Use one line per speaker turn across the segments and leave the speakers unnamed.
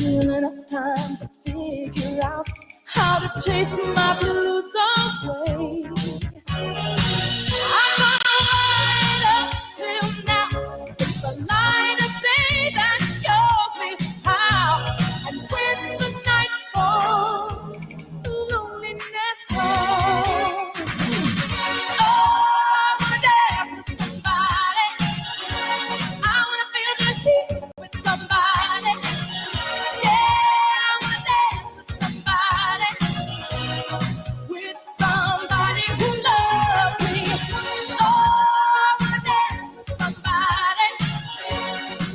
still enough time to figure out how to chase my blues away. I'm gonna ride up till now. It's the light of day that shows me how. And when the night falls, loneliness calls. Oh, I wanna dance with somebody. I wanna feel the heat with somebody. Yeah, I wanna dance with somebody. With somebody who loves me. Oh, I wanna dance with somebody.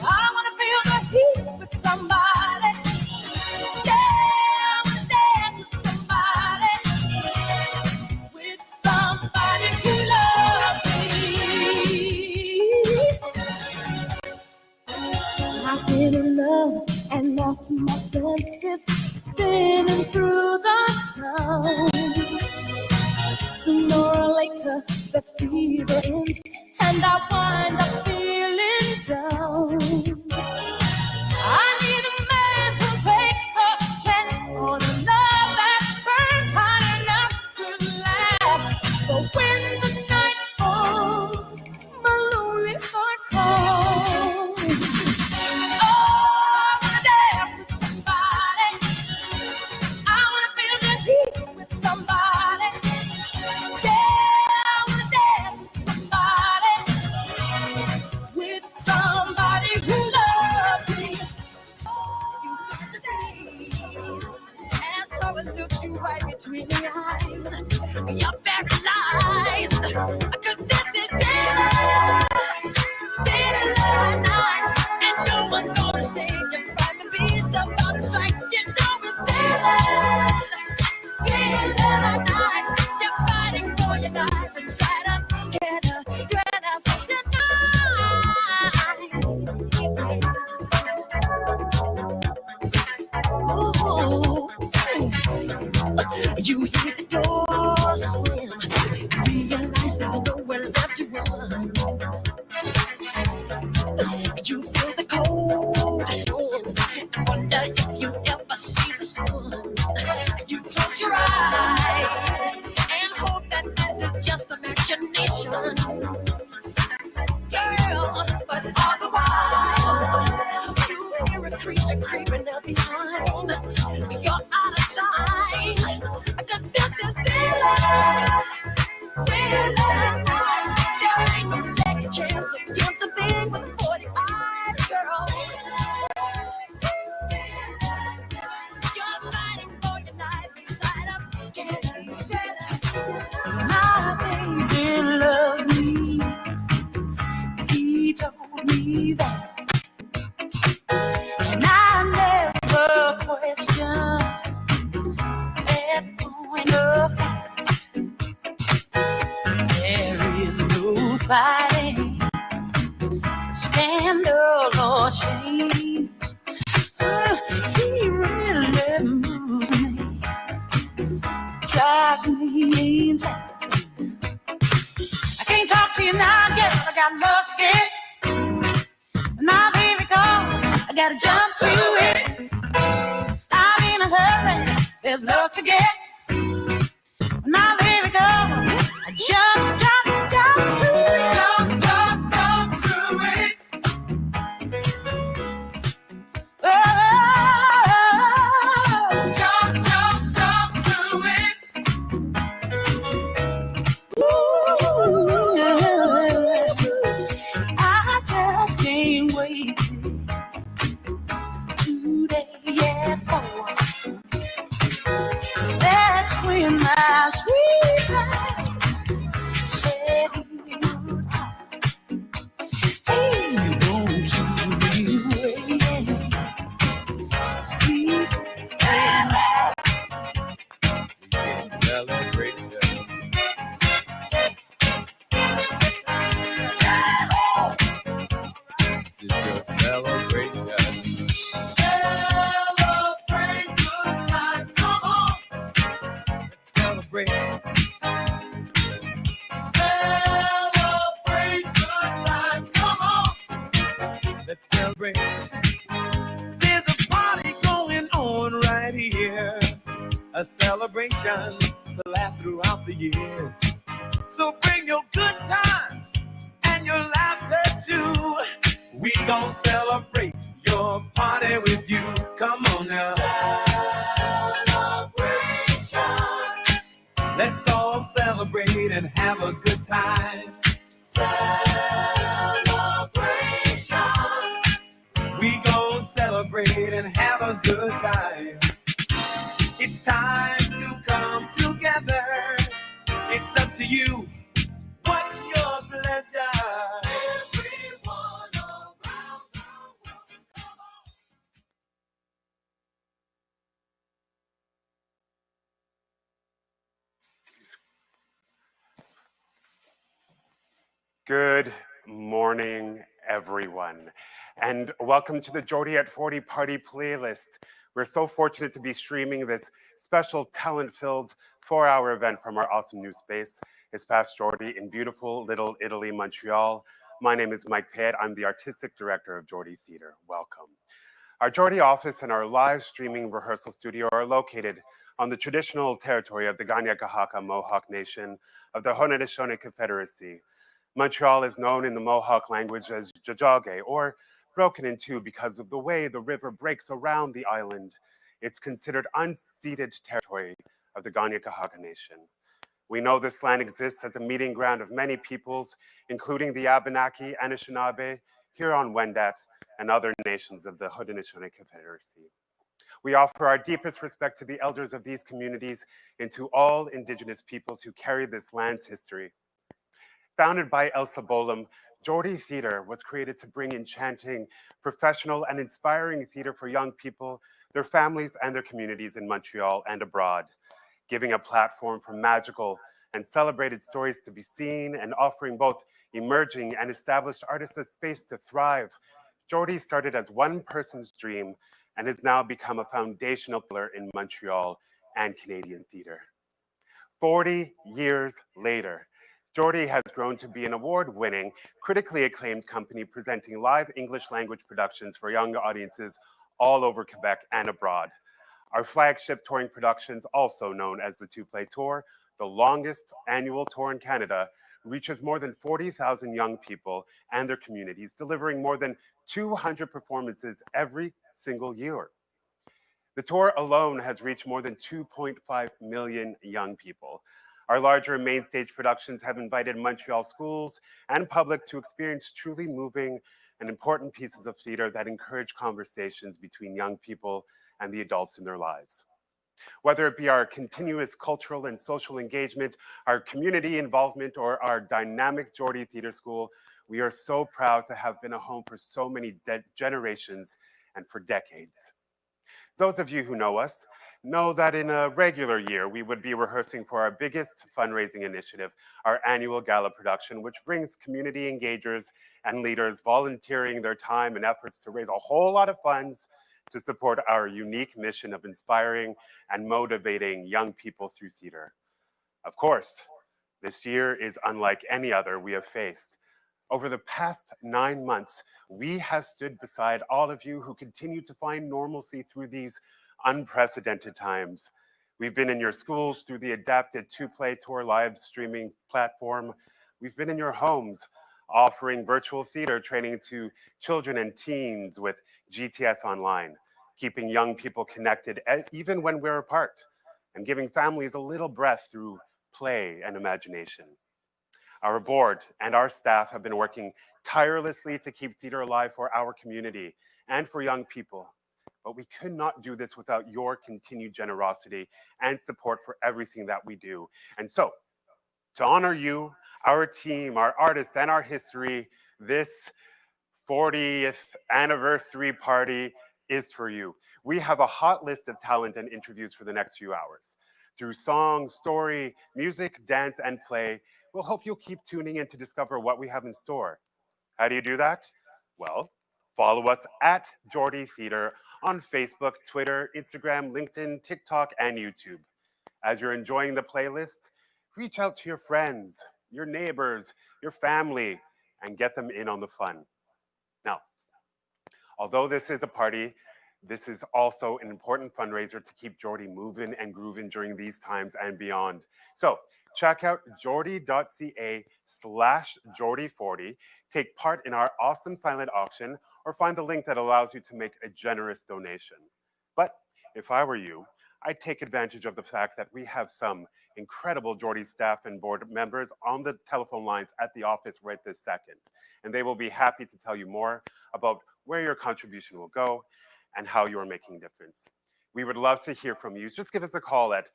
I wanna feel the heat with somebody. Yeah, I wanna dance with somebody. With somebody who loves me. I've been in love and lost my senses, spinning through the town. Sooner or later, the fever ends, and I wind up feeling down. I need a man who'll take a chance on a love that burns hot enough to last. So when the night falls, my lonely heart calls. Oh, I wanna dance with somebody. I wanna feel the heat with somebody. Yeah, I wanna dance with somebody. With somebody who loves me. You start the day, and so it looks you right between the eyes. You're paralyzed, 'cause this is daylight night, and no one's gonna save you from the beast about to strike. You know it's daylight night. You're fighting for your life inside a together, together tonight. Ooh. You hear the door slam and realize there's nowhere left to run. You feel the cold hand and wonder if you ever see the sun. You close your eyes and hope that this is just imagination, girl. But all the while, you hear a creature creeping up behind. You're out of time. I can feel this feeling. There ain't no second chance against the thing with the 40 eyes, girl. You're fighting for your life inside of together. My baby loves me. He told me that, and I never questioned that point of fact. There is no fighting, scandal or shame. He really moves me, drives me insane. I can't talk to you now, girl. I got love to get. When my baby calls, I gotta jump to it. I'm in a hurry, there's love to get. When my baby calls, I jump to it. Jump to it. Oh, jump to it. Ooh, I just can't wait today at 4. a celebration to last throughout the years. So bring your good times and your laughter too. We gon' celebrate your party with you. Come on now. Celebration. Let's all celebrate and have a good time. Celebration. We gon' celebrate and have a good time. It's time to come together. It's up to you. What's your pleasure? Everyone around the world.
Good morning, everyone, and welcome to the Geordie at 40 Party playlist. We're so fortunate to be streaming this special talent-filled 4-hour event from our awesome new space. It's past Geordie in beautiful Little Italy, Montreal. My name is Mike Payette. I'm the artistic director of Geordie Theatre. Welcome. Our Geordie office and our live streaming rehearsal studio are located on the traditional territory of the Kanien'kehá:ka Mohawk Nation of the Haudenosaunee Confederacy. Montreal is known in the Mohawk language as Jajage, or broken in two because of the way the river breaks around the island. It's considered unceded territory of the Kanien'kehá:ka Nation. We know this land exists as a meeting ground of many peoples, including the Abenaki, Anishinaabe, Huron-Wendat, and other nations of the Haudenosaunee Confederacy. We offer our deepest respect to the elders of these communities and to all Indigenous peoples who carry this land's history. Founded by Elsa Bolam, Geordie Theatre was created to bring enchanting, professional, and inspiring theatre for young people, their families, and their communities in Montreal and abroad, giving a platform for magical and celebrated stories to be seen and offering both emerging and established artists a space to thrive. Geordie started as one person's dream and has now become a foundational pillar in Montreal and Canadian theatre. 40 years later, Geordie has grown to be an award-winning, critically acclaimed company presenting live English language productions for young audiences all over Quebec and abroad. Our flagship touring productions, also known as the Two-Play Tour, the longest annual tour in Canada, reaches more than 40,000 young people and their communities, delivering more than 200 performances every single year. The tour alone has reached more than 2.5 million young people. Our larger main stage productions have invited Montreal schools and public to experience truly moving and important pieces of theatre that encourage conversations between young people and the adults in their lives. Whether it be our continuous cultural and social engagement, our community involvement, or our dynamic Geordie Theatre School, we are so proud to have been a home for so many generations and for decades. Those of you who know us know that in a regular year, we would be rehearsing for our biggest fundraising initiative, our annual gala production, which brings community engagers and leaders volunteering their time and efforts to raise a whole lot of funds to support our unique mission of inspiring and motivating young people through theater. Of course, this year is unlike any other we have faced. Over the past 9 months, we have stood beside all of you who continue to find normalcy through these unprecedented times. We've been in your schools through the adapted Two-Play Tour live streaming platform. We've been in your homes, offering virtual theater training to children and teens with GTS Online, keeping young people connected even when we're apart, and giving families a little breath through play and imagination. Our board and our staff have been working tirelessly to keep theater alive for our community and for young people. But we could not do this without your continued generosity and support for everything that we do. And so, to honor you, our team, our artists, and our history, this 40th anniversary party is for you. We have a hot list of talent and interviews for the next few hours. Through song, story, music, dance, and play, we'll hope you'll keep tuning in to discover what we have in store. How do you do that? Well, follow us at Geordie Theatre on Facebook, Twitter, Instagram, LinkedIn, TikTok, and YouTube. As you're enjoying the playlist, reach out to your friends, your neighbors, your family, and get them in on the fun. Now, although this is a party, This is also an important fundraiser to keep Geordie moving and grooving during these times and beyond. So check out geordie.ca/Geordie40, take part in our awesome silent auction, or find the link that allows you to make a generous donation. But if I were you, I'd take advantage of the fact that we have some incredible Geordie staff and board members on the telephone lines at the office right this second. And they will be happy to tell you more about where your contribution will go and how you are making a difference. We would love to hear from you. Just give us a call at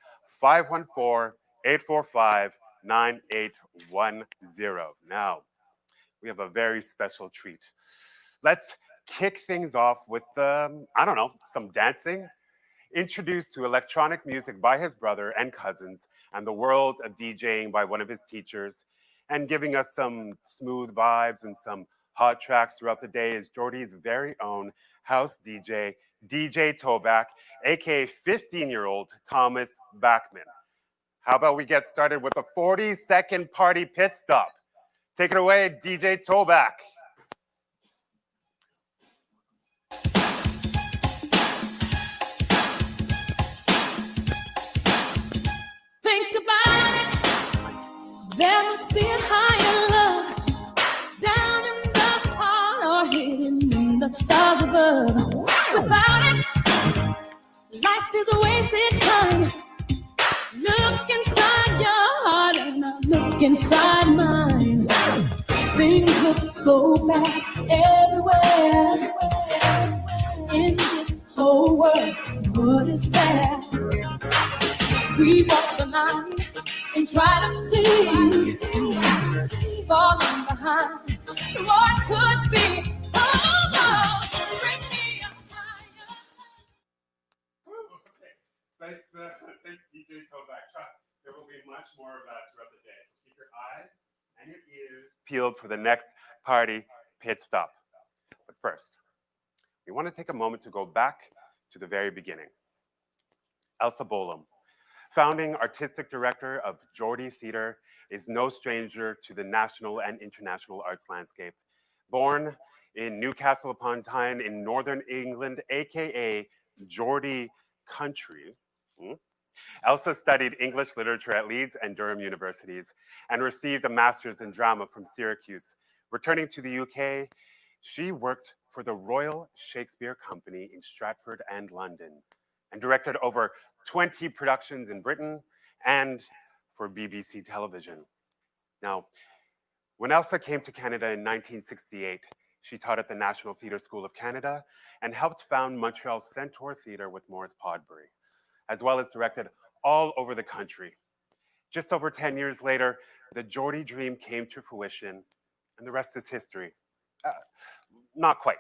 514-845-9810. Now, we have a very special treat. Let's kick things off with, some dancing. Introduced to electronic music by his brother and cousins, and the world of DJing by one of his teachers, and giving us some smooth vibes and some hot tracks throughout the day is Geordie's very own house DJ, DJ Toback, aka 15-year-old Thomas Backman. How about we get started with a 40-second party pit stop? Take it away, DJ Toback.
Think about it. There must be a higher love down in the heart or hidden in the stars above. Without it, life is a wasted time. Look inside your heart and I look inside mine. Things look so bad everywhere. In this whole world, what is fair? We walk the line and try to see, falling behind what could be. Oh, no, bring me up higher.
Thanks, DJ Toback. Trust, there will be much more of that throughout the day. So keep your eyes and your ears peeled for the next party pit stop. But first, we want to take a moment to go back to the very beginning. Elsa Bolam, founding artistic director of Geordie Theatre, is no stranger to the national and international arts landscape. Born in Newcastle upon Tyne in Northern England, aka Geordie country, Elsa studied English literature at Leeds and Durham universities and received a master's in drama from Syracuse. Returning to the UK, she worked for the Royal Shakespeare Company in Stratford and London and directed over 20 productions in Britain and for BBC television. Now, when Elsa came to Canada in 1968, she taught at the National Theatre School of Canada and helped found Montreal's Centaur Theatre with Maurice Podbury, as well as directed all over the country. Just over 10 years later, the Geordie dream came to fruition, and the rest is history. Not quite.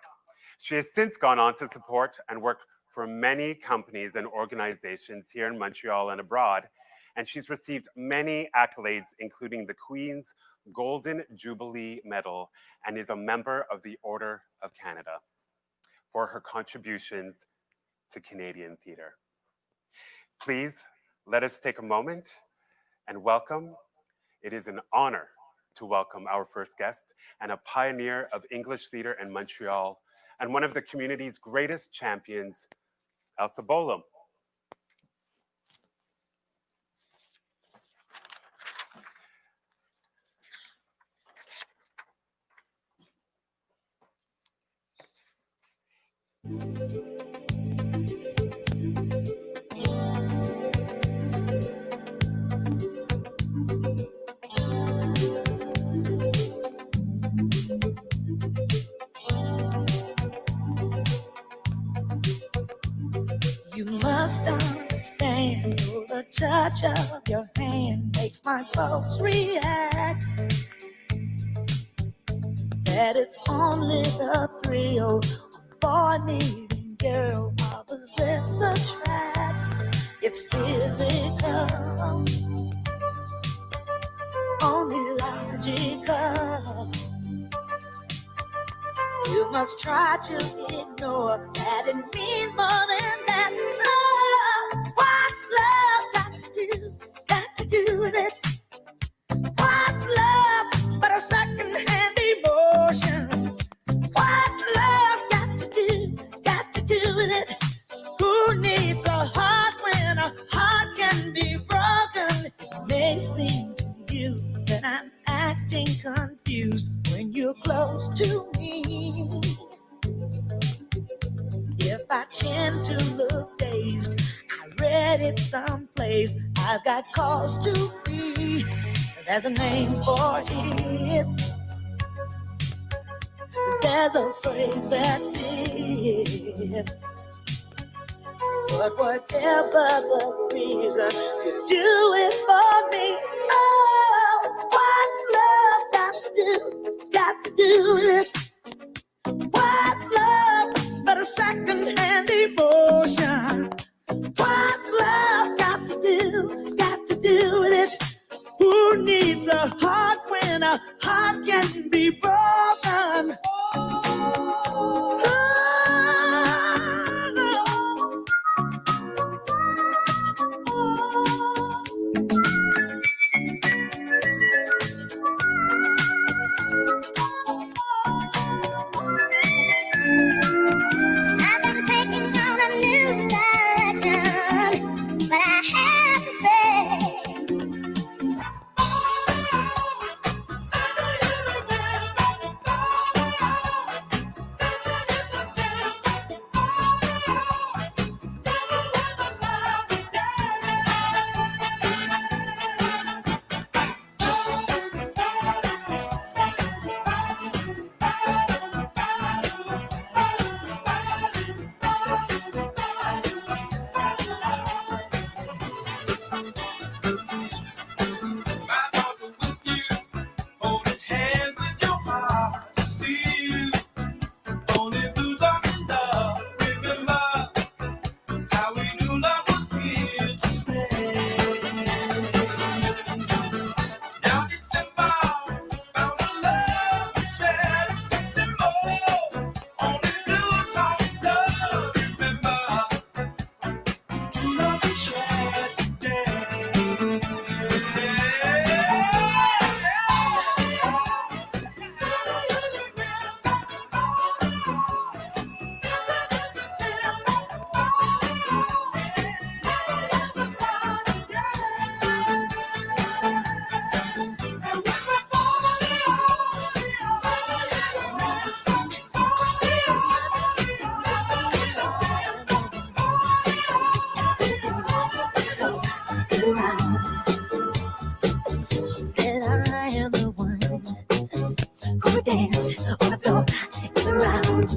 She has since gone on to support and work for many companies and organizations here in Montreal and abroad, and she's received many accolades, including the Queen's Golden Jubilee Medal, and is a member of the Order of Canada for her contributions to Canadian theatre. Please let us take a moment and welcome. It is an honor to welcome our first guest and a pioneer of English theatre in Montreal and one of the community's greatest champions, Elsa Bolam.
You must understand, the touch of your hand makes my pulse react. That it's only the thrill of boy meeting girl, opposites attract. It's physical, only logical. You must try to ignore that it means more than that. Oh, what's love got to do? It's got to do with it. What's love but a second-hand emotion? What's love got to do? It's got to do with it? Who needs a heart when a heart can be broken? It may seem to you that I'm acting confused when you're close to me. If I tend to look dazed, I read it someplace. I've got cause to be. There's a name for it. There's a phrase that fits. But whatever the reason, you do it for me. Oh, what's love got to do? It's got to do with it. What's love but a second-hand emotion? What's love got to do? It's got to do with it. Who needs a heart when a heart can be broken? I've been taking on a new direction, but I have to say, dance on the floor and around.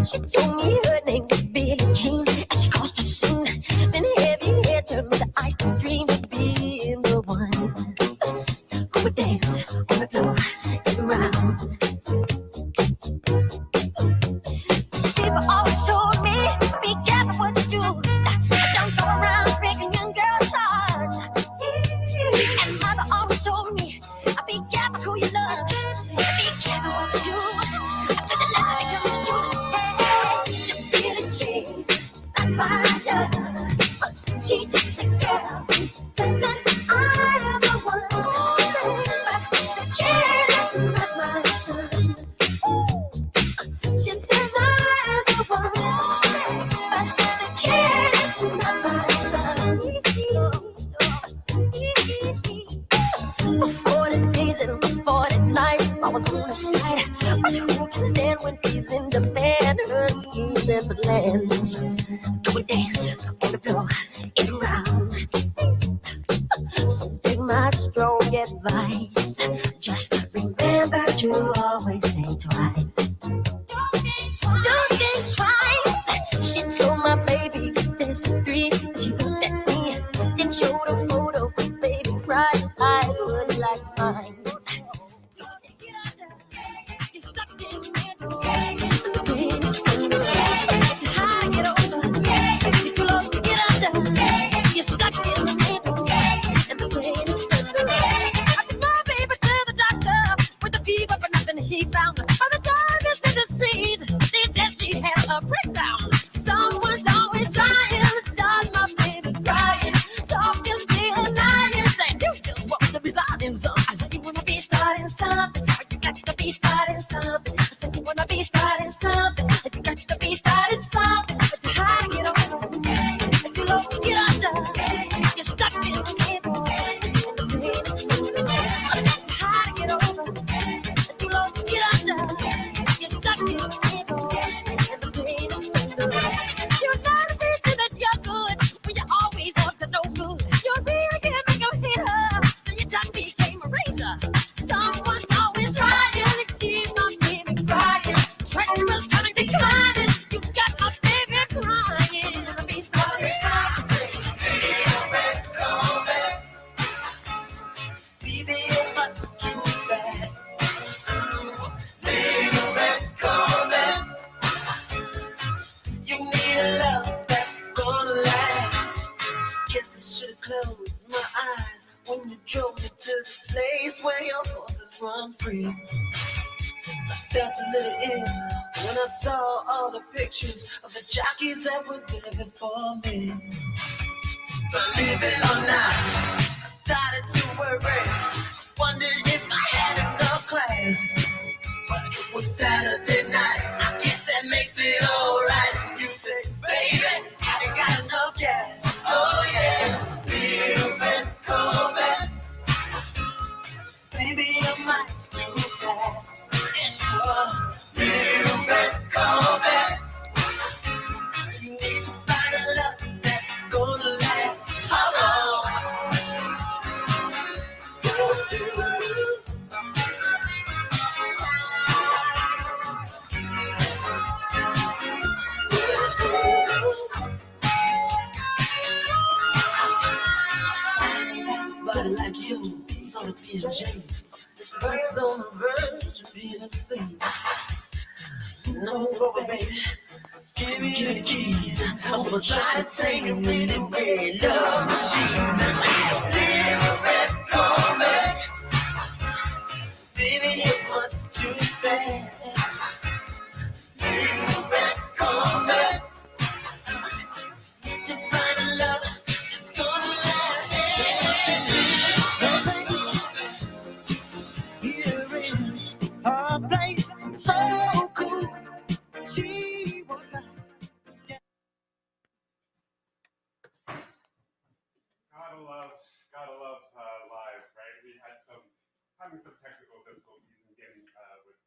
She told me her name was Billie Jean, and she caused a scene. Then heavy hair turned with the ice cream of being the one who would dance on the floor and around. People always told me, be careful what you do. Don't go around breaking young girls' hearts. And mother always told me, be careful who you love. Be careful what you do. After the lie becomes the truth. Hey, Billie Jean is not my love. She's just a girl. Think that I am the one. But the kid is not my son. She says I am the one. But the kid is not my son. 40 days and 40 nights I was on the side. But who can stand when he's in demand? Her schemes and plans. Go and dance on the floor and around. So take my strong advice. Just remember to always think twice. Don't think twice. She told my baby there's the three. She looked at me and showed a photo with baby crying. His eyes were like mine. He found the other guy. started something. You got to be started something. But you hide to get over. If you love to get under, you're stuck in the middle. Hide to get over. If you love to get under, you're stuck in the middle. You're not a bitch that you're good when you're always up to no good. You're real giving a hitter, so your tongue became a razor. Someone's always trying to keep my baby crying. Treacherous kind of declining. You got my baby crying. Let me stop it. Baby, you're much too fast. You need a love that's gonna last. Guess I should've closed my eyes when you drove me to the place where your horses run free. 'Cause I felt a little ill when I saw all the pictures of the jockeys that were there before me. Believe it or not, I started to worry. Wondered if I had enough class. But it was Saturday night. I guess that makes it alright. You say, baby, have you got enough gas? Oh yeah, little bit Corvette. Baby, your mind's too fast. Yes, you are. Little bit Corvette. You need to find a love that's gonna last. Oh, Body like you, he's on a James. He's on the verge of being obscene. No, baby, give me the keys. I'm gonna try to take him in the red love machine. Little red Corvette. Baby, you're much too fast. Little red Corvette. Need to find a love that's gonna last. Here in a place so cool. She was like.
Gotta love live, right? We had having some technical difficulties in getting with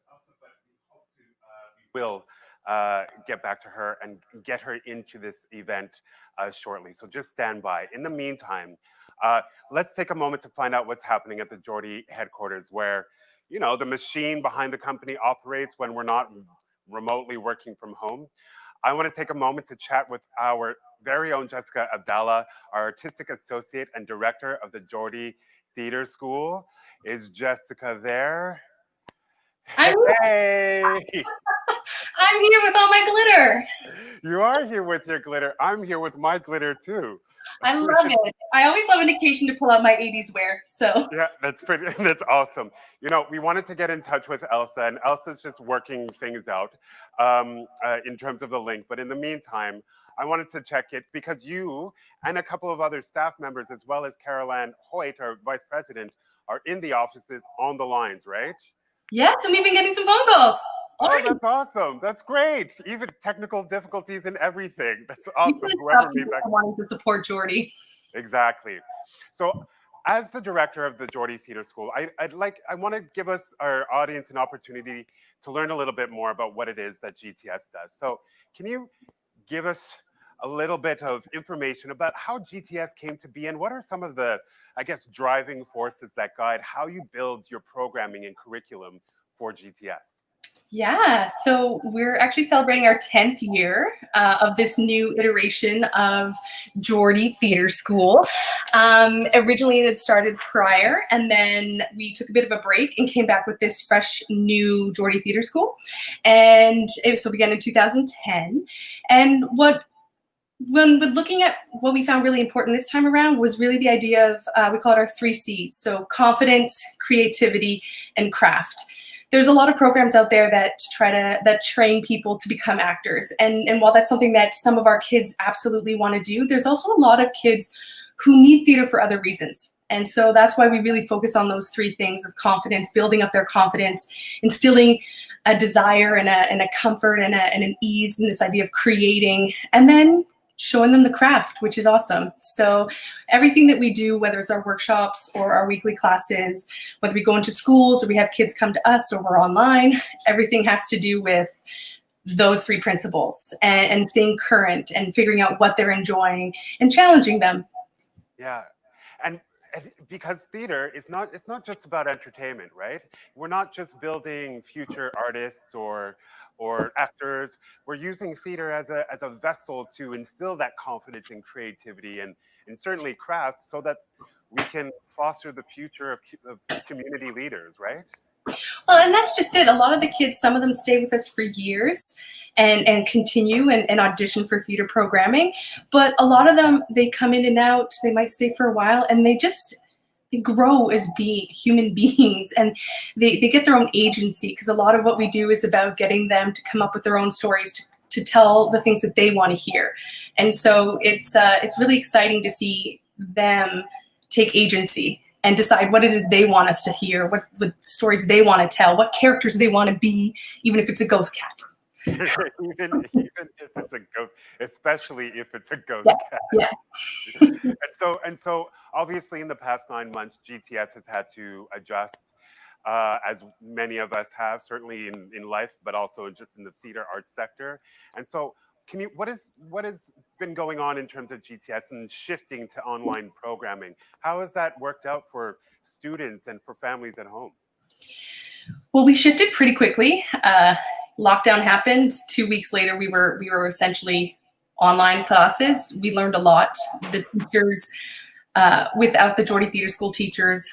Elsa, but we hope to, we will get back to her and get her into this event shortly. So just stand by. In the meantime, let's take a moment to find out what's happening at the Geordie headquarters, where, you know, the machine behind the company operates when we're not remotely working from home. I want to take a moment to chat with our very own Jessica Abdallah, our artistic associate and director of the Geordie Theatre School. Is Jessica there? Hey!
I'm here with all my glitter.
You are here with your glitter. I'm here with my glitter too.
I love it. I always love an occasion to pull out my 80s wear. So
yeah, that's awesome. You know, we wanted to get in touch with Elsa, and Elsa's just working things out in terms of the link. But in the meantime, I wanted to check it because you and a couple of other staff members, as well as Carol Ann Hoyt, our vice president, are in the offices on the lines, right?
Yes, and we've been getting some phone calls.
Oh, that's awesome. That's great. Even technical difficulties and everything. That's awesome. Whoever made that.
Wanting to support Geordie.
Exactly. So as the director of the Geordie Theatre School, I want to give our audience an opportunity to learn a little bit more about what it is that GTS does. So can you give us a little bit of information about how GTS came to be and what are some of the, I guess, driving forces that guide how you build your programming and curriculum for GTS?
Yeah, so we're actually celebrating our 10th year of this new iteration of Geordie Theatre School. Originally it had started prior, and then we took a bit of a break and came back with this fresh new Geordie Theatre School. And so began in 2010. And when we're looking at what we found really important this time around was really the idea of, we call it our 3 C's. So confidence, creativity, and craft. There's a lot of programs out there that train people to become actors. And while that's something that some of our kids absolutely want to do, there's also a lot of kids who need theater for other reasons. And so that's why we really focus on those 3 things of confidence, building up their confidence, instilling a desire and a comfort and an ease in this idea of creating, and then showing them the craft, which is awesome. So everything that we do, whether it's our workshops or our weekly classes, whether we go into schools or we have kids come to us or we're online, everything has to do with those three principles and staying current and figuring out what they're enjoying and challenging them.
Yeah, and because theater is not, it's not just about entertainment, right? We're not just building future artists or actors. We're using theater as a vessel to instill that confidence and creativity and certainly craft so that we can foster the future of community leaders, right?
Well, and that's just it. A lot of the kids, some of them stay with us for years and continue and audition for theater programming. But a lot of them, they come in and out, they might stay for a while, and they grow as being human beings, and they get their own agency, because a lot of what we do is about getting them to come up with their own stories to tell the things that they want to hear. And so it's really exciting to see them take agency and decide what it is they want us to hear, what stories they want to tell, what characters they want to be, even if it's a ghost cat.
even if it's a ghost, especially if it's a ghost cat.
Yeah.
And so obviously in the past 9 months, GTS has had to adjust, as many of us have, certainly in life, but also just in the theater arts sector. And so what has been going on in terms of GTS and shifting to online programming? How has that worked out for students and for families at home?
Well, we shifted pretty quickly. Lockdown happened. 2 weeks later, we were essentially online classes. We learned a lot. The teachers, without the Geordie Theatre School teachers,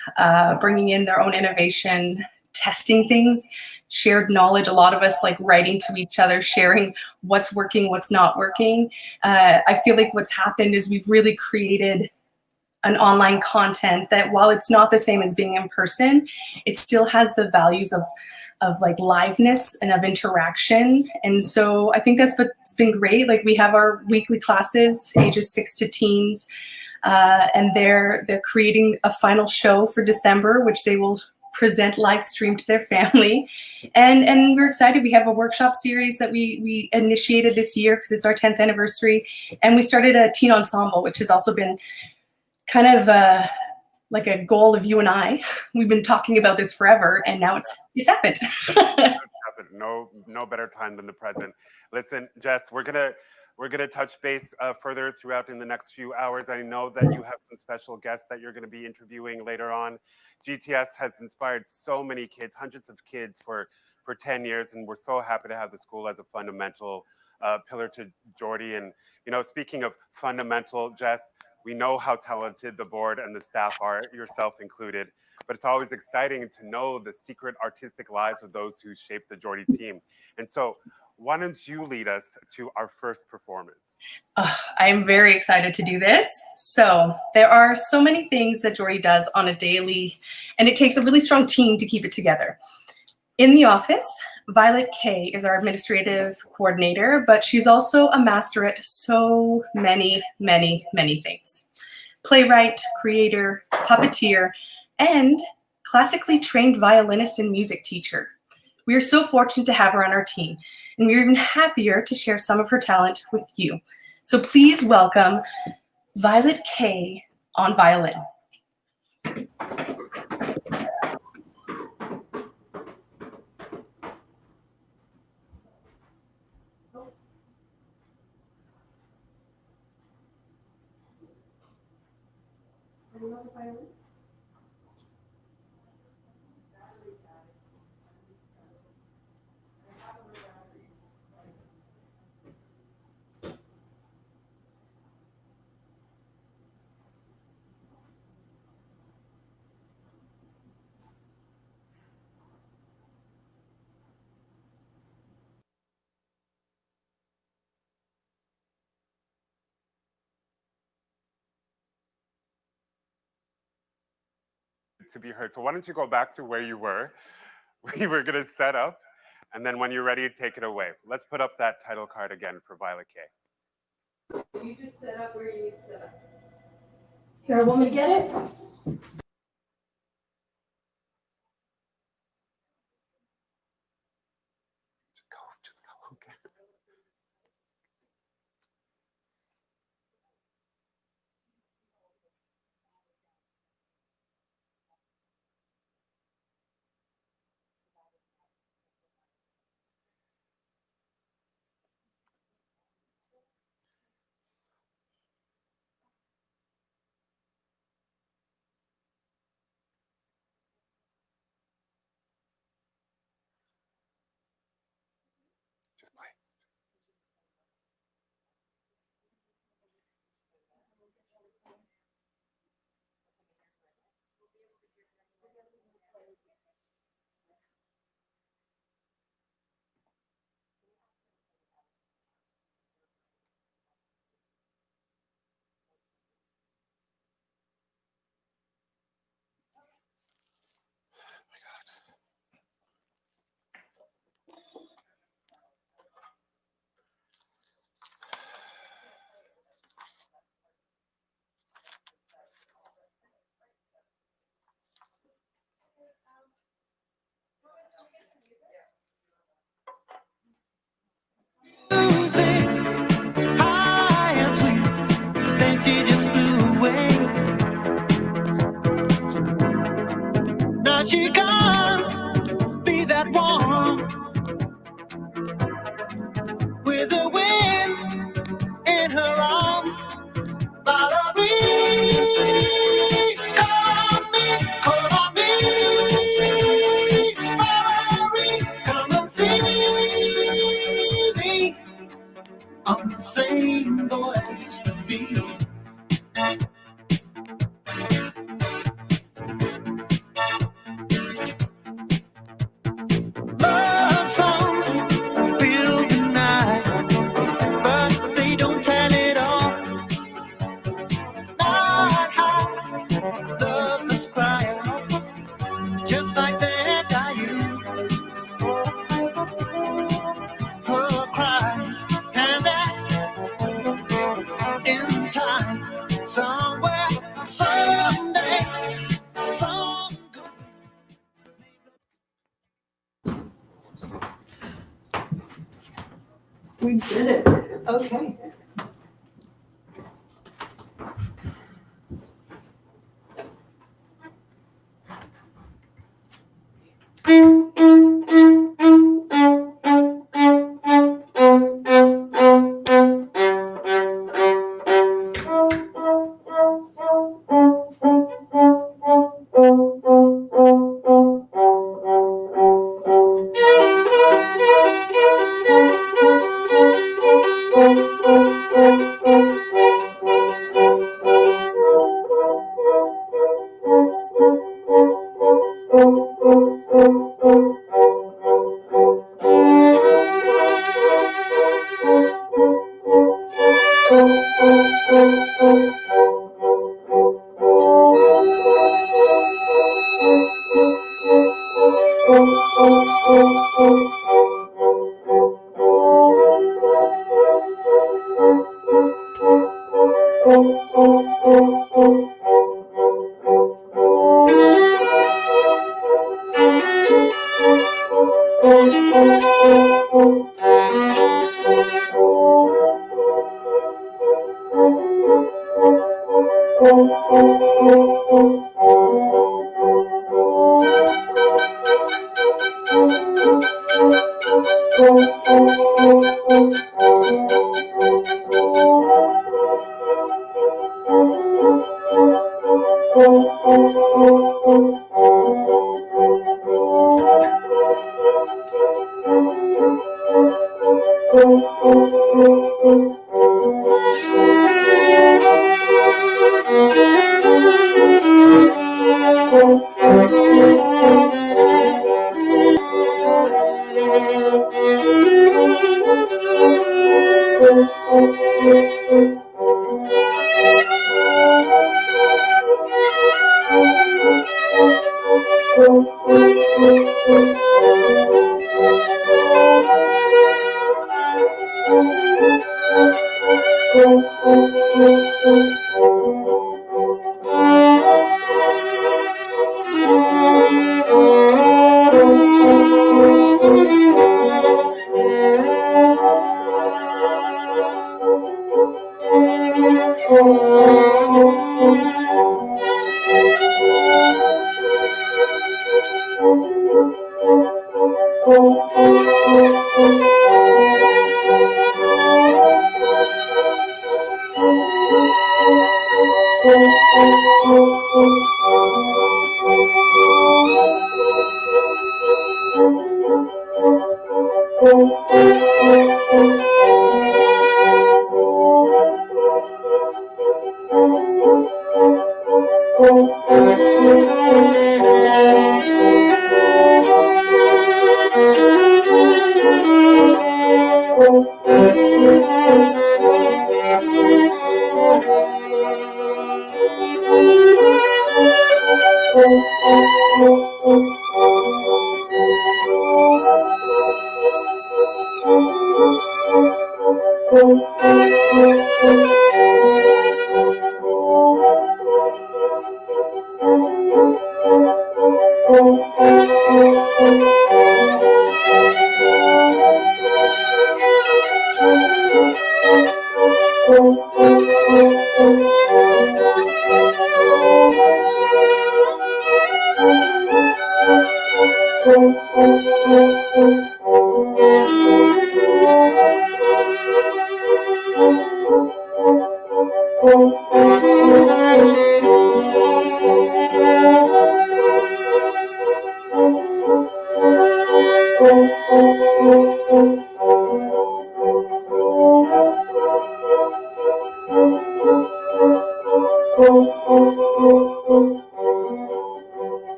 bringing in their own innovation, testing things, shared knowledge. A lot of us like writing to each other, sharing what's working, what's not working. I feel like what's happened is we've really created an online content that, while it's not the same as being in person, it still has the values of like liveness and of interaction. And so I think that's what's been great. Like, we have our weekly classes, ages 6 to teens, and they're creating a final show for December, which they will present live stream to their family. And we're excited. We have a workshop series that we initiated this year because it's our 10th anniversary. And we started a teen ensemble, which has also been kind of like a goal of you and I. We've been talking about this forever, and now it's happened.
No better time than the present. Listen, Jess, we're gonna touch base further throughout in the next few hours. I know that you have some special guests that you're going to be interviewing later on. GTS has inspired so many kids, hundreds of kids for 10 years, and we're so happy to have the school as a fundamental pillar to Geordie. And speaking of fundamental, Jess, we know how talented the board and the staff are, yourself included, but it's always exciting to know the secret artistic lives of those who shape the Geordie team. And so why don't you lead us to our first performance?
I'm very excited to do this. So there are so many things that Geordie does on a daily, and it takes a really strong team to keep it together. In the office, Violet Kay is our administrative coordinator, but she's also a master at so many, many, many things. Playwright, creator, puppeteer, and classically trained violinist and music teacher. We are so fortunate to have her on our team, and we're even happier to share some of her talent with you. So please welcome Violet Kay on violin.
To be heard. So why don't you go back to where you were? We were going to set up, and then when you're ready, take it away. Let's put up that title card again for Violet Kay.
You just set up where you need to set up. Here, want me to get it?
I'm the same boy I used to be. Love songs fill the night, but they don't tell it all. Not how love is crying, just like that guy you her cries, and that in time, somewhere, someday, some.
We did it. Okay.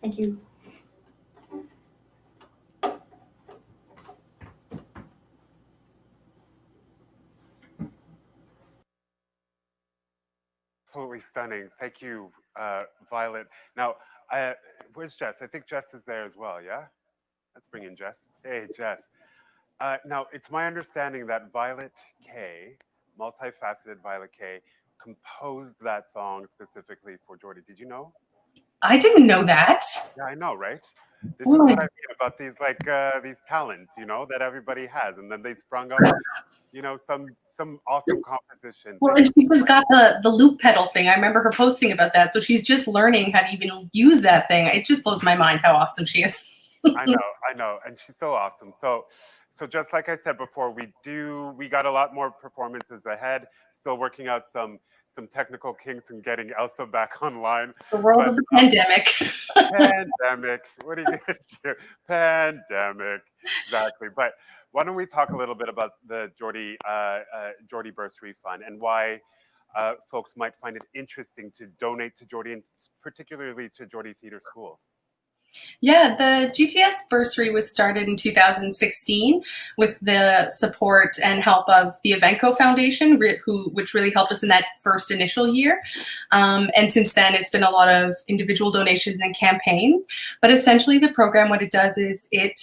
Thank you.
Absolutely stunning. Thank you, Violet. Now, where's Jess? I think Jess is there as well, yeah? Let's bring in Jess. Hey, Jess. Now, it's my understanding that Violet K, multifaceted Violet K, composed that song specifically for Geordie. Did you know?
I didn't know that.
Yeah, I know, right? This is
Oh,
what I mean about these these talents, that everybody has, and then they sprung up, some awesome composition.
well,
Thank
and she just got the loop pedal thing. I remember her posting about that. So she's just learning how to even use that thing. It just blows my mind how awesome she is.
I know, and she's so awesome. So just like I said before, we got a lot more performances ahead. Still working out some technical kinks and getting Elsa back online.
The world
But,
of the pandemic.
pandemic. What are you gonna do? Pandemic. Exactly. But why don't we talk a little bit about the Geordie Bursary Fund and why folks might find it interesting to donate to Geordie, and particularly to Geordie Theatre School.
Yeah, the GTS bursary was started in 2016 with the support and help of the Evenco Foundation, which really helped us in that first initial year. And since then, it's been a lot of individual donations and campaigns. But essentially, the program, what it does is it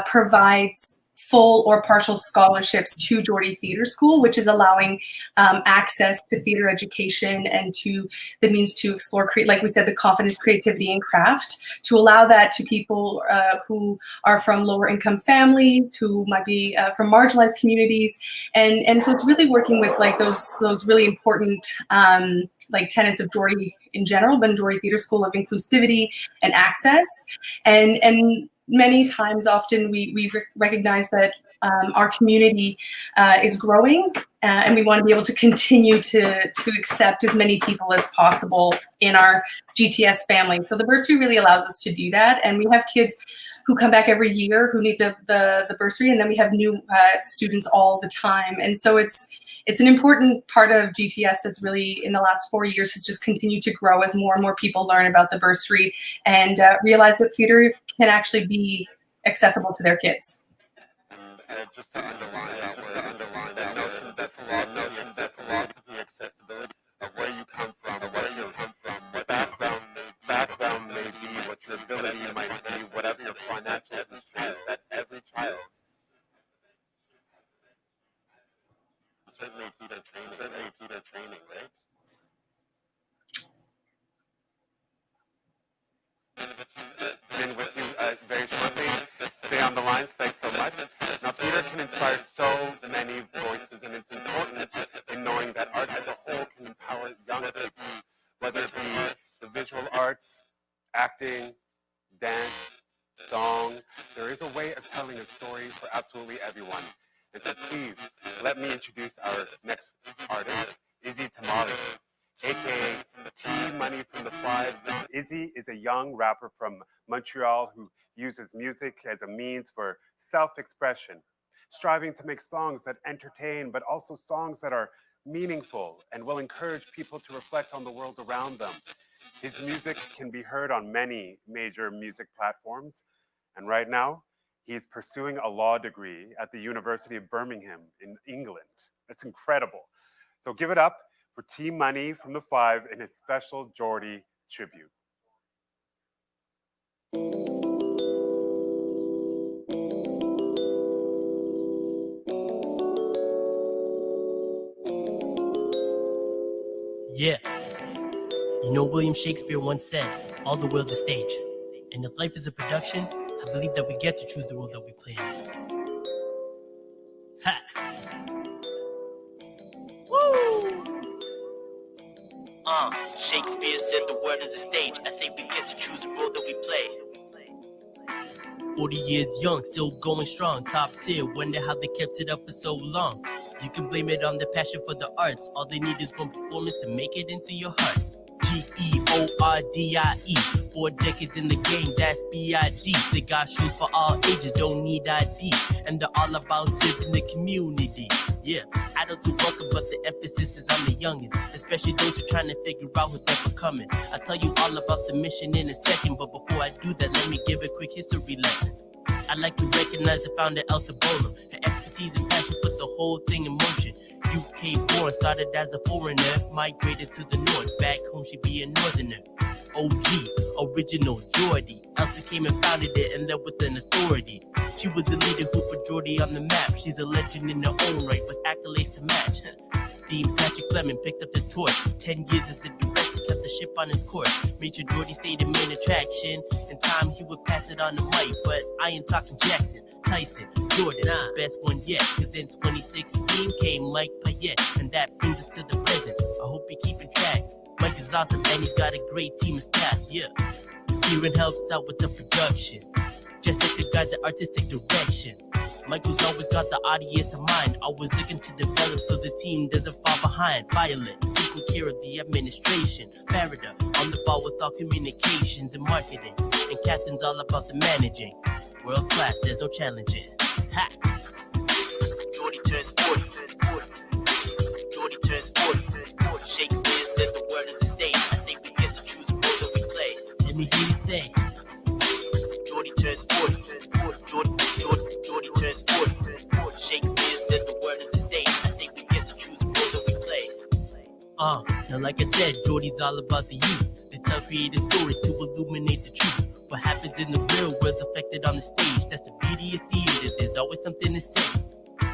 provides full or partial scholarships to Geordie Theatre School, which is allowing access to theatre education and to the means to explore, like we said, the confidence, creativity, and craft, to allow that to people who are from lower income families, who might be from marginalized communities. And so it's really working with like those really important like tenets of Geordie in general, but in Geordie Theatre School, of inclusivity and access. And many times, often we recognize that our community is growing, and we want to be able to continue to accept as many people as possible in our GTS family. So the bursary really allows us to do that, and we have kids who come back every year who need the bursary, and then we have new students all the time. And so it's an important part of GTS that's really, in the last 4 years, has just continued to grow as more and more people learn about the bursary and realize that theater can actually be accessible to their kids.
Just to underline that notion that philosophy, accessibility of where you come from, what background may be, what your ability might be, whatever your financial history is, that every child, certainly theater training, right? In with you very shortly. Stay on the lines. Thanks so much. Now, theater can inspire so many voices, and it's important in knowing that art as a whole can empower young people, whether it be the visual arts, acting, dance, song. There is a way of telling a story for absolutely everyone. And so please, let me introduce our next artist, Izzy Tamale, aka T Money from the Five. Izzy is a young rapper from Montreal who uses music as a means for self-expression, striving to make songs that entertain, but also songs that are meaningful and will encourage people to reflect on the world around them. His music can be heard on many major music platforms, and right now, he's pursuing a law degree at the University of Birmingham in England. That's incredible. So give it up for T Money from the Five in his special Geordie tribute.
Yeah. You know, William Shakespeare once said, all the world's a stage. And if life is a production, I believe that we get to choose the role that we play in. Ha! Woo! Shakespeare said the world is a stage. I say we get to choose the role that we play. 40 years young, still going strong, top tier. Wonder how they kept it up for so long. You can blame it on the passion for the arts. All they need is one performance to make it into your hearts. Geordie, 4 decades in the game, that's B.I.G. They got shoes for all ages, don't need ID. And they're all about serving the community. Yeah, I adults who welcome, but the emphasis is on the youngins, especially those who trying to figure out who they're becoming. I'll tell you all about the mission in a second, but before I do that, let me give a quick history lesson. I'd like to recognize the founder, Elsa Bolam. Her expertise and passion put the whole thing in motion. UK born, started as a foreigner, migrated to the north. Back home, she'd be a northerner. OG, original Geordie. Elsa came and founded it and led with an authority. She was a leader who put Geordie on the map. She's a legend in her own right, with accolades to match. Dean Patrick Fleming picked up the torch. 10 years as the director, kept the ship on its course. Made sure Geordie stayed the main attraction. In time, he would pass it on to Mike, but I ain't talking Jackson, Tyson, Jordan, best one yet. Cause in 2016 came Mike Payette, and that brings us to the present. I hope you're keeping track. Mike is awesome and he's got a great team of staff, yeah. Kieran helps out with the production. Jessica guides the artistic direction. Michael's always got the audience in mind, always looking to develop so the team doesn't fall behind. Violet, taking care of the administration. Farida, on the ball with all communications and marketing. And Catherine's all about the managing. World class, there's no challenging. Ha! Geordie turns 40. Geordie turns 40. Shakespeare said the word is a stage. I say we get to choose the role that we play. Let me hear you say. Geordie turns 40. Geordie turns 40. Shakespeare said the word is a stage. I say we get to choose the role that we play. Now like I said, Geordie's all about the youth. They tell creative stories to illuminate the truth. What happens in the real world's affected on the stage. That's the beauty of theater, there's always something to say.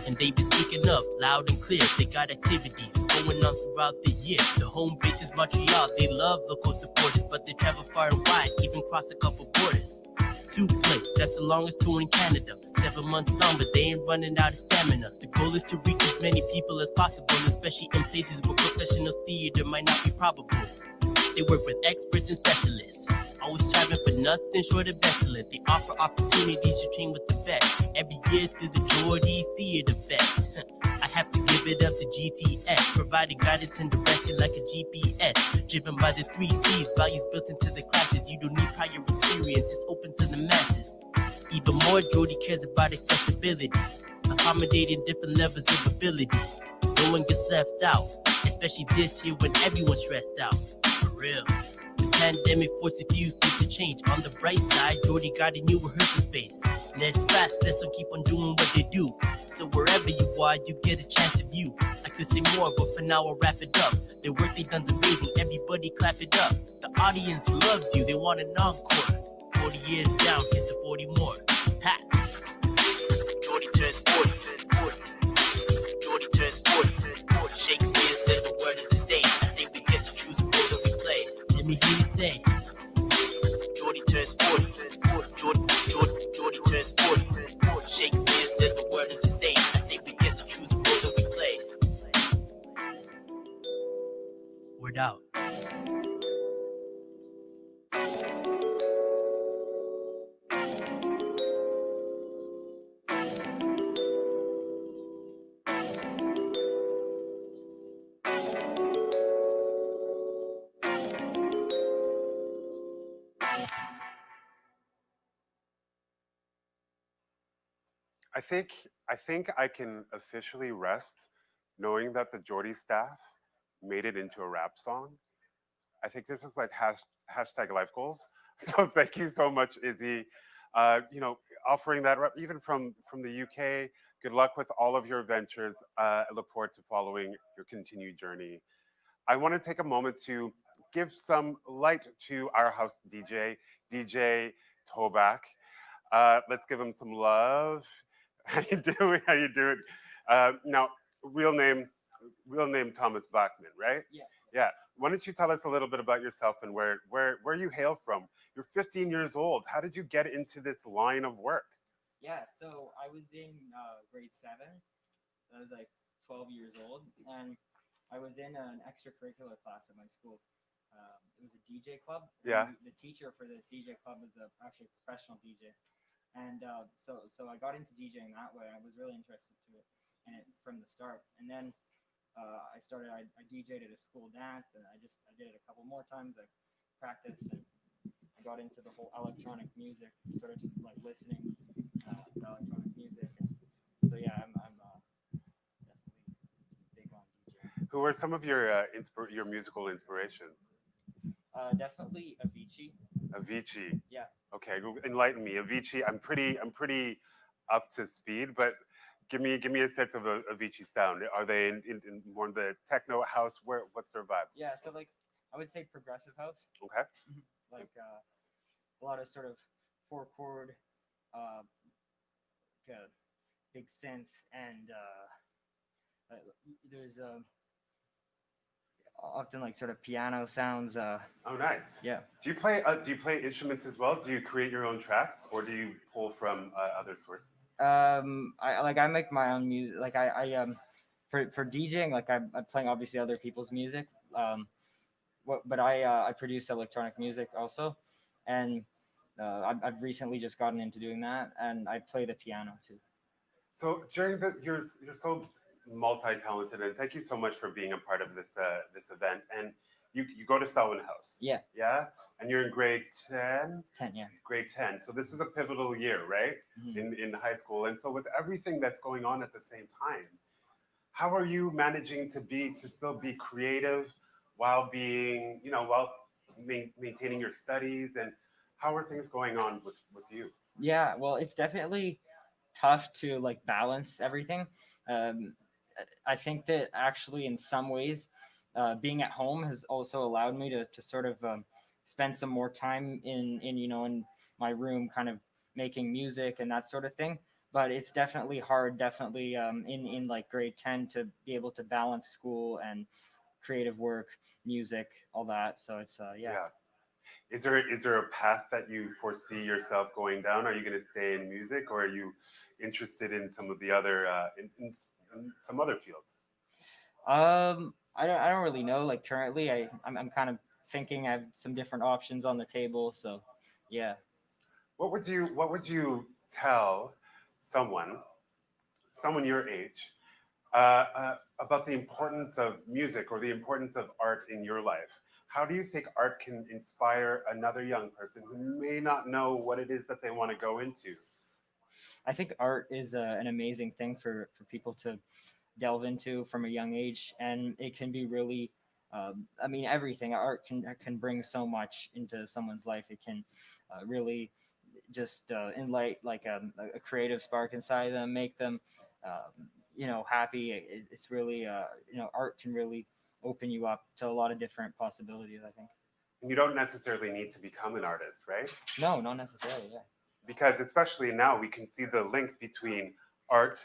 And they be speaking up loud and clear. They got activities going on throughout the year. The home base is Montreal. They love local supporters, but they travel far and wide, even cross a couple borders. 2 play, that's the longest tour in Canada. 7 months long, but they ain't running out of stamina. The goal is to reach as many people as possible, especially in places where professional theater might not be probable. They work with experts and specialists, always striving for nothing short of excellent. They offer opportunities to train with the best. Every year through the Geordie Theater Fest. I have to give it up to GTS, providing guidance and direction like a GPS. Driven by the 3 C's, values built into the classes. You don't need prior experience, it's open to the masses. Even more, Geordie cares about accessibility, accommodating different levels of ability. No one gets left out, especially this year when everyone's stressed out. For real. The pandemic forced a few things to change. On the bright side, Geordie got a new rehearsal space. Less fast, let them keep on doing what they do. So wherever you are, you get a chance to view. I could say more, but for now I'll wrap it up. The work they done's amazing, everybody clap it up. The audience loves you, they want an encore. 40 years down, here's to 40 more. Ha! Geordie turns 40. Geordie turns 40. Shakespeare said the word is a stage. I say we get to choose the role that we play. Let me hear you say. Geordie turns 40. Geordie turns 40. Shakespeare said the word is a stage. I say we get to choose the role that we play. Word out.
I think I can officially rest knowing that the Geordie staff made it into a rap song. I think this is like hashtag life goals. So thank you so much, Izzy. Offering that rep, even from the UK. Good luck with all of your ventures. I look forward to following your continued journey. I want to take a moment to give some light to our house DJ Tobak. Let's give him some love. How you doing? How you doing? Now, real name Thomas Bachman, right?
Yeah.
Yeah. Why don't you tell us a little bit about yourself and where you hail from? You're 15 years old. How did you get into this line of work?
Yeah, so I was in grade 7. So I was like 12 years old, and I was in an extracurricular class at my school. It was a DJ club.
Yeah.
And the teacher for this DJ club was actually a professional DJ. And so I got into DJing that way. I was really interested to it, and from the start. And then I DJ'd at a school dance, and I did it a couple more times. I practiced, and I got into the whole electronic music, sort of like listening to electronic music. And so yeah, I'm definitely
Who are some of your your musical inspirations?
Definitely Avicii.
Avicii.
Yeah.
Okay, enlighten me. Avicii. I'm pretty up to speed, but give me a sense of a Avicii sound. Are they in more in the techno house? What's their vibe?
Yeah, so like I would say progressive house.
Okay.
Like a lot of sort of 4 chord, uh, like a big synth, and there's often like sort of piano sounds.
Oh, nice.
Yeah.
Do you play instruments as well? Do you create your own tracks, or do you pull from other sources?
I make my own music. Like for DJing, like I'm playing obviously other people's music. But I produce electronic music also, and I've recently just gotten into doing that, and I play the piano too.
So during you're so multi-talented, and thank you so much for being a part of this event. And you go to Selwyn House.
Yeah.
Yeah, and you're in grade 10.
10, yeah.
Grade 10. So this is a pivotal year, right?
Mhm.
In high school, and so with everything that's going on at the same time, how are you managing to still be creative while being while maintaining your studies, and how are things going on with you?
Yeah, well, it's definitely tough to like balance everything. Um, I think that actually, in some ways, being at home has also allowed me to sort of spend some more time in my room, kind of making music and that sort of thing. But it's definitely hard, definitely in like grade 10 to be able to balance school and creative work, music, all that. So it's yeah.
Yeah. Is there a path that you foresee yourself going down? Are you going to stay in music, or are you interested in some of the other in some other fields?
I don't really know. Like currently, I'm kind of thinking I have some different options on the table. So, yeah.
What would you tell someone your age about the importance of music or the importance of art in your life? How do you think art can inspire another young person who may not know what it is that they want to go into?
I think art is an amazing thing for people to delve into from a young age, and it can be really. I mean, everything art can bring so much into someone's life. It can really just enlight like a creative spark inside them, make them happy. It's really art can really open you up to a lot of different possibilities, I think.
And you don't necessarily need to become an artist, right?
No, not necessarily. Yeah.
Because especially now we can see the link between art,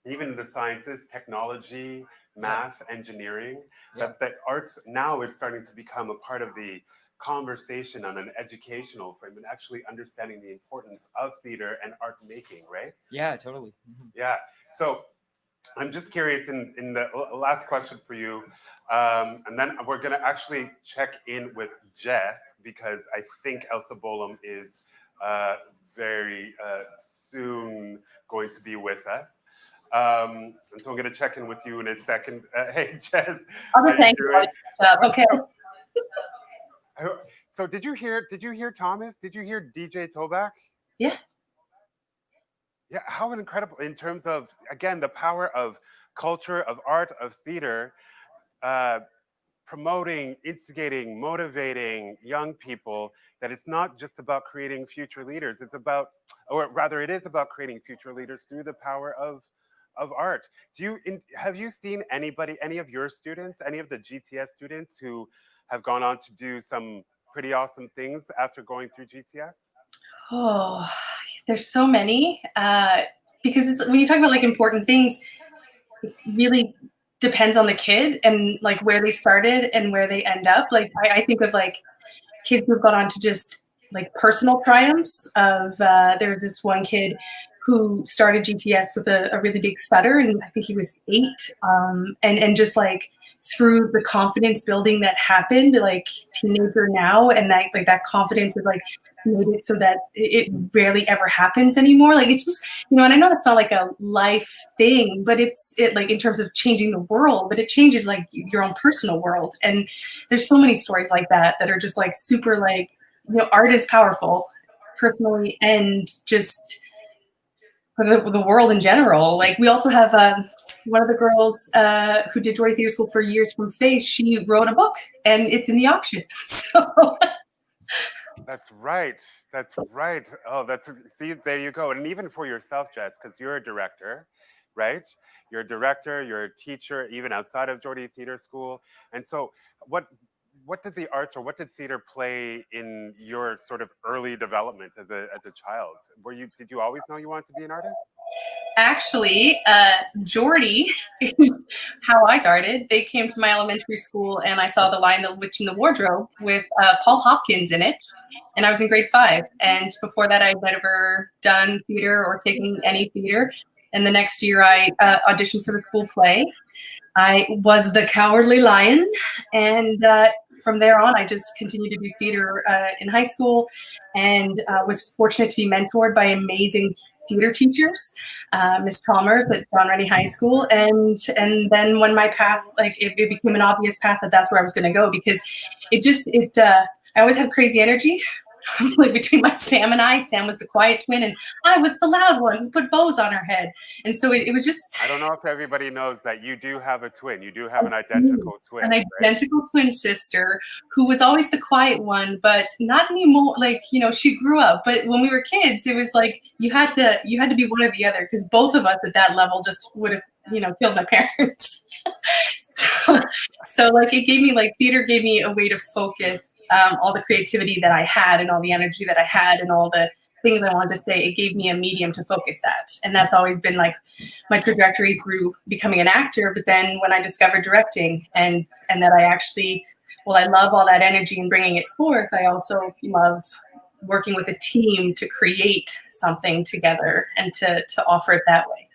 even the sciences, technology, math, engineering,
Yeah.
that arts now is starting to become a part of the conversation on an educational frame, and actually understanding the importance of theater and art making, right?
Yeah, totally.
Yeah. So I'm just curious in the last question for you, and then we're going to actually check in with Jess, because I think Elsa Bolam is very soon going to be with us. And so I'm going to check in with you in a second. Hey, Jess.
Other
how you
thank
doing?
you. Okay.
So did you hear Thomas? Did you hear DJ Toback?
Yeah.
Yeah, how incredible in terms of, again, the power of culture, of art, of theater, promoting, instigating, motivating young people, that it's not just about creating future leaders. It's about, or rather it is about creating future leaders through the power of art. Have you seen any of your students, any of the GTS students who have gone on to do some pretty awesome things after going through GTS?
Oh, there's so many. Because it's when you talk about like important things, it really depends on the kid and like where they started and where they end up. Like I think of like kids who've gone on to just like personal triumphs of there was this one kid who started GTS with a really big stutter, and I think he was 8, and just like through the confidence building that happened, like teenager now, and that like that confidence is like made it so that it rarely ever happens anymore. Like it's just and I know that's not like a life thing, but it like in terms of changing the world, but it changes like your own personal world. And there's so many stories like that are just like super like art is powerful personally, and just the world in general. Like, we also have one of the girls who did Geordie Theatre School for years from Face. She wrote a book, and it's in the auction. So
That's right. That's right. Oh, see, there you go. And even for yourself, Jess, because you're a director, right? You're a director, you're a teacher, even outside of Geordie Theatre School. And so what did the arts or what did theater play in your sort of early development as a child? Did you always know you wanted to be an artist?
actually, Geordie is how I started. They came to my elementary school, and I saw The Lion, the Witch, and the Wardrobe with Paul Hopkins in it, and I was in grade 5. And before that, I'd never done theater or taken any theater. And the next year, I auditioned for the school play. I was the Cowardly Lion, and from there on, I just continued to do theater in high school, and was fortunate to be mentored by amazing theater teachers, Miss Chalmers at John Rennie High School, and then when my path, like, it became an obvious path that that's where I was going to go, because I always had crazy energy. Like, between Sam and I, Sam was the quiet twin, and I was the loud one who put bows on her head. And so it was just.
I don't know if everybody knows that you do have a twin. You do have an identical twin.
An identical twin sister who was always the quiet one, but not anymore. Like, she grew up. But when we were kids, it was like you had to be one or the other, because both of us at that level just would have, killed my parents. So like, theater gave me a way to focus all the creativity that I had and all the energy that I had and all the things I wanted to say. It gave me a medium to focus that. And that's always been like my trajectory through becoming an actor. But then when I discovered directing and that I love all that energy and bringing it forth, I also love working with a team to create something together and to offer it that way.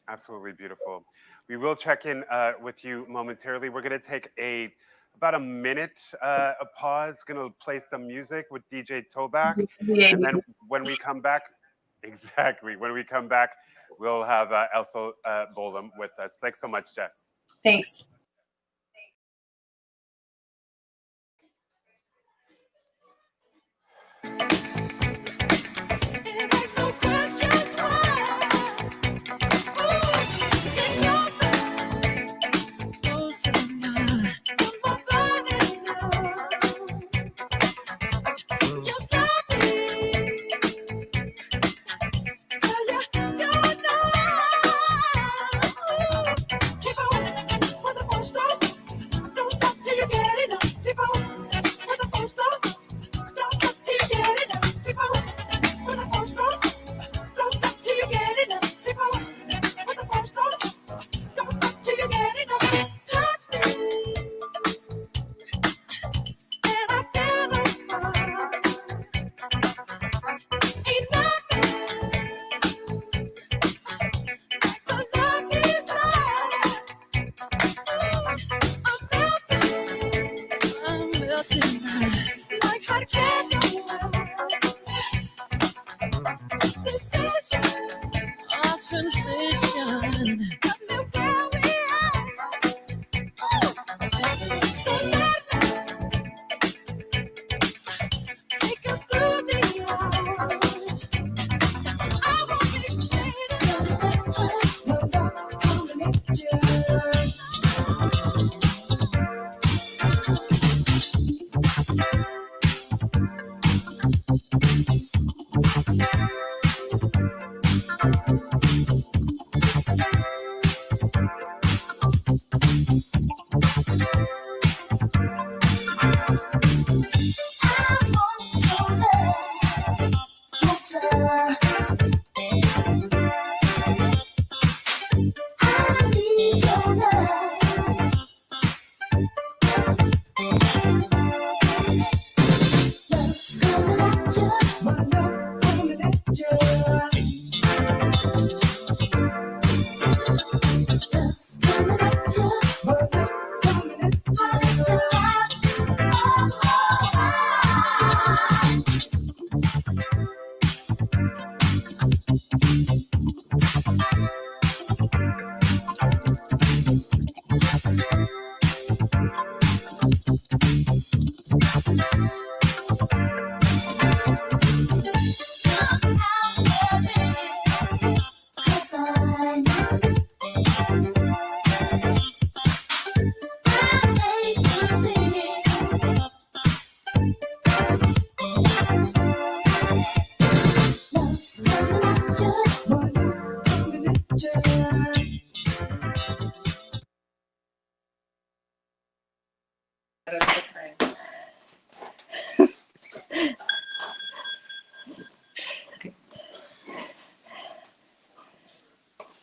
Absolutely beautiful. We will check in with you momentarily. We're going to take about a minute a pause. Going to play some music with DJ Toback, and then when we come back, we'll have Elsa Bolam with us. Thanks so much, Jess.
Thanks.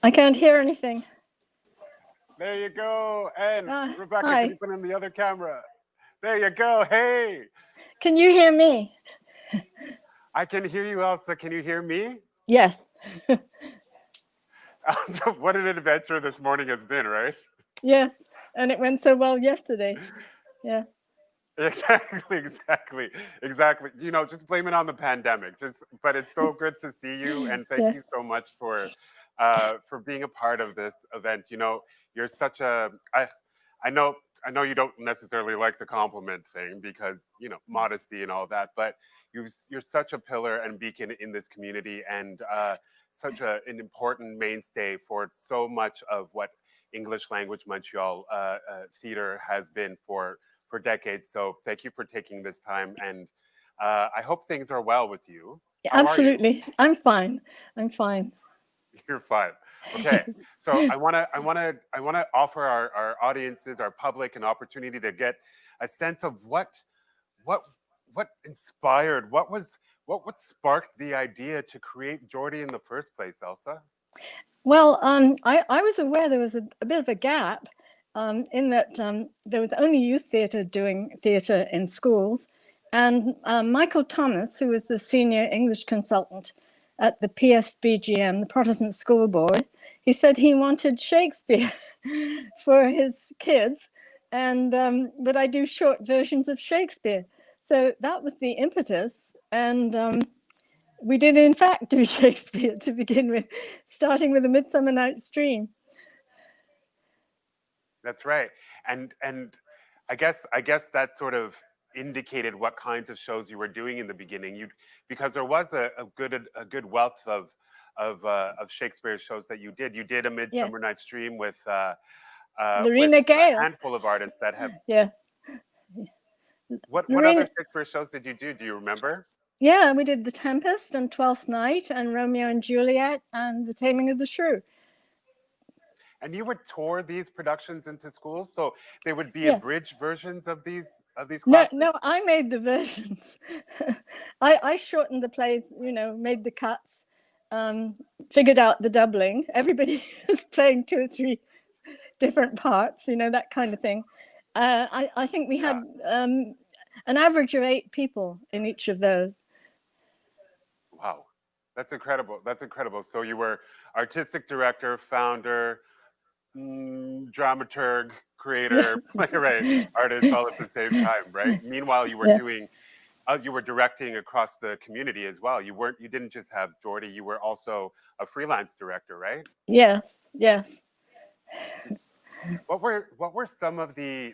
I can't hear anything.
There you go. And Rebecca,
hi.
can you put in the other camera? There you go. Hey.
Can you hear me?
I can hear you, Elsa. Can you hear me?
Yes.
Elsa, what an adventure this morning has been, right?
Yes. And it went so well yesterday. Yeah.
Exactly. You know, just blame it on the pandemic. But it's so good to see you, and thank you so much for being a part of this event. You know, you're such a I know you don't necessarily like the compliment thing because you know modesty and all that, but you're such a pillar and beacon in this community, and such an important mainstay for so much of what English language Montreal theater has been for decades. So thank you for taking this time, and I hope things are well with you. How
Absolutely.
Are you?
I'm fine. I'm fine.
You're fine. Okay. So I want to offer our audiences, our public, an opportunity to get a sense of what inspired, what sparked the idea to create Geordie in the first place, Elsa?
Well, I was aware there was a bit of a gap in that there was only youth theatre doing theatre in schools. And Michael Thomas, who was the senior English consultant at the PSBGM, the Protestant School Board, he said he wanted Shakespeare for his kids. And would I do short versions of Shakespeare? So that was the impetus. And we did, in fact, do Shakespeare to begin with, starting with A Midsummer Night's Dream.
That's right. And I guess that sort of indicated what kinds of shows you were doing in the beginning. Because there was a good wealth of Shakespeare shows that you did. You did A Midsummer Night's Dream with
Lorena Gale.
A handful of artists that have.
Yeah.
What other Shakespeare shows did you do? Do you remember?
Yeah, we did The Tempest and Twelfth Night and Romeo and Juliet and The Taming of the Shrew.
And you would tour these productions into schools, so they would be abridged versions of these classes?
No, I made the versions. I shortened the plays, you know, made the cuts, figured out the doubling. Everybody is playing 2 or 3 different parts, you know, that kind of thing. I think we had an average of 8 people in each of those.
Wow, that's incredible. That's incredible. So you were artistic director, founder, dramaturg, creator, playwright, artist, all at the same time, right? Meanwhile, you were doing, you were directing across the community as well. You didn't just have Geordie. You were also a freelance director, right?
Yes.
What were some of the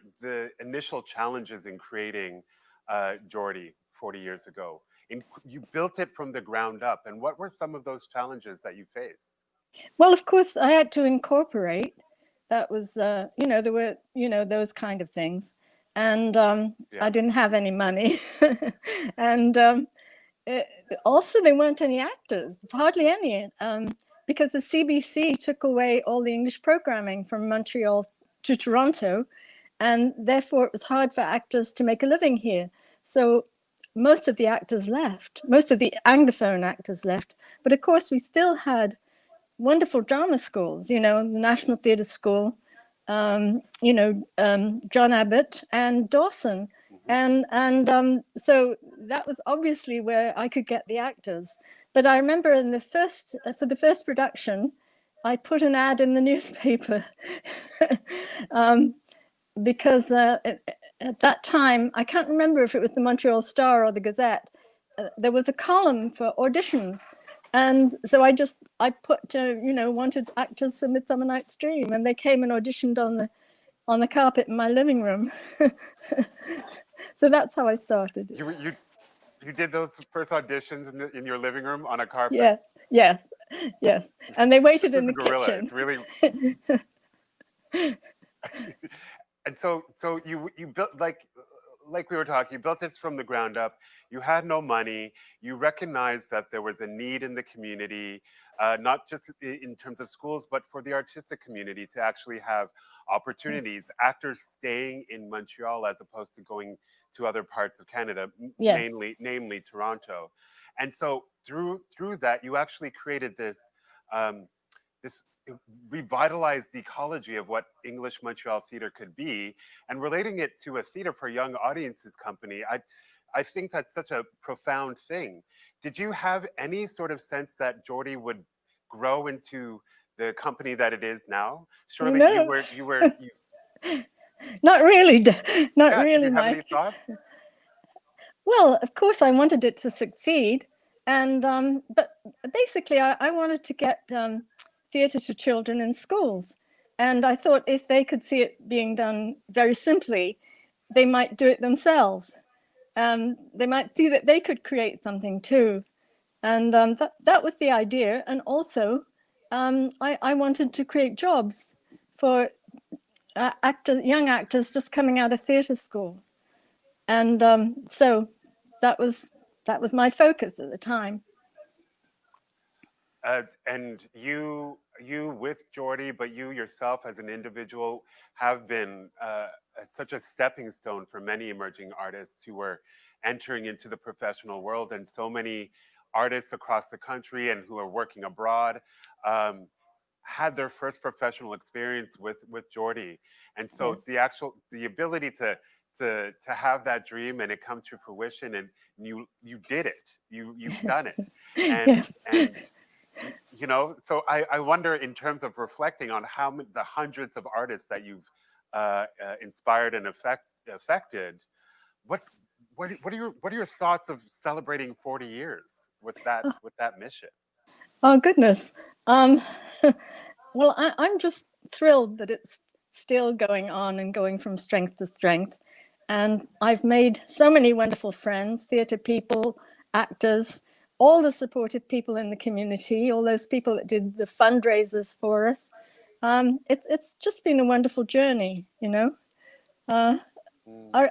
initial challenges in creating Geordie 40 years ago? You built it from the ground up, and what were some of those challenges that you faced?
Well, of course, I had to incorporate. That was, you know, there were, you know, those kind of things. And I didn't have any money. And also, there weren't any actors, hardly any, because the CBC took away all the English programming from Montreal to Toronto. And therefore, it was hard for actors to make a living here. So most of the actors left, most of the Anglophone actors left. But of course, we still had wonderful drama schools, you know, the National Theatre School, you know, John Abbott and Dawson. And so that was obviously where I could get the actors. But I remember in the first, for the first production, I put an ad in the newspaper because at that time, I can't remember if it was the Montreal Star or the Gazette, there was a column for auditions. And so I put, you know, wanted actors for Midsummer Night's Dream, and they came and auditioned on the carpet in my living room. So that's how I started.
You did those first auditions in your living room on a carpet?
Yeah, yes. And they waited in the
gorilla.
kitchen.
It's really. And so you built, like we were talking, you built this from the ground up. You had no money. You recognized that there was a need in the community, not just in terms of schools, but for the artistic community to actually have opportunities, actors staying in Montreal as opposed to going to other parts of Canada, namely Toronto. And so through that, you actually created this revitalized the ecology of what English Montreal theater could be, and relating it to a theater for young audiences company. I think that's such a profound thing. Did you have any sort of sense that Geordie would grow into the company that it is now? Surely
No, not really, not
yeah, did
really,
you have any
Mike.
thoughts?
Well, of course, I wanted it to succeed, and but basically, I wanted to get theatre to children in schools, and I thought if they could see it being done very simply, they might do it themselves. They might see that they could create something too, and that was the idea. And also, I wanted to create jobs for young actors just coming out of theatre school. And so that was my focus at the time.
And you with Geordie, but you yourself as an individual have been such a stepping stone for many emerging artists who were entering into the professional world, and so many artists across the country and who are working abroad um, had their first professional experience with Geordie. And so the ability to have that dream and it come to fruition, and you did it, you've done it, and
Yes.
you know, so I wonder, in terms of reflecting on how the hundreds of artists that you've inspired and affected, what what are your thoughts of celebrating 40 years with that mission?
Oh goodness. Um, well, I'm just thrilled that it's still going on and going from strength to strength. And I've made so many wonderful friends, theatre people, actors, all the supportive people in the community, all those people that did the fundraisers for us. It's just been a wonderful journey, you know. I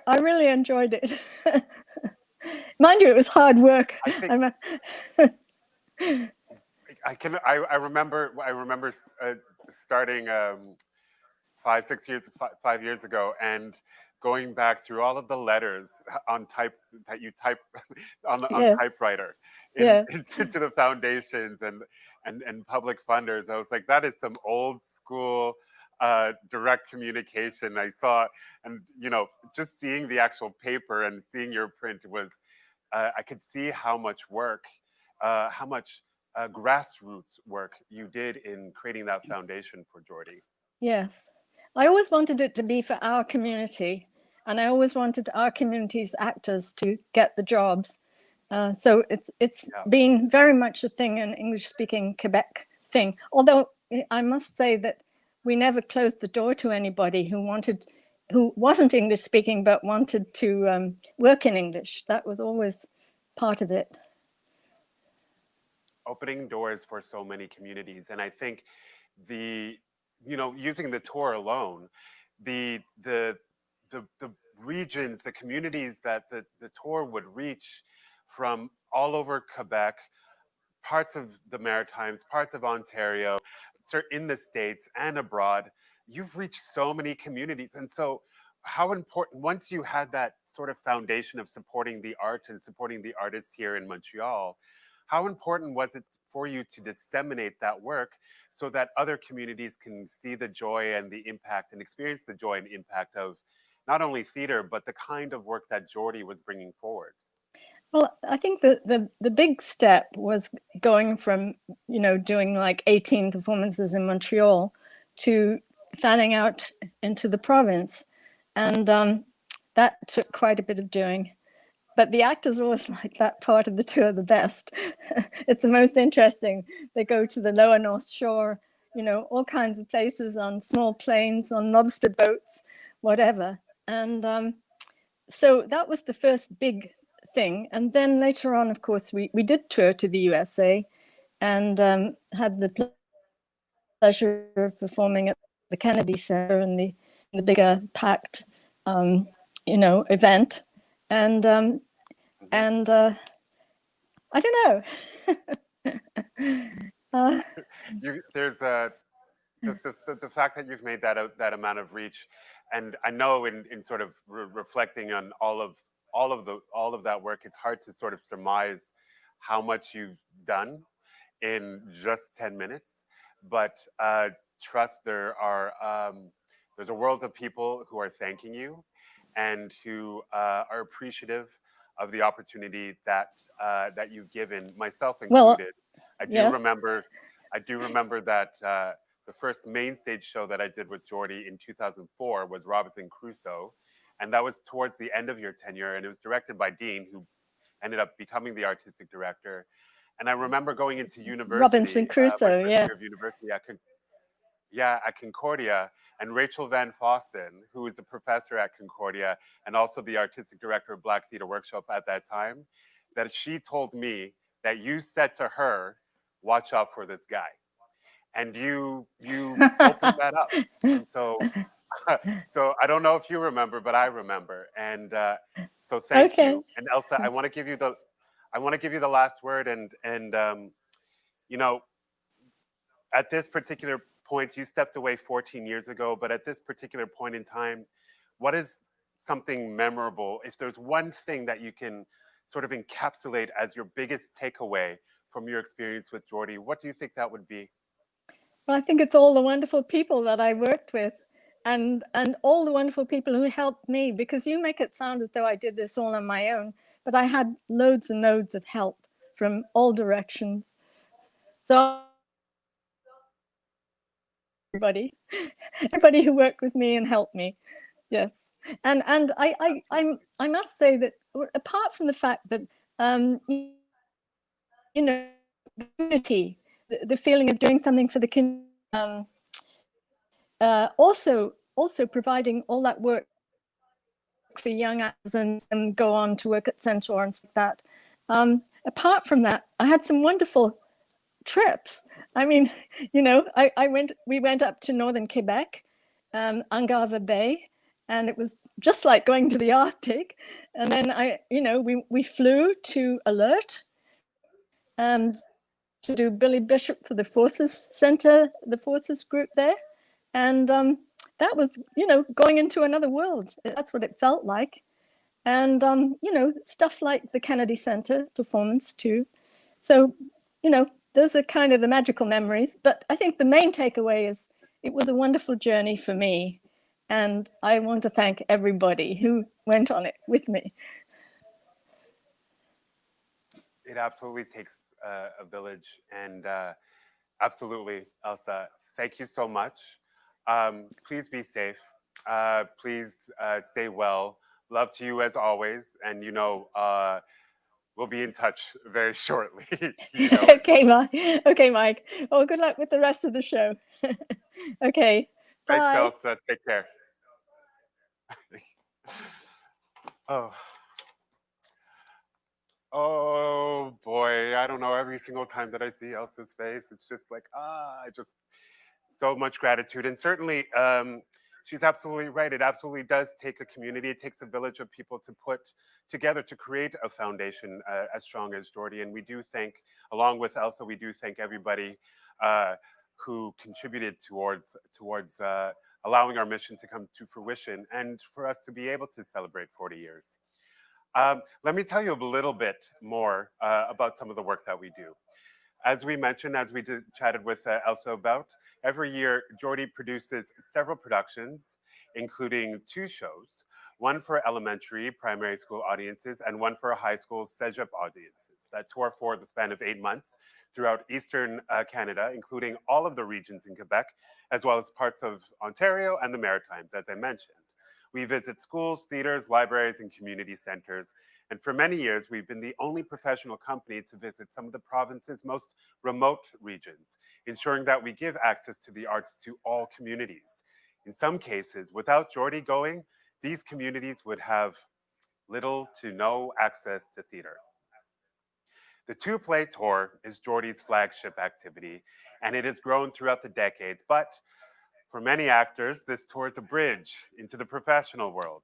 really enjoyed it. Mind you, it was hard work.
I think I remember starting 5 years ago, and going back through all of the letters on type that you type on
Yeah,
typewriter
yeah,
into the foundations and public funders. I was like, that is some old school direct communication. I saw, and you know, just seeing the actual paper and seeing your print was, I could see how much work, how much grassroots work you did in creating that foundation for Geordie.
yes. I always wanted it to be for our community, and I always wanted our community's actors to get the jobs. So it's
Yeah.
been very much a thing, an English-speaking Quebec thing. Although I must say that we never closed the door to anybody who wasn't English-speaking but wanted to work in English. That was always part of it.
Opening doors for so many communities. And I think the, you know, using the tour alone, the regions, the communities that the tour would reach from all over Quebec, parts of the Maritimes, parts of Ontario, in the States and abroad, you've reached so many communities. And so how important, once you had that sort of foundation of supporting the art and supporting the artists here in Montreal, how important was it for you to disseminate that work so that other communities can see the joy and the impact and experience the joy and impact of not only theater, but the kind of work that Geordie was bringing forward?
Well, I think the big step was going from, you know, doing like 18 performances in Montreal to fanning out into the province. And that took quite a bit of doing. But the actors always like that part of the tour the best. It's the most interesting. They go to the lower North Shore, you know, all kinds of places on small planes, on lobster boats, whatever. And so that was the first big thing. And then later on, of course, we did tour to the USA and had the pleasure of performing at the Kennedy Center and the bigger packed, you know, event. And I don't know.
There's the fact that you've made that amount of reach, and I know in sort of reflecting on all of that work, it's hard to sort of surmise how much you've done in just 10 minutes. but trust there's a world of people who are thanking you and who are appreciative of the opportunity that you've given, myself
Well,
included. I do
yes.
remember, I do remember that the first main stage show that I did with Geordie in 2004 was Robinson Crusoe, and that was towards the end of your tenure, and it was directed by Dean, who ended up becoming the artistic director. And I remember going into
Robinson
university, my
Crusoe,
first
yeah.
year of university at Concordia, and Rachel Van Fossen, who was a professor at Concordia and also the artistic director of Black Theatre Workshop at that time, that she told me that you said to her, "Watch out for this guy," and you opened that up. And so, so I don't know if you remember, but I remember, and so thank
Okay.
you. And Elsa, I want to give you the last word, and you know, at this particular point, you stepped away 14 years ago, but at this particular point in time, what is something memorable? If there's one thing that you can sort of encapsulate as your biggest takeaway from your experience with Geordie, what do you think that would be?
Well, I think it's all the wonderful people that I worked with and all the wonderful people who helped me, because you make it sound as though I did this all on my own, but I had loads and loads of help from all directions. So everybody who worked with me and helped me. Yes. And I must say that apart from the fact that you know, unity, the feeling of doing something for the community, also providing all that work for young actors and go on to work at Centaur and stuff like that. Apart from that, I had some wonderful trips. I mean, we went up to northern Quebec, Angava Bay, and it was just like going to the Arctic. And then we flew to Alert to do Billy Bishop for the Forces Center, the Forces group there. And that was, going into another world. That's what it felt like. And, stuff like the Kennedy Center performance too. So, those are kind of the magical memories. But I think the main takeaway is it was a wonderful journey for me. And I want to thank everybody who went on it with me.
It absolutely takes a village, and absolutely, Elsa, thank you so much. Please be safe. Please stay well. Love to you as always, and we'll be in touch very shortly.
Okay, Mike. Okay, Mike. Well, good luck with the rest of the show. Okay,
Thanks,
bye.
Elsa. Take care. Oh. Oh boy, I don't know. Every single time that I see Elsa's face, it's just like, so much gratitude. And certainly, she's absolutely right. It absolutely does take a community. It takes a village of people to put together to create a foundation as strong as Geordie. And we do thank, along with Elsa, we do thank everybody who contributed towards allowing our mission to come to fruition and for us to be able to celebrate 40 years. Let me tell you a little bit more about some of the work that we do. As we mentioned, as we chatted with Elsa about, every year Geordie produces several productions, including 2 shows, one for elementary, primary school audiences, and one for high school cégep audiences that tour for the span of 8 months throughout Eastern Canada, including all of the regions in Quebec, as well as parts of Ontario and the Maritimes, as I mentioned. We visit schools, theaters, libraries, and community centers. And for many years, we've been the only professional company to visit some of the province's most remote regions, ensuring that we give access to the arts to all communities. In some cases, without Geordie going, these communities would have little to no access to theater. The two-play tour is Geordie's flagship activity, and it has grown throughout the decades, but for many actors, this tour is a bridge into the professional world.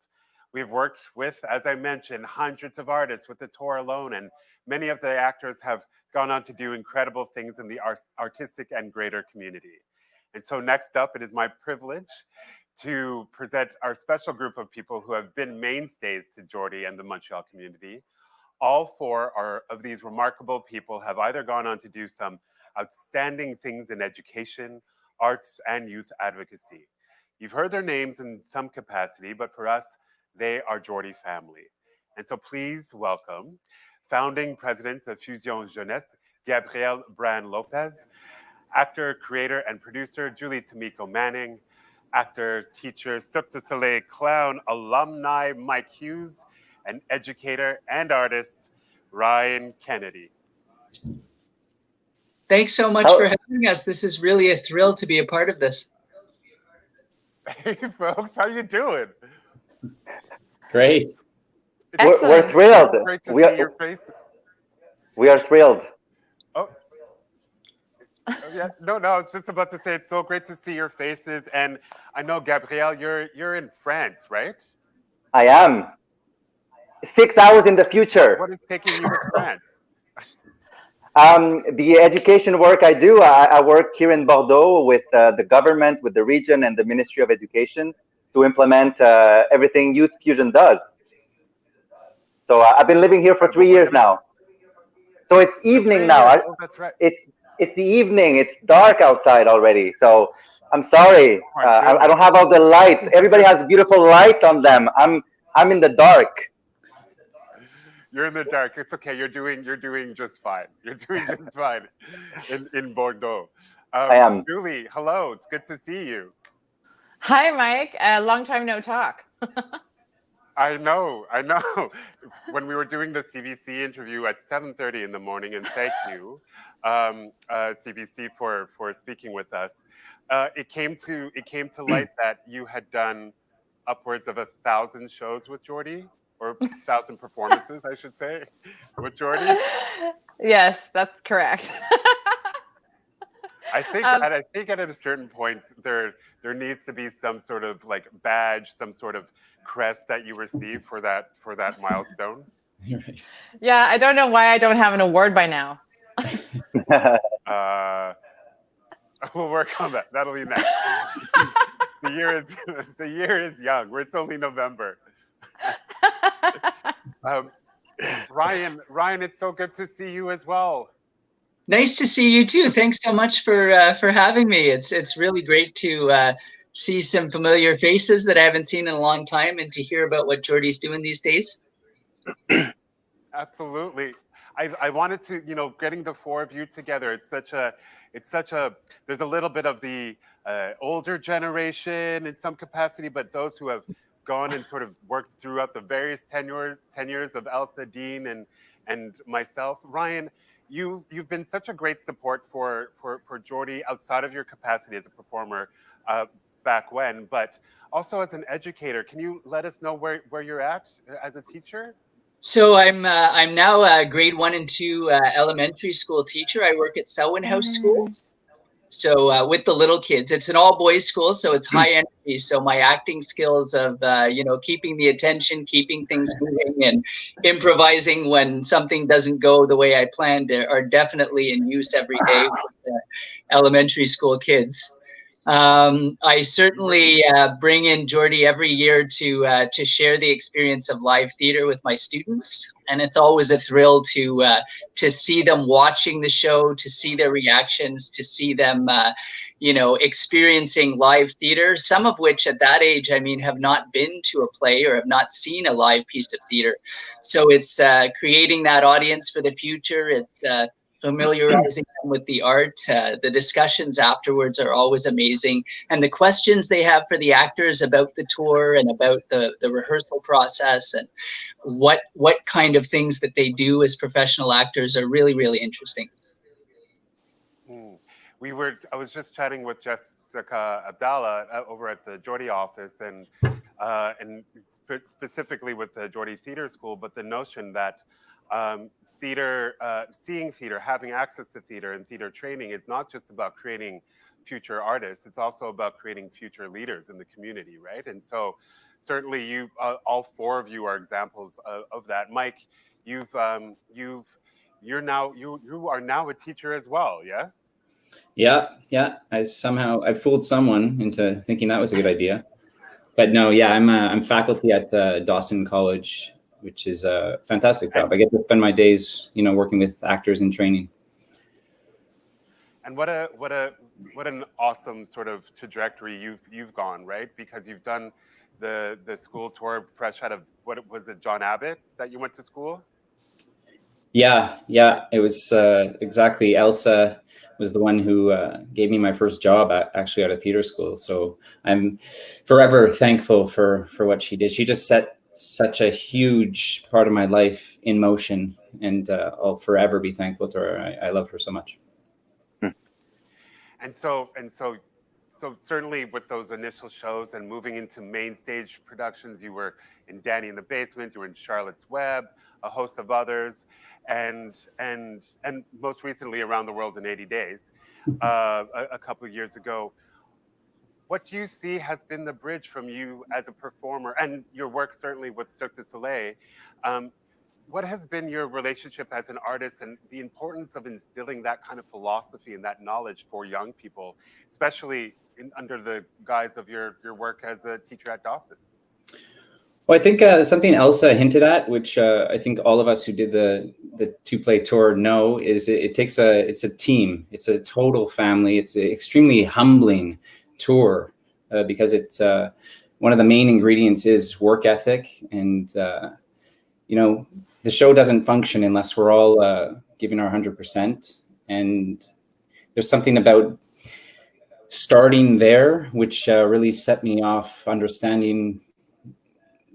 We've worked with, as I mentioned, hundreds of artists with the tour alone, and many of the actors have gone on to do incredible things in the artistic and greater community. And so next up, it is my privilege to present our special group of people who have been mainstays to Geordie and the Montreal community. All four of these remarkable people have either gone on to do some outstanding things in education, arts, and youth advocacy. You've heard their names in some capacity, but for us, they are Geordie family. And so please welcome founding president of Fusion Jeunesse, Gabrielle Brand-Lopez, actor, creator, and producer Julie Tamiko Manning, actor, teacher, Cirque du Soleil clown, alumni Mike Hughes, and educator and artist Ryan Kennedy.
Thanks so much for having us. This is really a thrill to be a part of this.
Hey folks, how you doing?
Great.
We're thrilled.
Great to see your face.
We are thrilled.
Oh. Yeah, no, I was just about to say it's so great to see your faces, and I know Gabrielle, you're in France, right?
I am. 6 hours in the future.
What is taking you to France?
The education work I do, I work here in Bordeaux with the government, with the region and the Ministry of Education to implement everything Youth Fusion does. So I've been living here for 3 years now. So it's evening now.
That's right.
It's the evening. It's dark outside already. So I'm sorry. I don't have all the light. Everybody has beautiful light on them. I'm in the dark.
You're in the dark. It's okay. You're doing just fine. You're doing just fine in Bordeaux.
I am.
Julie, hello. It's good to see you.
Hi, Mike. Long time no talk.
I know. When we were doing the CBC interview at 7:30 in the morning, and thank you, CBC, for speaking with us. It came to light that you had done upwards of 1,000 shows with Geordie, or 1,000 performances, I should say, with Geordie.
Yes, that's correct.
I think at a certain point there needs to be some sort of like badge, some sort of crest that you receive for that milestone.
Right.
Yeah, I don't know why I don't have an award by now.
We'll work on that. That'll be next. The year is young. It's only November. Ryan, it's so good to see you as well.
Nice to see you too. Thanks so much for having me. It's really great to see some familiar faces that I haven't seen in a long time, and to hear about what Geordie's doing these days.
Absolutely. I wanted to, getting the four of you together. It's such a. There's a little bit of the older generation in some capacity, but those who have gone and sort of worked throughout the various tenures of Elsa, Dean, and myself. Ryan, you've been such a great support for Geordie outside of your capacity as a performer back when, but also as an educator. Can you let us know where you're at as a teacher?
So I'm now a grade 1 and 2 elementary school teacher. I work at Selwyn House School. So with the little kids, it's an all boys school, so it's high energy. So my acting skills of, keeping the attention, keeping things moving, and improvising when something doesn't go the way I planned are definitely in use every day with elementary school kids. I certainly bring in Geordie every year to share the experience of live theater with my students, and it's always a thrill to see them watching the show, to see their reactions, to see them experiencing live theater, some of which at that age, have not been to a play or have not seen a live piece of theater. So it's creating that audience for the future. It's familiarizing them with the art. The discussions afterwards are always amazing. And the questions they have for the actors about the tour and about the rehearsal process and what kind of things that they do as professional actors are really, really interesting.
I was just chatting with Jessica Abdallah over at the Geordie office, and specifically with the Geordie Theatre School, but the notion that theater, seeing theater, having access to theater and theater training is not just about creating future artists, it's also about creating future leaders in the community, right? And so certainly you, all four of you are examples of that. Mike, you are now a teacher as well, yes?
Yeah. I fooled someone into thinking that was a good idea. But no, yeah, I'm faculty at Dawson College which is a fantastic job. I get to spend my days, working with actors in training.
And what an awesome sort of trajectory you've gone, right? Because you've done the school tour fresh out of, what was it, John Abbott that you went to school?
Yeah, it was exactly. Elsa was the one who gave me my first job actually out of theater school. So I'm forever thankful for what she did. She just set such a huge part of my life in motion, and I'll forever be thankful to her. I love her so much.
And so certainly with those initial shows and moving into main stage productions, you were in Danny in the Basement, you were in Charlotte's Web, a host of others, and most recently Around the World in 80 Days, a couple of years ago. What do you see has been the bridge from you as a performer and your work certainly with Cirque du Soleil? What has been your relationship as an artist and the importance of instilling that kind of philosophy and that knowledge for young people, especially under the guise of your work as a teacher at Dawson?
Well, I think something Elsa hinted at, which I think all of us who did the two-play tour know, is it's a team. It's a total family. It's an extremely humbling tour because it's one of the main ingredients is work ethic, and the show doesn't function unless we're all giving our 100%. And there's something about starting there which really set me off understanding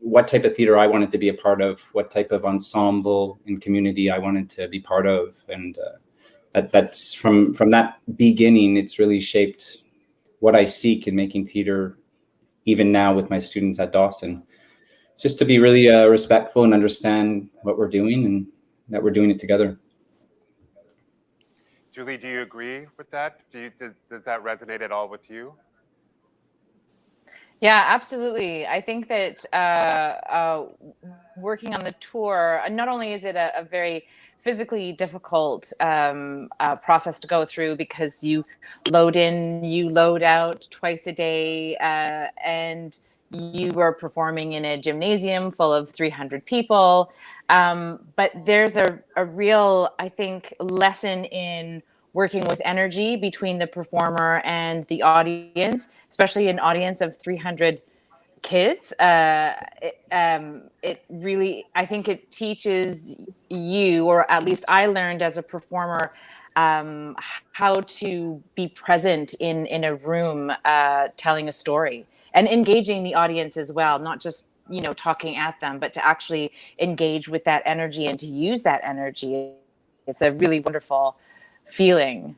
what type of theater I wanted to be a part of, what type of ensemble and community I wanted to be part of. And that's from that beginning, it's really shaped what I seek in making theater, even now with my students at Dawson. It's just to be really respectful and understand what we're doing and that we're doing it together.
Julie, do you agree with that? Does that resonate at all with you?
Yeah, absolutely. I think that working on the tour, not only is it a very physically difficult process to go through, because you load in, you load out twice a day, and you were performing in a gymnasium full of 300 people. But there's a real, I think, lesson in working with energy between the performer and the audience, especially an audience of 300 kids. It really, I think it teaches you, or at least I learned as a performer, how to be present in a room, telling a story and engaging the audience as well, not just talking at them, but to actually engage with that energy and to use that energy. It's a really wonderful feeling.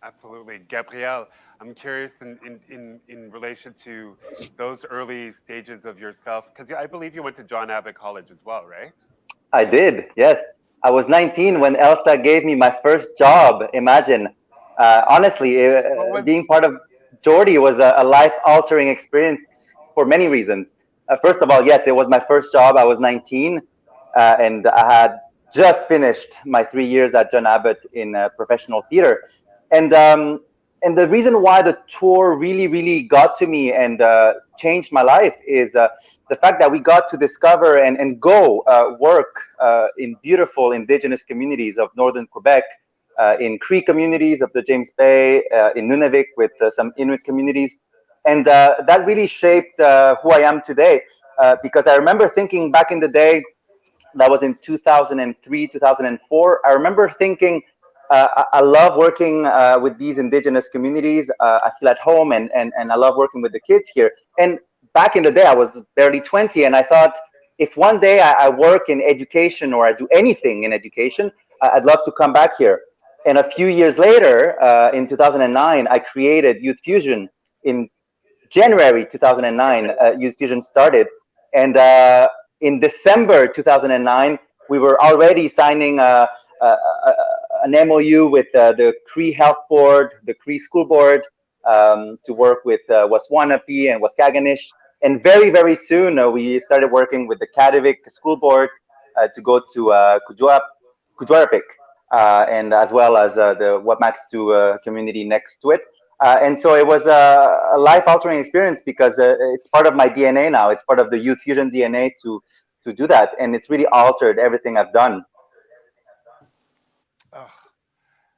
Absolutely. Gabrielle, I'm curious in relation to those early stages of yourself, because I believe you went to John Abbott College as well, right?
I did, yes. I was 19 when Elsa gave me my first job. Imagine. Honestly, being part of Geordie was a life-altering experience for many reasons. First of all, yes, it was my first job. I was 19, and I had just finished my 3 years at John Abbott in professional theater. And the reason why the tour really got to me and changed my life is the fact that we got to discover and go work in beautiful indigenous communities of northern Quebec, in Cree communities of the James Bay, in Nunavik with some Inuit communities. And that really shaped who I am today, because I remember thinking back in the day, that was in 2003, 2004. I remember thinking, I love working with these indigenous communities. I feel at home, and I love working with the kids here. And back in the day, I was barely 20, and I thought, if one day I work in education or I do anything in education, I'd love to come back here. And a few years later, in 2009, I created Youth Fusion. In January 2009, Youth Fusion started. And in December 2009, we were already signing an MOU with the Cree Health Board, the Cree School Board, to work with Waswanipi and Waskaganish. And very soon, we started working with the Kativik School Board to go to Kujuarapik, and as well as the Wapmax community next to it. And so it was a life-altering experience because it's part of my DNA now. It's part of the Youth Fusion DNA to do that, and it's really altered everything I've done.
Oh,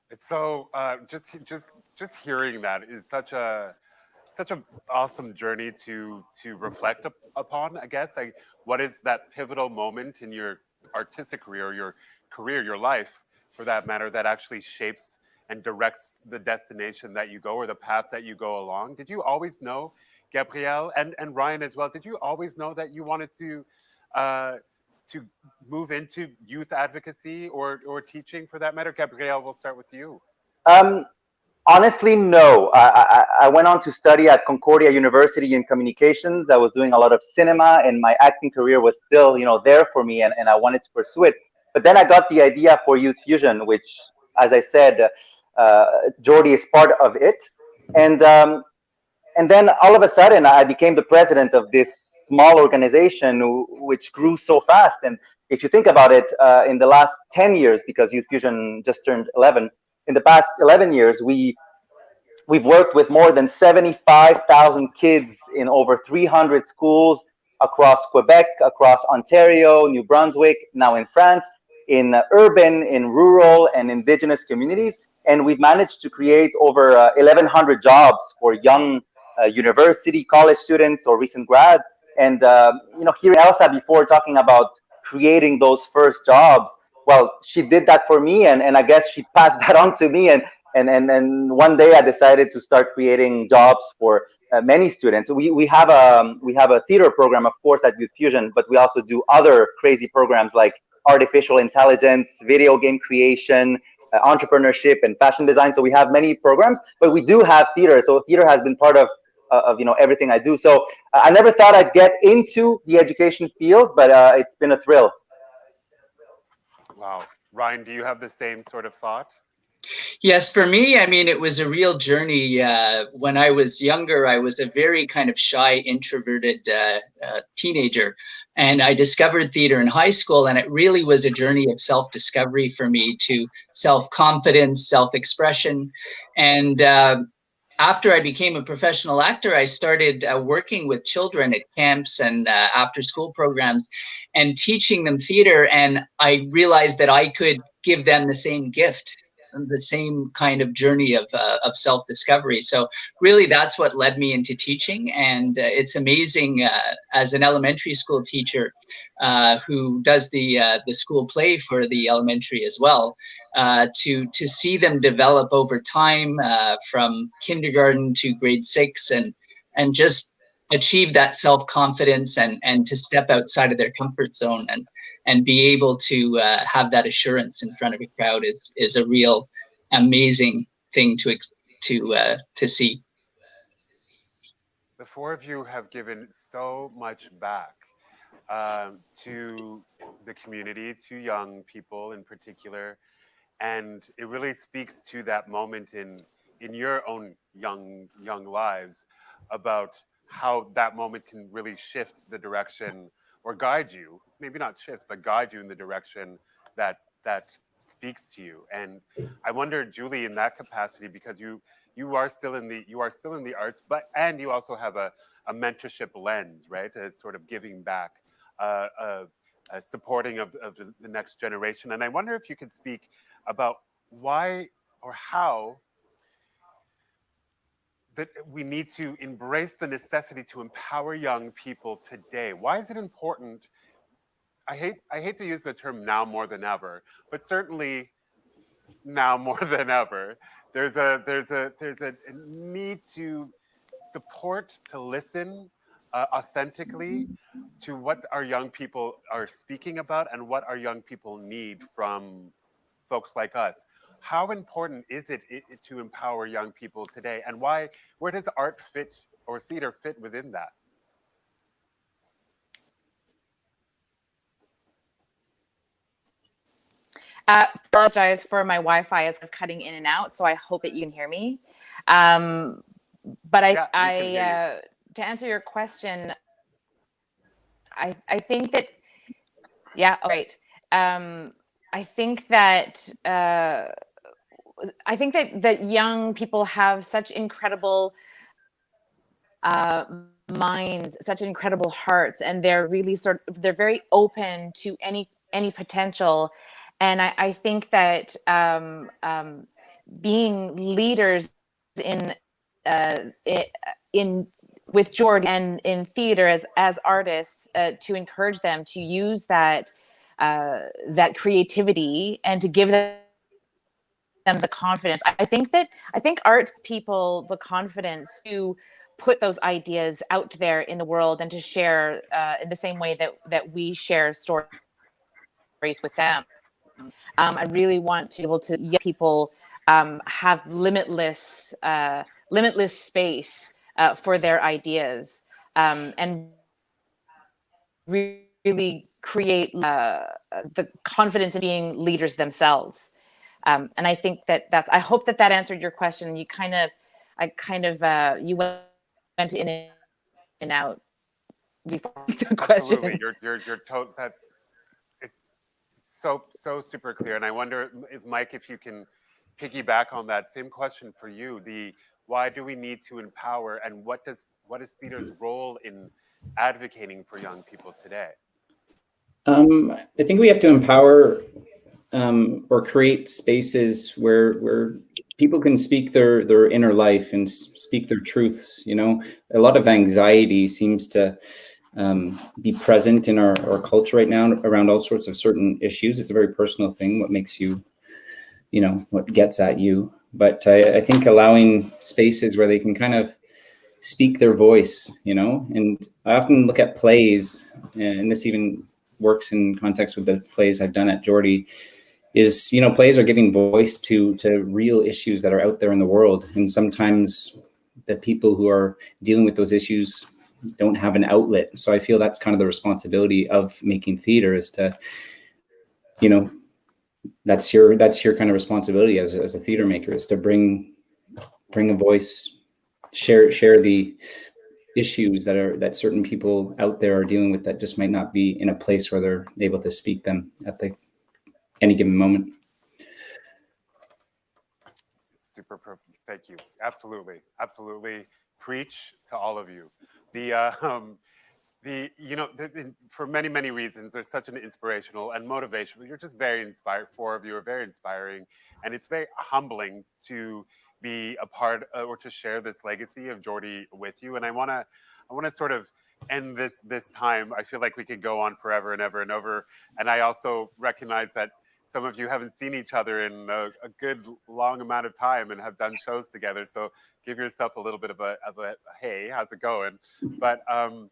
it's so just hearing that is such a awesome journey to reflect upon. I guess like what is that pivotal moment in your artistic career, your life for that matter, that actually shapes and directs the destination that you go or the path that you go along. Did you always know, Gabrielle and Ryan as well? Did you always know that you wanted uh, to move into youth advocacy or teaching for that matter? Gabrielle, we'll start with you.
Um, Honestly, no. I went on to study at Concordia University in communications. I was doing a lot of cinema, and my acting career was still, there for me, and I wanted to pursue it. But then I got the idea for Youth Fusion, which, as I said, Geordie is part of it. And then all of a sudden, I became the president of this small organization, which grew so fast. And if you think about it, in the last 10 years, because Youth Fusion just turned 11, in the past 11 years, we've worked with more than 75,000 kids in over 300 schools across Quebec, across Ontario, New Brunswick, now in France, in urban, in rural, and indigenous communities. And we've managed to create over 1,100 jobs for young university, college students, or recent grads. And hearing Elsa before talking about creating those first jobs, well, she did that for me, and I guess she passed that on to me. And one day I decided to start creating jobs for many students. We have a theater program, of course, at Youth Fusion, but we also do other crazy programs like artificial intelligence, video game creation, entrepreneurship, and fashion design. So we have many programs, but we do have theater. So theater has been part of everything I do. So I never thought I'd get into the education field, but it's been a thrill.
Wow. Ryan, do you have the same sort of thought?
Yes, for me, I mean, it was a real journey. When I was younger, I was a very kind of shy, introverted teenager. And I discovered theater in high school, and it really was a journey of self-discovery for me, to self-confidence, self-expression. And after I became a professional actor, I started working with children at camps and after-school programs and teaching them theater. And I realized that I could give them the same gift, the same kind of journey of self-discovery. So really that's what led me into teaching. And it's amazing as an elementary school teacher who does the school play for the elementary as well, to see them develop over time from kindergarten to grade 6 and just achieve that self-confidence and to step outside of their comfort zone and be able to have that assurance in front of a crowd is a real amazing thing to see.
The four of you have given so much back to the community, to young people in particular, and it really speaks to that moment in your own young lives about how that moment can really shift the direction or guide you, maybe not shift, but guide you in the direction that speaks to you. And I wonder, Julie, in that capacity, because you are still in the arts, and you also have a mentorship lens, right? As sort of giving back, supporting of the next generation. And I wonder if you could speak about why or how that we need to embrace the necessity to empower young people today. Why is it important? I hate to use the term now more than ever, but certainly now more than ever, there's a need to support, to listen authentically to what our young people are speaking about and what our young people need from folks like us. How important is it to empower young people today, and where does art fit or theater fit within that?
Apologize for my Wi-Fi. It's cutting in and out, so I hope that you can hear me. But to answer your question, I think that, yeah, right. I think that I think that young people have such incredible minds, such incredible hearts, and they're really they're very open to any potential. And I think that being leaders in with Geordie and in theater as artists, to encourage them to use that creativity and to give them the confidence. I think art people the confidence to put those ideas out there in the world and to share in the same way that we share stories with them. I really want to be able to young people have limitless space for their ideas, and really create the confidence in being leaders themselves. And I think I hope that answered your question. You you went in and out before the question.
Absolutely, it's so super clear. And I wonder if Mike, if you can piggyback on that same question for you, why do we need to empower, and what is theater's role in advocating for young people today?
I think we have to empower or create spaces where people can speak their inner life and speak their truths. You know, a lot of anxiety seems to be present in our culture right now around all sorts of certain issues. It's a very personal thing, what makes you, what gets at you. But I think allowing spaces where they can kind of speak their voice, and I often look at plays, and this even works in context with the plays I've done at Geordie, is, plays are giving voice to real issues that are out there in the world. And sometimes the people who are dealing with those issues don't have an outlet. So I feel that's kind of the responsibility of making theater, is to, that's your kind of responsibility as a theater maker, is to bring a voice, share the issues that certain people out there are dealing with that just might not be in a place where they're able to speak them at any given moment.
Super perfect. Thank you. Absolutely. Preach to all of you. For many reasons, there's such an inspirational and motivational. You're just very inspired. Four of you are very inspiring, and it's very humbling to be a part or to share this legacy of Geordie with you. And I want to sort of end this time. I feel like we could go on forever and ever and over. And I also recognize that some of you haven't seen each other in a good long amount of time and have done shows together. So give yourself a little bit of a hey, how's it going? But can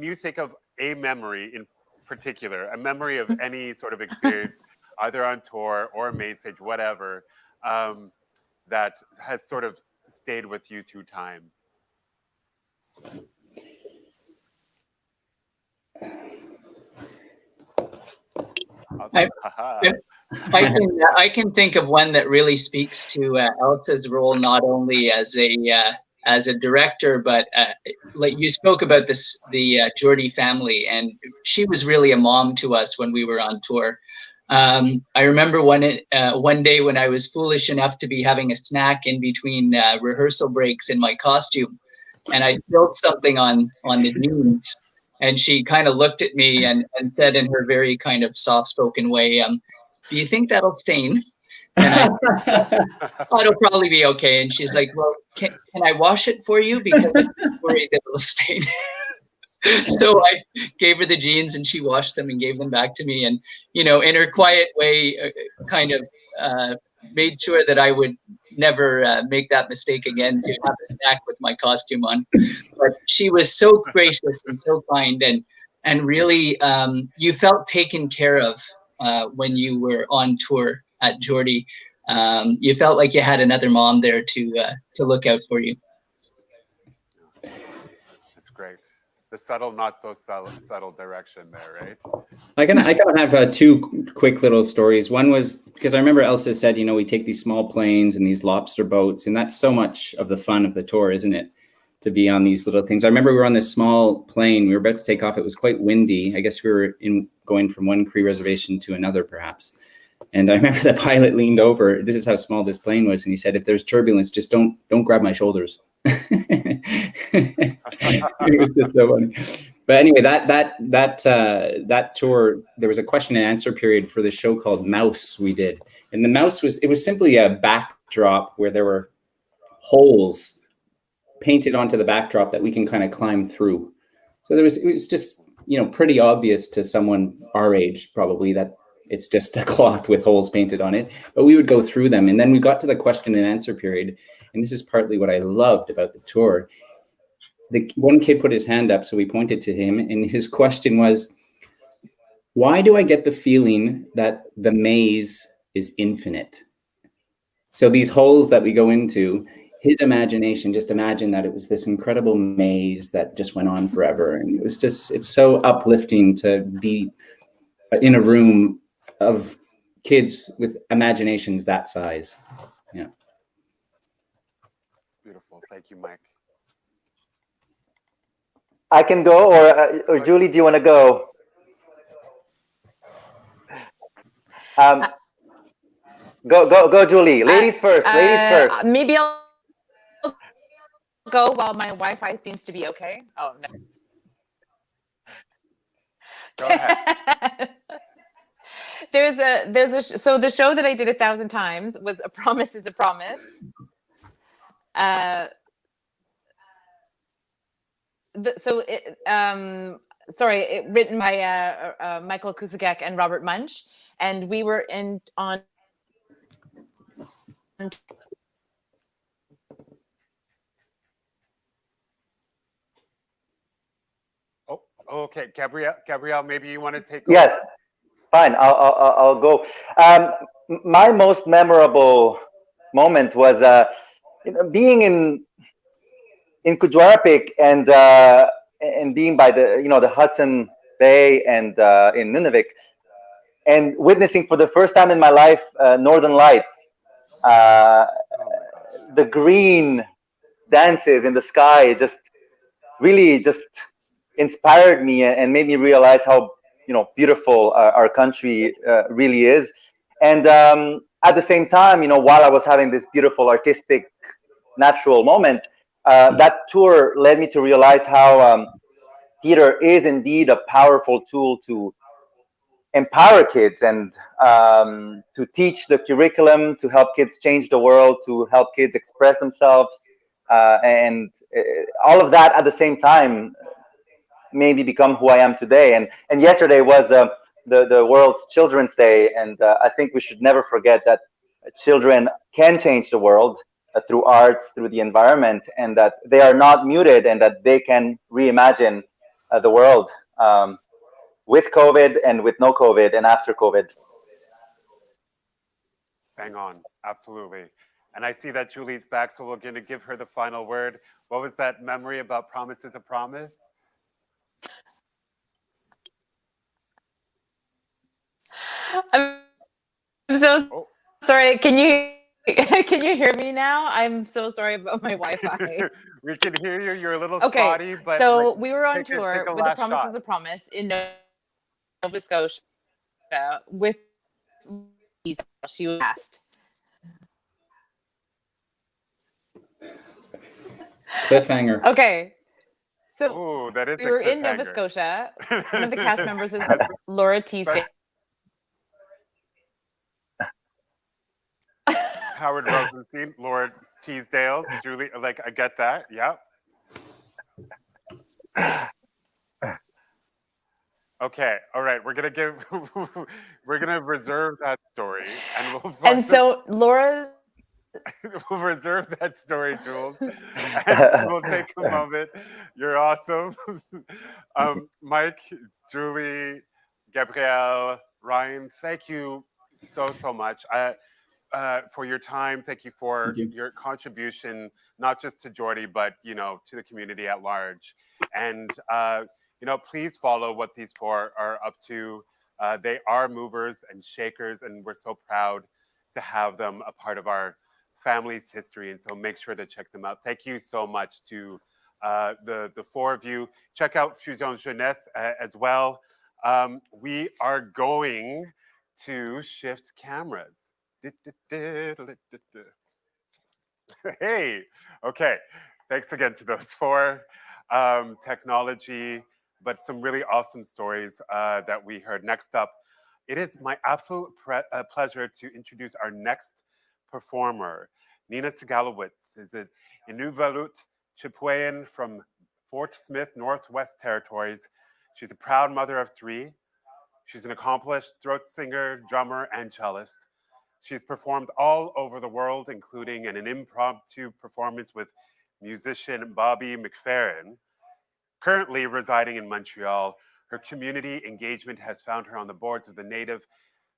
you think of a memory in particular, a memory of any sort of experience, either on tour or main stage, whatever, that has sort of stayed with you through time?
I can think of one that really speaks to Elsa's role, not only as a director, but like you spoke about the Geordie family, and she was really a mom to us when we were on tour. I remember one day when I was foolish enough to be having a snack in between rehearsal breaks in my costume, and I spilled something on the jeans. And she kind of looked at me and said in her very kind of soft-spoken way, do you think that'll stain? And I thought it'll probably be okay. And she's like, well, can I wash it for you? Because I'm worried that it'll stain. So I gave her the jeans and she washed them and gave them back to me. And, in her quiet way, kind of made sure that I would never make that mistake again, to have a snack with my costume on. But she was so gracious and so kind, and really you felt taken care of when you were on tour at Geordie. You felt like you had another mom there to look out for you.
That's great. The subtle, not so subtle direction there, right?
I kind of have two quick little stories. One was because I remember Elsa said, we take these small planes and these lobster boats, and that's so much of the fun of the tour, isn't it? To be on these little things. I remember we were on this small plane. We were about to take off. It was quite windy. I guess we were going from one Cree reservation to another, perhaps. And I remember the pilot leaned over. This is how small this plane was, and he said, "If there's turbulence, just don't grab my shoulders." It was just so funny. But anyway, that tour, there was a question and answer period for the show called Mouse we did, and the Mouse was simply a backdrop where there were holes painted onto the backdrop that we can kind of climb through. So it was just, you know, pretty obvious to someone our age probably that it's just a cloth with holes painted on it, but we would go through them. And then we got to the question and answer period. And this is partly what I loved about the tour. The one kid put his hand up, so we pointed to him, and his question was, why do I get the feeling that the maze is infinite? So these holes that we go into, his imagination just imagined that it was this incredible maze that just went on forever. And it was just, it's so uplifting to be in a room of kids with imaginations that size. Yeah.
It's beautiful. Thank you, Mike.
I can go, or Julie, do you want to go? Go, Julie. Ladies first. Ladies first.
Maybe I'll go while my Wi-Fi seems to be okay. Oh no.
Go ahead.
So the show that I did 1,000 times was A Promise is a Promise. Written by Michael Kusagek and Robert Munch, and we were on.
Oh, okay, Gabrielle, maybe you want to take over?
Yes, fine. I'll go. My most memorable moment was being in Kujarapik and being by the Hudson Bay and in Nunavik, and witnessing for the first time in my life Northern Lights. The green dances in the sky just really just inspired me and made me realize how beautiful our country really is. And at the same time, while I was having this beautiful artistic natural moment, that tour led me to realize how theater is indeed a powerful tool to empower kids and to teach the curriculum, to help kids change the world, to help kids express themselves, and all of that at the same time made me become who I am today. And yesterday was the world's Children's Day, and I think we should never forget that children can change the world through arts, through the environment, and that they are not muted, and that they can reimagine the world with COVID and with no COVID and after COVID.
Bang on, absolutely. And I see that Julie's back, so we're going to give her the final word. What was that memory about Promise is a Promise?
I'm so sorry. Can you hear me now? I'm so sorry about my Wi-Fi.
We can hear you. You're a little spotty, but
so we were on tour with A Promise
shot.
is a Promise in Nova Scotia with she was asked.
Cliffhanger.
Okay. So
ooh, that is
we were in Nova Scotia. One of the cast members is Laura Teasdale.
Howard Rosenstein, Laura Teasdale, Julie, like I get that. Yeah. Okay. All right. We're gonna reserve that story, and
so Laura.
We'll reserve that story, Jules. And we'll take a moment. You're awesome. Mike, Julie, Gabrielle, Ryan, thank you so much for your time. Thank you for your contribution, not just to Geordie, but to the community at large. And please follow what these four are up to. They are movers and shakers, and we're so proud to have them a part of our family's history, and so make sure to check them out. Thank you so much to the four of you. Check out Fusion Jeunesse as well. We are going to shift cameras. Hey, okay. Thanks again to those four. Technology, but some really awesome stories that we heard. Next up, it is my absolute pleasure to introduce our next performer. Nina Sigalowitz is an Inuvialut Chipewyan from Fort Smith, Northwest Territories. She's a proud mother of three. She's an accomplished throat singer, drummer, and cellist. She's performed all over the world, including in an impromptu performance with musician Bobby McFerrin. Currently residing in Montreal, her community engagement has found her on the boards of the Native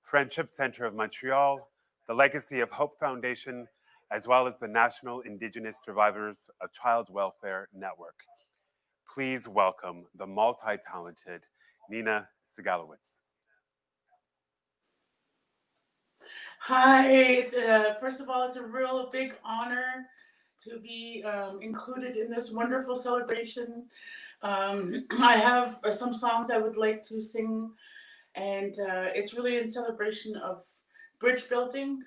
Friendship Center of Montreal, the Legacy of Hope Foundation, as well as the National Indigenous Survivors of Child Welfare Network. Please welcome the multi-talented Nina Sigalowitz.
Hi, first of all, it's a real big honor to be included in this wonderful celebration. I have some songs I would like to sing, and it's really in celebration of bridge building.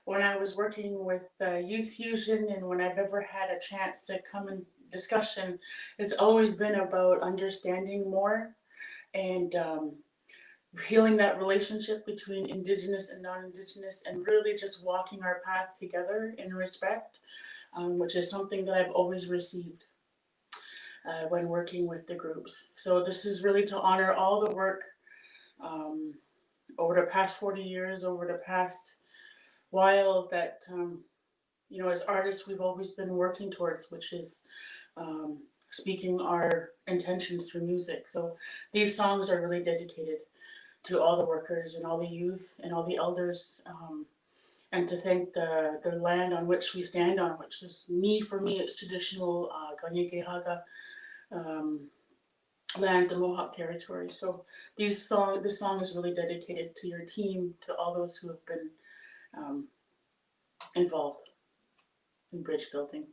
When I was working with Youth Fusion, and when I've ever had a chance to come in discussion, it's always been about understanding more and healing that relationship between Indigenous and non-Indigenous, and really just walking our path together in respect, which is something that I've always received when working with the groups. So this is really to honor all the work over the past 40 years, over the past while that, you know, as artists, we've always been working towards, which is speaking our intentions through music. So these songs are really dedicated to all the workers and all the youth and all the elders, and to thank the land on which we stand on, which is for me, it's traditional Ganyegehaga land, the Mohawk territory. So this song is really dedicated to your team, to all those who have been involved in bridge building.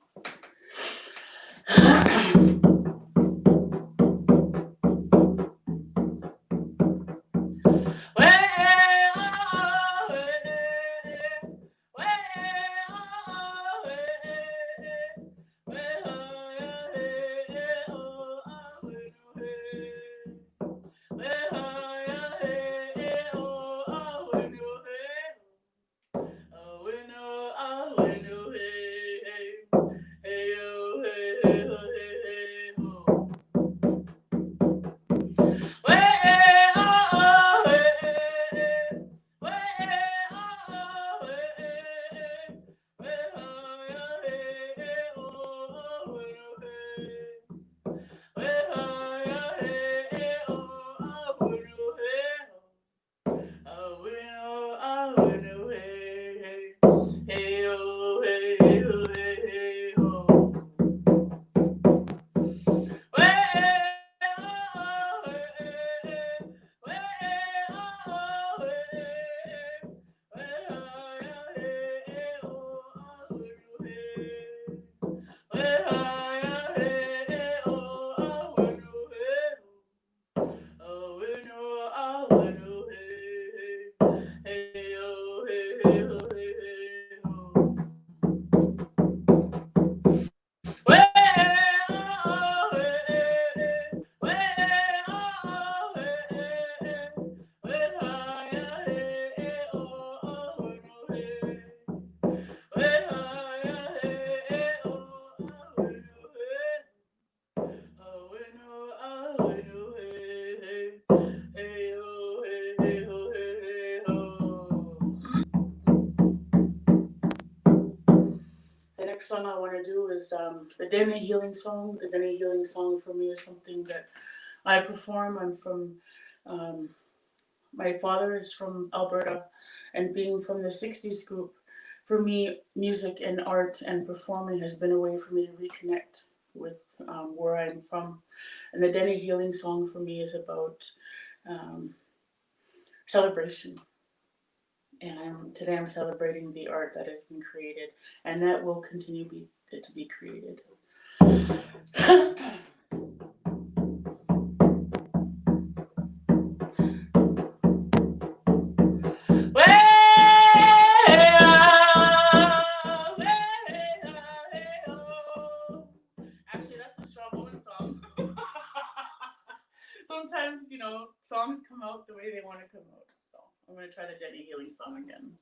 The next song I want to do is the Dene Healing Song. The Dene Healing Song for me is something that I perform. I'm from, my father is from Alberta, and being from the 60s group, for me, music and art and performing has been a way for me to reconnect with where I'm from. And the Dene Healing Song for me is about celebration. And today I'm celebrating the art that has been created, and that will continue to be created. try the Denny Healing song again.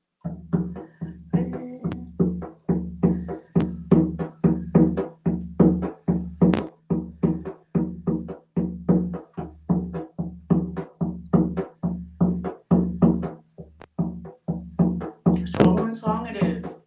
Strong woman song it is.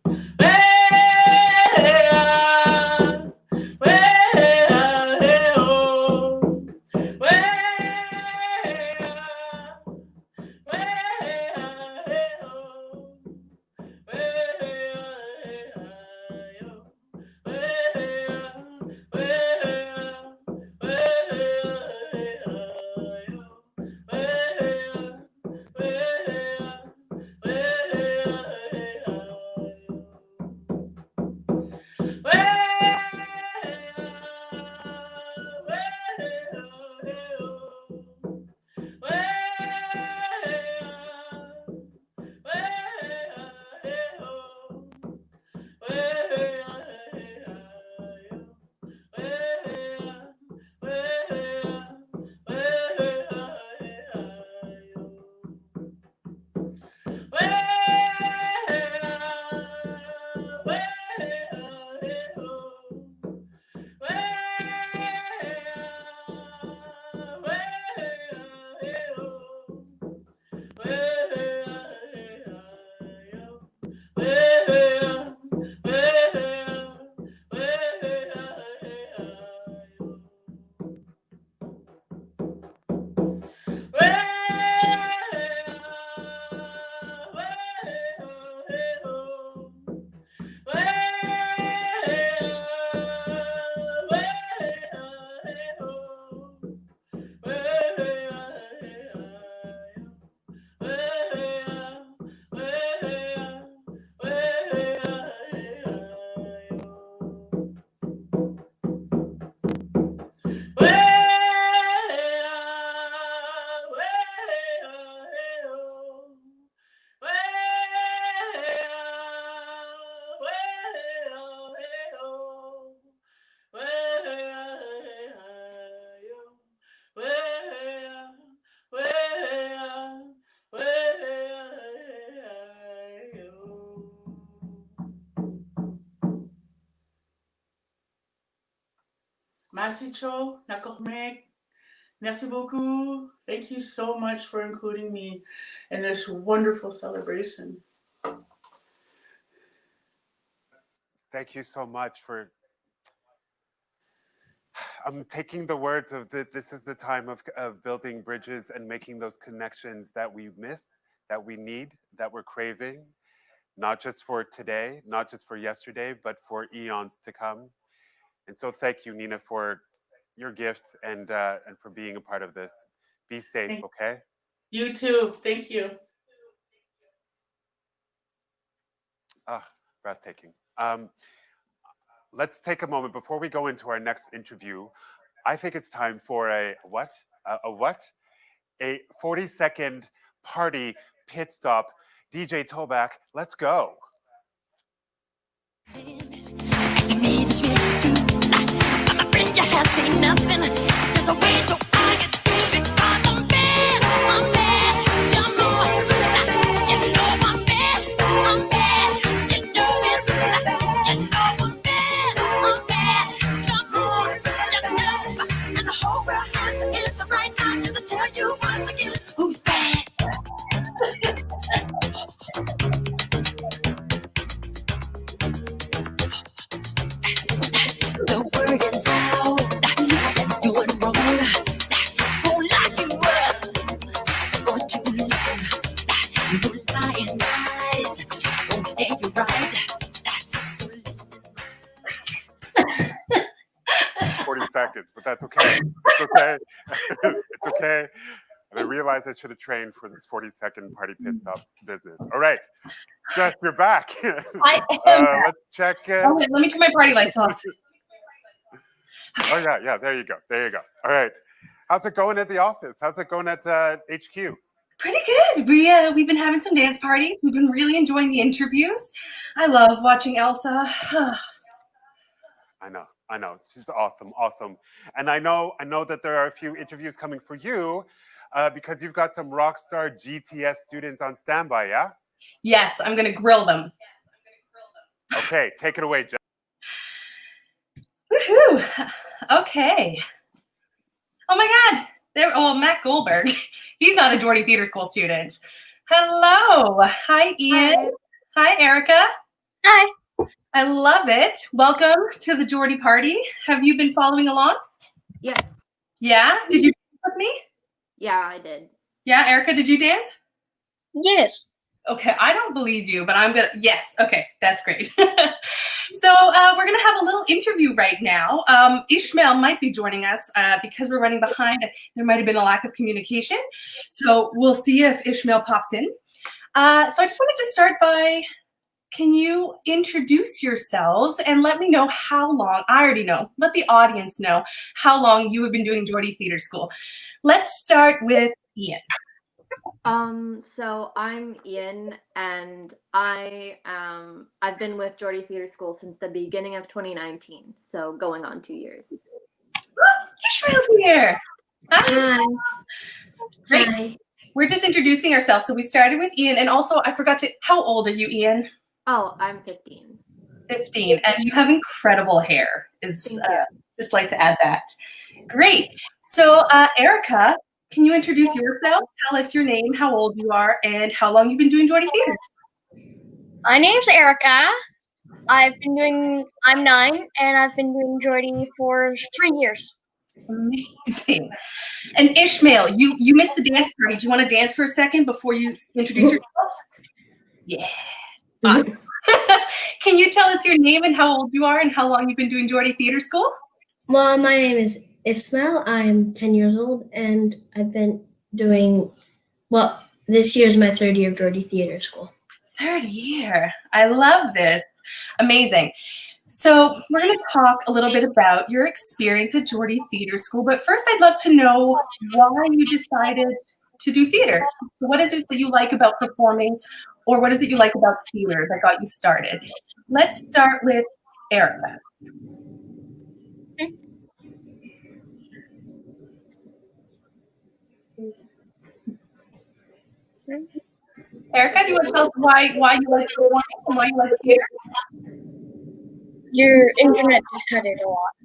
Merci Cho, Nakormek. Merci beaucoup. Thank you so much for including me in this wonderful celebration.
Thank you so much for. I'm taking the words of this is the time of building bridges and making those connections that we miss, that we need, that we're craving, not just for today, not just for yesterday, but for eons to come. And so thank you, Nina, for your gift and for being a part of this. Be safe, okay?
You too. Thank you.
Ah, breathtaking. Let's take a moment before we go into our next interview. I think it's time for a what? A what? A 40-second party pit stop. DJ Toback, let's go.
To me, it's me too. I'm afraid you have seen nothing. Just a way to argue because I'm bad. I'm bad. You know it. You know I'm bad. I'm bad. You know it. You know I'm bad. I'm bad. You know it. You know. And the whole world has to answer right now just to tell you once again who's bad. The word is out that you're wrong. Won't lock you up for too long. Your lying eyes won't tell you right. So listen.
40 seconds, but that's okay. It's okay. It's okay. And I realized I should have trained for this 40-second party pit stop business. All right. Jess, you're back. Let's check.
Oh, wait, let me turn my party lights off.
Oh, yeah. There you go. All right. How's it going at the office? How's it going at HQ?
Pretty good. We've been having some dance parties. We've been really enjoying the interviews. I love watching Elsa.
I know. She's awesome. And I know that there are a few interviews coming for you. because you've got some Rockstar GTS students on standby, yeah?
Yes, I'm going to grill them.
Okay, take it away, Jen.
Woohoo! Okay. Oh my God. Matt Goldberg. He's not a Geordie Theatre School student. Hello. Hi, Ian. Hi, Erica.
Hi.
I love it. Welcome to the Geordie party. Have you been following along?
Yes.
Yeah? Did you dance with me?
Yeah, I did.
Yeah, Erica, did you dance?
Yes.
Okay, I don't believe you, but I'm gonna, yes, okay, that's great. So we're gonna have a little interview right now. Ishmael might be joining us because we're running behind. There might have been a lack of communication. So we'll see if Ishmael pops in. So I just wanted to start by, can you introduce yourselves and let me know how long, I already know, let the audience know how long you have been doing Geordie Theatre School. Let's start with Ian.
So I'm Ian, and I've been with Geordie Theatre School since the beginning of 2019, so going on 2 years.
Ishmael's here. Hi. Great.
Hi.
We're just introducing ourselves. So we started with Ian, and also I forgot to, how old are you, Ian?
Oh, I'm 15.
15, and you have incredible hair. Just like to add that. Great. So Erica, can you introduce yourself? Tell us your name, how old you are, and how long you've been doing Geordie Theatre.
My name's Erica. I'm 9, and I've been doing Geordie for 3 years.
Amazing. And Ishmael, you missed the dance party. Do you want to dance for a second before you introduce yourself? Yeah. Awesome. Can you tell us your name and how old you are and how long you've been doing Geordie Theatre School?
Well, my name is Ismail. I'm 10 years old, and I've been doing, well, this year is my 3rd year of Geordie Theatre School.
3rd year. I love this. Amazing. So we're going to talk a little bit about your experience at Geordie Theatre School, but first I'd love to know why you decided to do theatre. What is it that you like about performing, or what is it you like about theatre that got you started? Let's start with Erica. Erica, do you want to tell us why you like performing and why you like theatre?
Your internet just cut it a lot.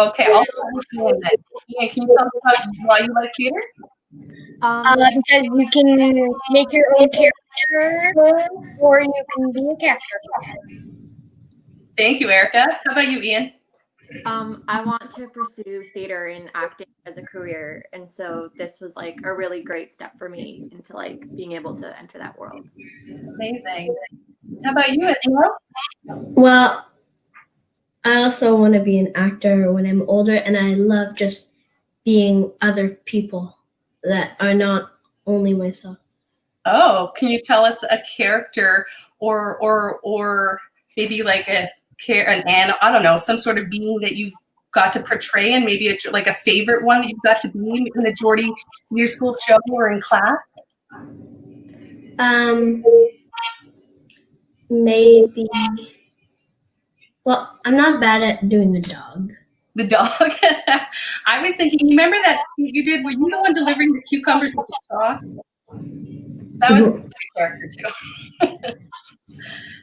Okay, I'll start with Ian then. Ian, can you tell us about why you like theatre?
Because you can make your own character, or you can be a character.
Thank you, Erica. How about you, Ian?
I want to pursue theater and acting as a career, and so this was like a really great step for me into like being able to enter that world.
Amazing. How about you, Ismael?
Well, I also want to be an actor when I'm older, and I love just being other people that are not only myself.
Oh, can you tell us a character or maybe like an I don't know, some sort of being that you've got to portray, and maybe like a favorite one that you've got to be in a Geordie Theatre School show or in class?
Maybe. Well, I'm not bad at doing the dog.
The dog? I was thinking, you remember that speech you did? Were you the one delivering the cucumbers with the straw? That was a character too.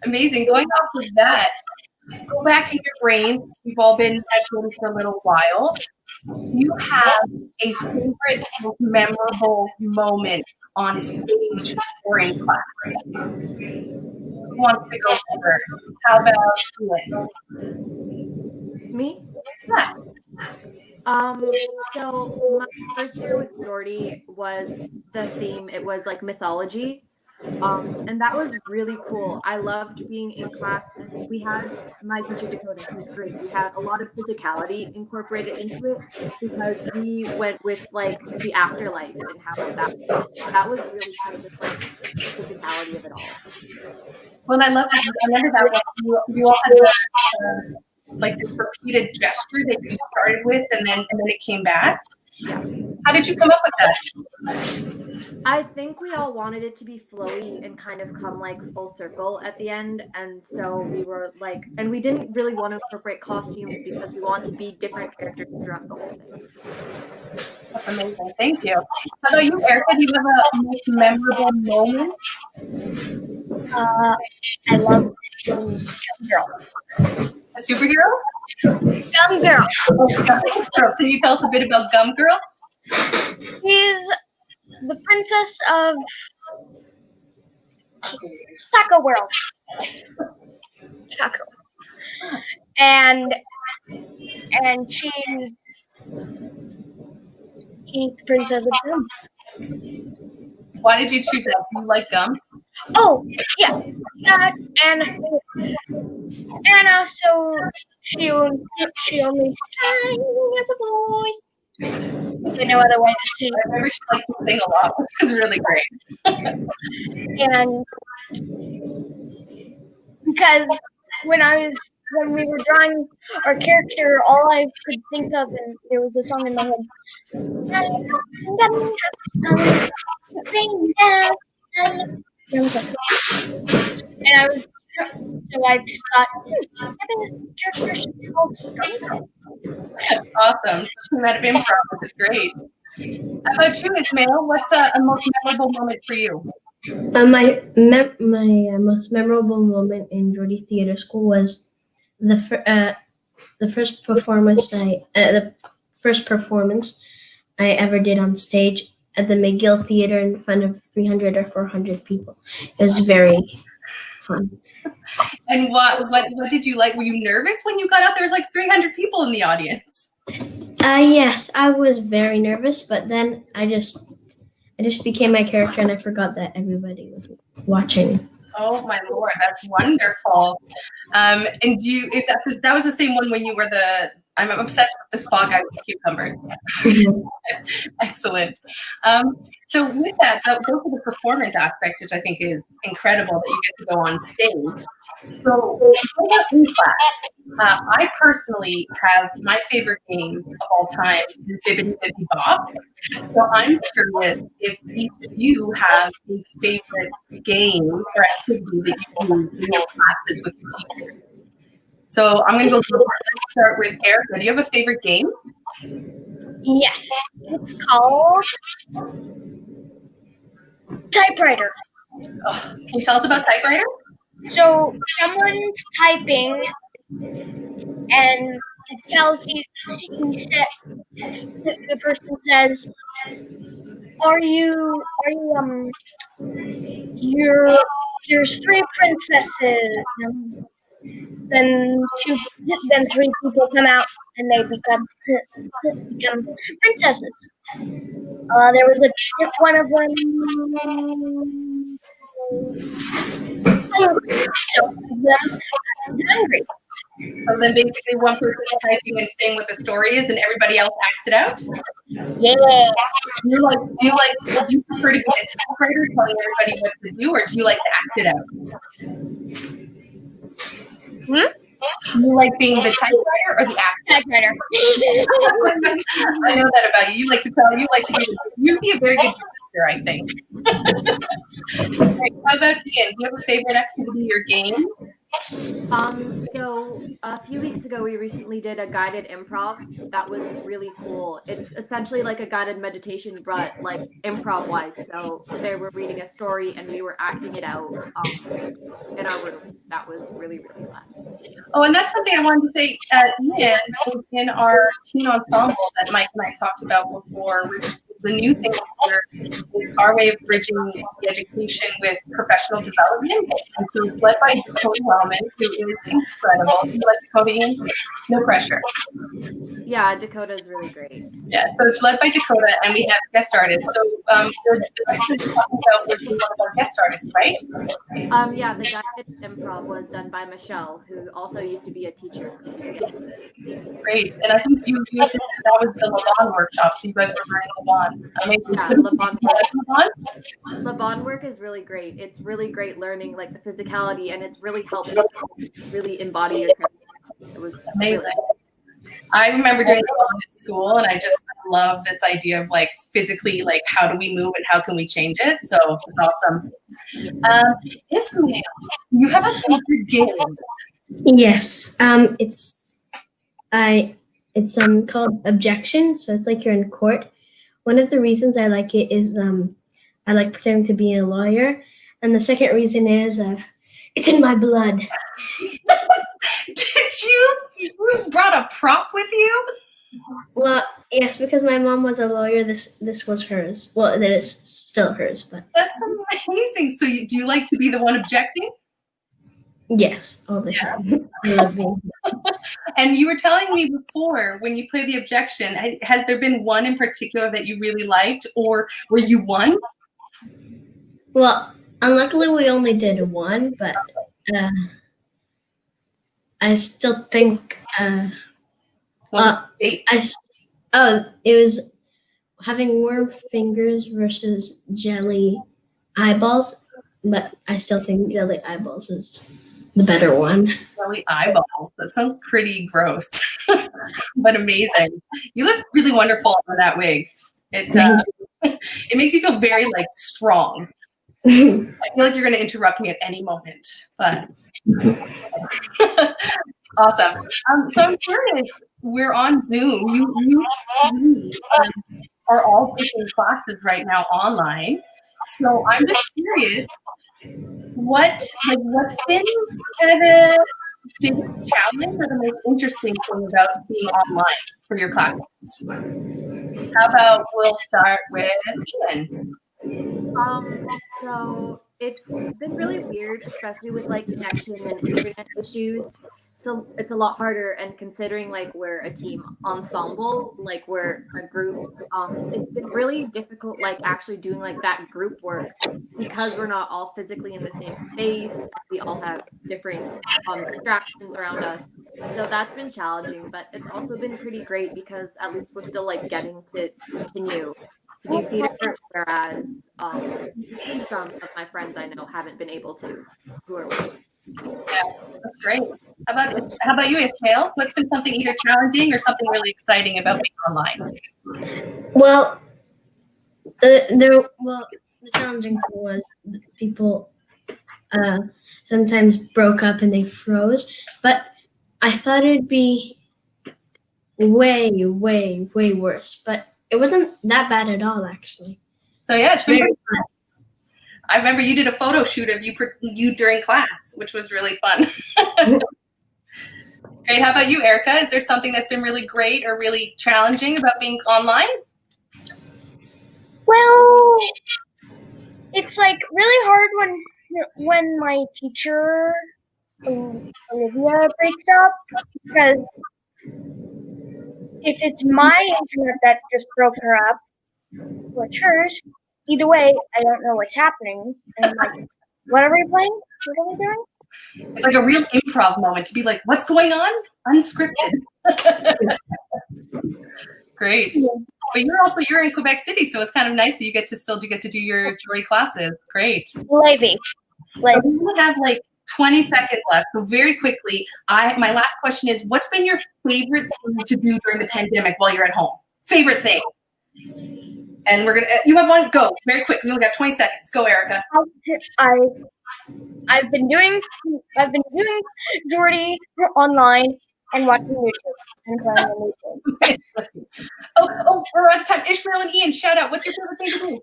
Amazing. Going off of that, go back in your brain. We've all been at Geordie for a little while. Do you have a favorite, most memorable moment on stage or in class? Who wants to go first? How about you?
Me?
Yeah.
So my first year with Geordie was the theme. It was like mythology. And that was really cool. I loved being in class, and we had my teacher Dakota, who's great. We had a lot of physicality incorporated into it because we went with like the afterlife and how that was really cool. Just like the physicality of it all.
Well, I love that. I remember that you all had like this repeated gesture that you started with, and then it came back.
Yeah.
How did you come up with that?
I think we all wanted it to be flowy and kind of come like full circle at the end. And so we were like, and we didn't really want to incorporate costumes because we wanted to be different characters throughout the whole thing.
That's amazing. Thank you. How about you, Erica? Do you have a most memorable moment?
I love Gum Girl.
A superhero?
Gum Girl.
Oh, Gum Girl. Can you tell us a bit about Gum Girl?
She's the princess of Taco World. Taco. And she's the princess of gum.
Why did you choose that? Do you like gum?
Oh, yeah. And also she only sang as a voice. There's no other way to sing.
I remember she liked to sing a lot, which is really great.
And because when we were drawing our character, all I could think of, and there was a song in my head. And I just thought, maybe this character should be called Gum Girl.
Awesome. You met of improv, which is great. How about you, Ismail? What's a most memorable moment for you?
My most memorable moment in Geordie Theatre School was the first performance I ever did on stage at the McGill Theatre in front of 300 or 400 people. It was very fun.
And what did you like? Were you nervous when you got out? There was like 300 people in the audience.
Yes, I was very nervous, but then I just became my character and I forgot that everybody was watching.
Oh my Lord, that's wonderful. And that was the same one when you were I'm obsessed with the spa guy with cucumbers. Excellent. So with that, those are the performance aspects, which I think is incredible that you get to go on stage. So what about in class? I personally have my favorite game of all time is Bibbidi Bibbidi Bob. So I'm curious if each of you have a favorite game or activity that you do in your classes with your teachers. So I'm going to let's start with Erica. Do you have a favorite game?
Yes, it's called Typewriter.
Oh, can you tell us about Typewriter?
So someone's typing, and it tells you. The person says, there's 3 princesses." Then three people come out and they become princesses. There was one of them. So them hungry.
So then basically one person is typing and saying what the story is and everybody else acts it out?
Yeah.
Do you prefer to be a typewriter telling everybody what to do, or do you like to act it out? Do you like being the typewriter or the actor?
Typewriter.
I know that about you. You'd be a very good actor, I think. Okay, how about Ian? Do you have a favorite activity or game?
So a few weeks ago, we recently did a guided improv. That was really cool. It's essentially like a guided meditation, but like improv wise. So they were reading a story and we were acting it out in our room. That was really, really fun.
Oh, and that's something I wanted to say. Ian was in our teen ensemble that Mike and I talked about before, which is the new thing here. It's our way of bridging the education with professional development. And so it's led by Dakota Wellman, who is incredible. Do you like Dakota, Ian? No pressure.
Yeah, Dakota's really great.
Yeah, so it's led by Dakota, and we have guest artists. So the person you're talking about was one of our guest artists, right?
Yeah, the guided improv was done by Michelle, who also used to be a teacher.
Great, and I think that was the Laban workshop, so you guys were learning Laban.
Yeah, Laban work is really great. It's really great learning like the physicality, and it's really helpful to really embody your character. It was
amazing.
Really
I remember doing Laban at school, and I just love this idea of like physically, like how do we move and how can we change it? So it's awesome. Ismail, you have a favorite game?
Yes. It's called Objection. So it's like you're in court one of the reasons I like it is I like pretending to be a lawyer, and the second reason is it's in my blood.
Did you brought a prop with you?
Well, yes, because my mom was a lawyer. This was hers. Well, that is still hers, but
That's amazing. So do you like to be the one objecting?
yes, all the time. I love being.
And you were telling me before, when you play the objection, has there been one in particular that you really liked, or where you won?
Well, unluckily we only did one, but I still think it was having warm fingers versus jelly eyeballs, but I still think jelly eyeballs is the better one.
Jelly eyeballs. That sounds pretty gross, but amazing. You look really wonderful under that wig. It makes you feel very like strong. I feel like you're going to interrupt me at any moment, but awesome. So I'm curious. We're on Zoom. You are all taking classes right now online. So I'm just curious, what's been kind of the biggest challenge or the most interesting thing about being online for your classes? How about we'll start with Ian?
So it's been really weird, especially with like connection and internet issues. So it's a lot harder, and considering like we're a team ensemble, like we're a group, it's been really difficult like actually doing like that group work because we're not all physically in the same space. We all have different distractions around us. So that's been challenging, but it's also been pretty great because at least we're still like getting to continue to do theater, whereas some of my friends I know haven't been able to, who are with me.
Yeah, that's great. How about you, Estelle? What's been something either challenging or something really exciting about being online?
Well, the challenging thing was people sometimes broke up and they froze, but I thought it'd be way, way, way worse, but it wasn't that bad at all, actually.
So yeah, it's very fun. I remember you did a photo shoot of you during class, which was really fun. Great. How about you, Erica? Is there something that's been really great or really challenging about being online?
Well, it's like really hard when my teacher Olivia breaks up, because if it's my internet that just broke her up, or it's hers, either way, I don't know what's happening. And I'm like, what are we playing? What are we doing?
It's like a real improv moment to be like, what's going on? Unscripted. Great. Yeah. But you're in Quebec City, so it's kind of nice that you get to do your Geordie classes. Great.
Levy.
So we have like 20 seconds left. So very quickly, my last question is, what's been your favorite thing to do during the pandemic while you're at home? Favorite thing. And you have one, go, very quick. We only got 20 seconds. Go, Erica.
I've been doing Geordie online and watching YouTube and playing on YouTube.
Oh, we're out of time. Ishmael and Ian, shout out. What's your favorite thing to do?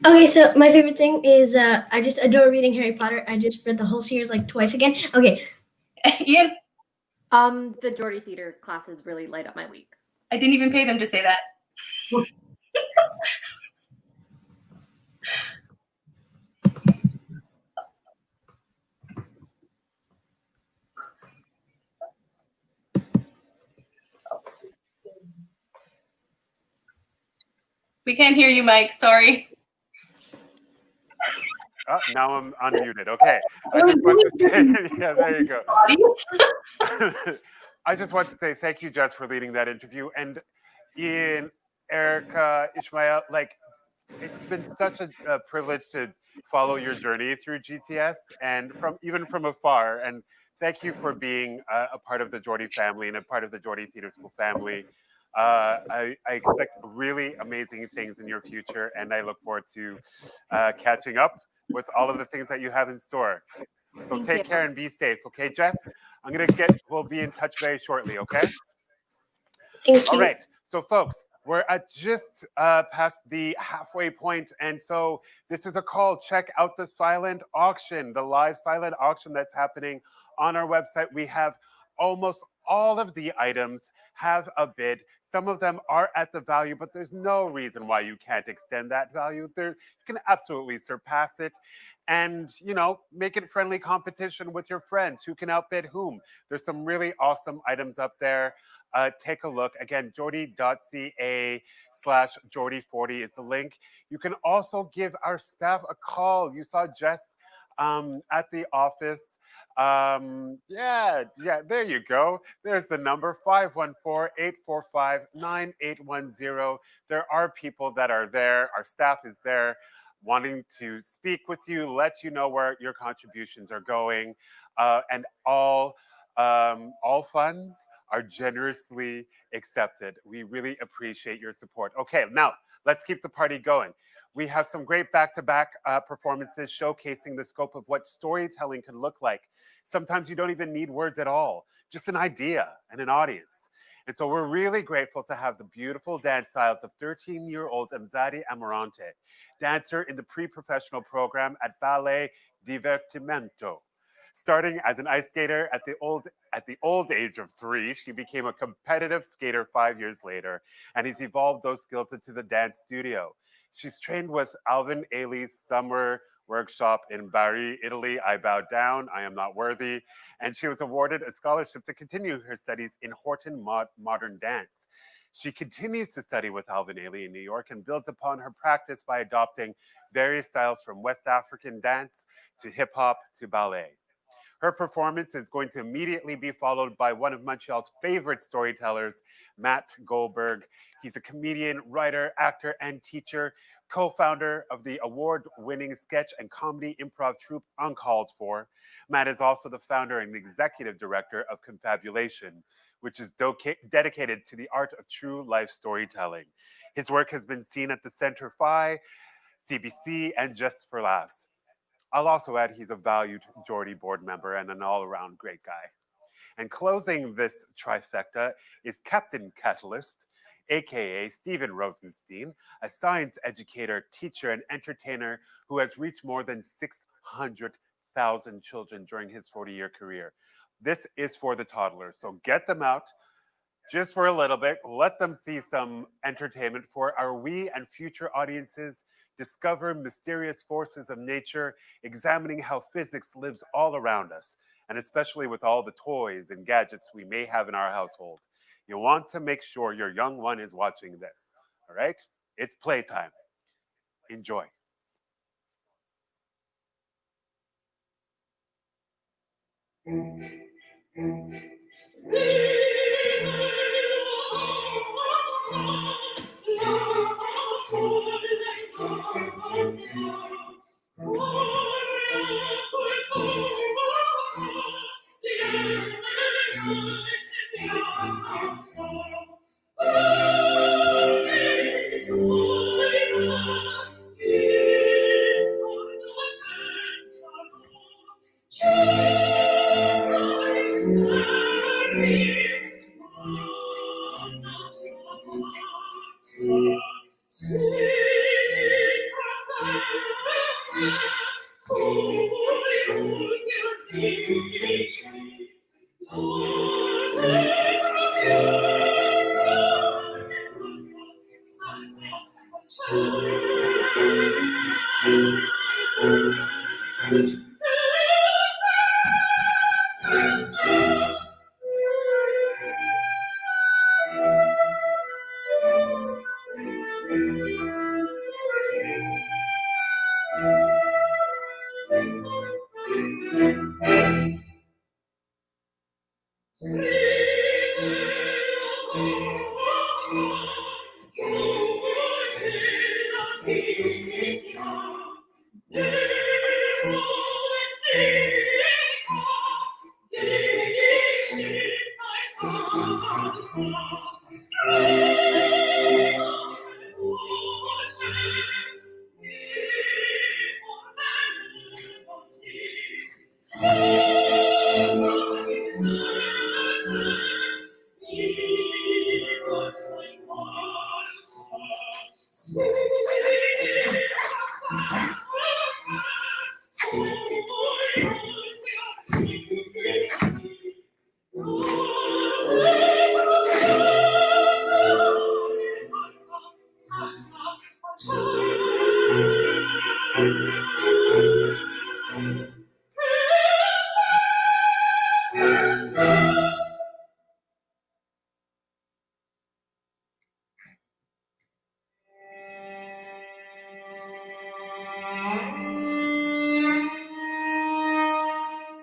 Okay, so my favorite thing is I just adore reading Harry Potter. I just read the whole series like twice again. Okay.
Ian?
The Geordie theater classes really light up my week.
I didn't even pay them to say that. We can't hear you, Mike. Sorry.
Oh, now I'm unmuted. Okay. Yeah, there you go. I just want to say thank you, Jess, for leading that interview. And Ian, Erica, Ishmael, like, it's been such a privilege to follow your journey through GTS and even from afar. And thank you for being a part of the Geordie family and a part of the Geordie Theatre School family. I expect really amazing things in your future, and I look forward to catching up with all of the things that you have in store. So take care and be safe, okay, Jess? We'll be in touch very shortly, okay?
Thank you.
All right, so folks, We're at just past the halfway point, and so this is a call. Check out the silent auction, the live silent auction that's happening on our website. We have almost all of the items have a bid. Some of them are at the value, but there's no reason why you can't extend that value. You can absolutely surpass it. And, make it friendly competition with your friends. Who can outbid whom? There's some really awesome items up there. Take a look. Again, geordie.ca/Geordie40 is the link. You can also give our staff a call. You saw Jess at the office. Yeah, there you go. There's the number, 514-845-9810. There are people that are there. Our staff is there wanting to speak with you, let you know where your contributions are going, and all funds are generously accepted. We really appreciate your support. Okay, now let's keep the party going. We have some great back-to-back performances showcasing the scope of what storytelling can look like. Sometimes you don't even need words at all, just an idea and an audience. And so we're really grateful to have the beautiful dance styles of 13-year-old Mzadi Amarante, dancer in the pre-professional program at Ballet Divertimento. Starting as an ice skater at the old age of 3, she became a competitive skater 5 years later, and has evolved those skills into the dance studio. She's trained with Alvin Ailey's summer workshop in Bari, Italy. I bow down, I am not worthy. And she was awarded a scholarship to continue her studies in Horton Modern Dance. She continues to study with Alvin Ailey in New York and builds upon her practice by adopting various styles from West African dance to hip hop to ballet. Her performance is going to immediately be followed by one of Montreal's favorite storytellers, Matt Goldberg. He's a comedian, writer, actor, and teacher, co-founder of the award-winning sketch and comedy improv troupe Uncalled For. Matt is also the founder and executive director of Confabulation, which is dedicated to the art of true life storytelling. His work has been seen at the Centre Phi, CBC, and Just for Laughs. I'll also add he's a valued Geordie board member and an all-around great guy. And closing this trifecta is Captain Catalyst, aka Stephen Rosenstein, a science educator, teacher, and entertainer who has reached more than 600,000 children during his 40-year career. This is for the toddlers, so get them out just for a little bit. Let them see some entertainment for our we and future audiences. Discover mysterious forces of nature, examining how physics lives all around us, and especially with all the toys and gadgets we may have in our household. You want to make sure your young one is watching this, all right? It's playtime. Enjoy.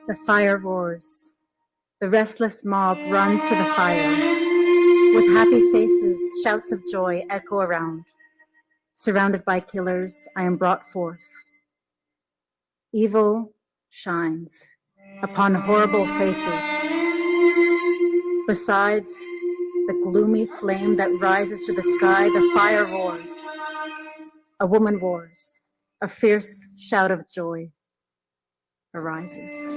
The fire roars. The restless mob runs to the fire. With happy faces, shouts of joy echo around. Surrounded by killers, I am brought forth. Evil shines upon horrible faces. Besides the gloomy flame that rises to the sky, the fire roars. A woman roars. A fierce shout of joy arises.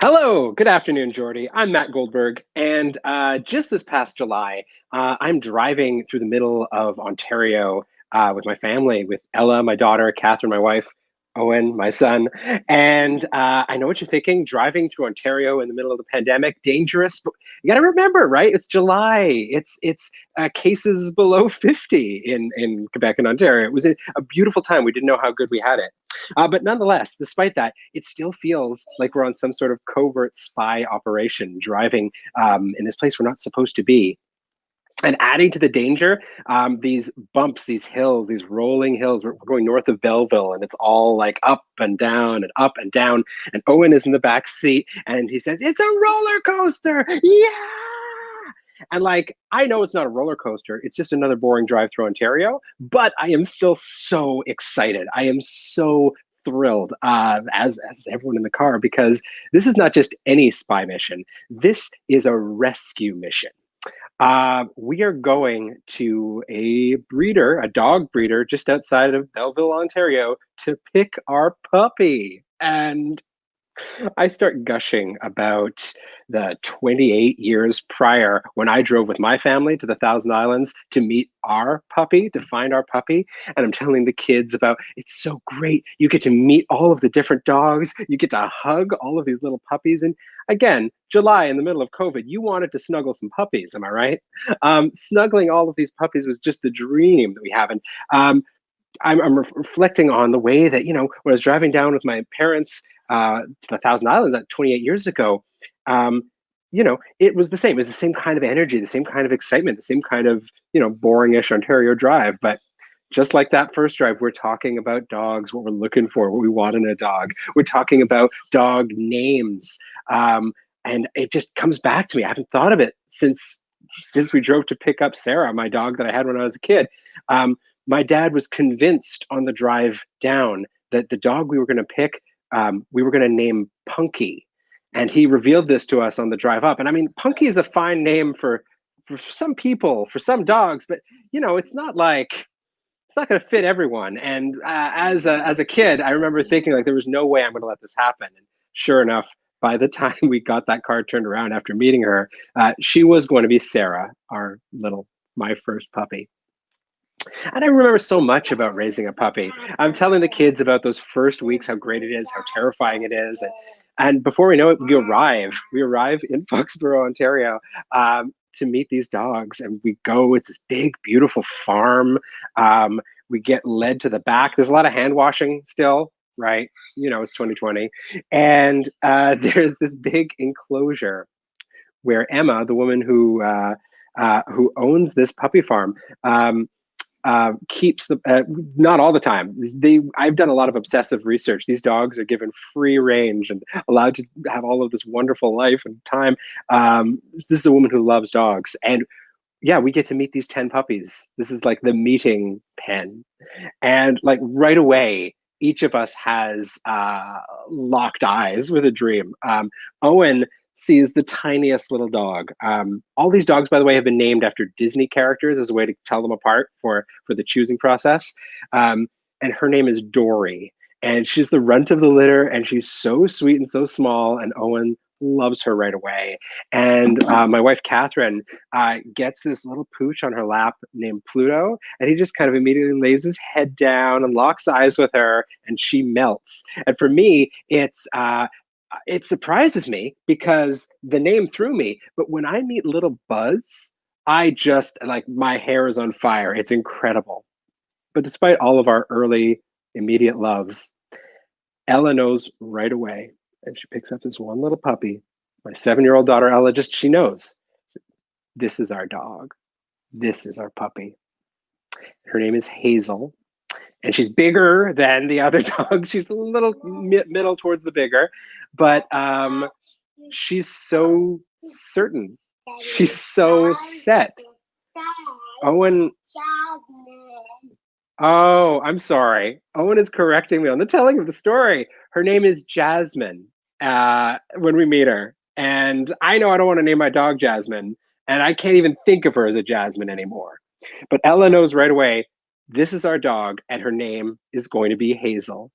Hello, good afternoon, Geordie. I'm Matt Goldberg, and just this past July, I'm driving through the middle of Ontario with my family, with Ella, my daughter, Catherine, my wife, Owen, my son. And I know what you're thinking, driving through Ontario in the middle of the pandemic, dangerous, but you gotta remember, right? It's July, it's cases below 50 in Quebec and Ontario. It was a beautiful time. We didn't know how good we had it. But nonetheless, despite that, it still feels like we're on some sort of covert spy operation, driving in this place we're not supposed to be. And adding to the danger, these bumps, these hills, these rolling hills. We're going north of Belleville, and it's all like up and down and up and down. And Owen is in the back seat, and he says, "It's a roller coaster! Yeah!" And like, I know it's not a roller coaster, it's just another boring drive through Ontario, but I am still so excited. I am so thrilled, as everyone in the car, because this is not just any spy mission. This is a rescue mission. We are going to a breeder, a dog breeder, just outside of Belleville, Ontario, to pick our puppy. And I start gushing about the 28 years prior when I drove with my family to the Thousand Islands to meet our puppy, to find our puppy. And I'm telling the kids about, it's so great. You get to meet all of the different dogs. You get to hug all of these little puppies. And again, July in the middle of COVID, you wanted to snuggle some puppies. Am I right? Snuggling all of these puppies was just the dream that we have. And I'm reflecting on the way that, when I was driving down with my parents to the Thousand Islands 28 years ago, it was the same. It was the same kind of energy, the same kind of excitement, the same kind of, boring-ish Ontario drive. But just like that first drive, we're talking about dogs, what we're looking for, what we want in a dog. We're talking about dog names. And it just comes back to me. I haven't thought of it since we drove to pick up Sarah, my dog that I had when I was a kid. My dad was convinced on the drive down that the dog we were going to pick, we were going to name Punky. And he revealed this to us on the drive up. And I mean, Punky is a fine name for some people, for some dogs, but it's not going to fit everyone. And as a kid, I remember thinking like there was no way I'm going to let this happen. And sure enough, by the time we got that car turned around after meeting her, she was going to be Sarah, my first puppy. And I remember so much about raising a puppy. I'm telling the kids about those first weeks, how great it is, how terrifying it is. And before we know it, we arrive in Foxborough, Ontario, to meet these dogs. And we go, it's this big, beautiful farm. We get led to the back. There's a lot of hand washing still, right? It's 2020. And there's this big enclosure where Emma, the woman who owns this puppy farm, keeps not all the time. I've done a lot of obsessive research. These dogs are given free range and allowed to have all of this wonderful life and time. This is a woman who loves dogs, and yeah, we get to meet these 10 puppies. This is like the meeting pen. And like right away, each of us has locked eyes with a dream. Owen sees the tiniest little dog. All these dogs, by the way, have been named after Disney characters as a way to tell them apart for the choosing process. And her name is Dory. And she's the runt of the litter, and she's so sweet and so small. And Owen loves her right away. And my wife, Catherine, gets this little pooch on her lap named Pluto. And he just kind of immediately lays his head down and locks eyes with her, and she melts. And for me, it surprises me because the name threw me. But when I meet little Buzz, I just like my hair is on fire. It's incredible. But despite all of our early immediate loves, Ella knows right away. And she picks up this one little puppy. My 7-year-old daughter, Ella, she knows this is our dog. This is our puppy. Her name is Hazel. And she's bigger than the other dog. She's a little middle towards the bigger. But she's so certain. She's so set. Owen. Oh, I'm sorry. Owen is correcting me on the telling of the story. Her name is Jasmine when we meet her. And I know I don't want to name my dog Jasmine, and I can't even think of her as a Jasmine anymore. But Ella knows right away, this is our dog, and her name is going to be Hazel.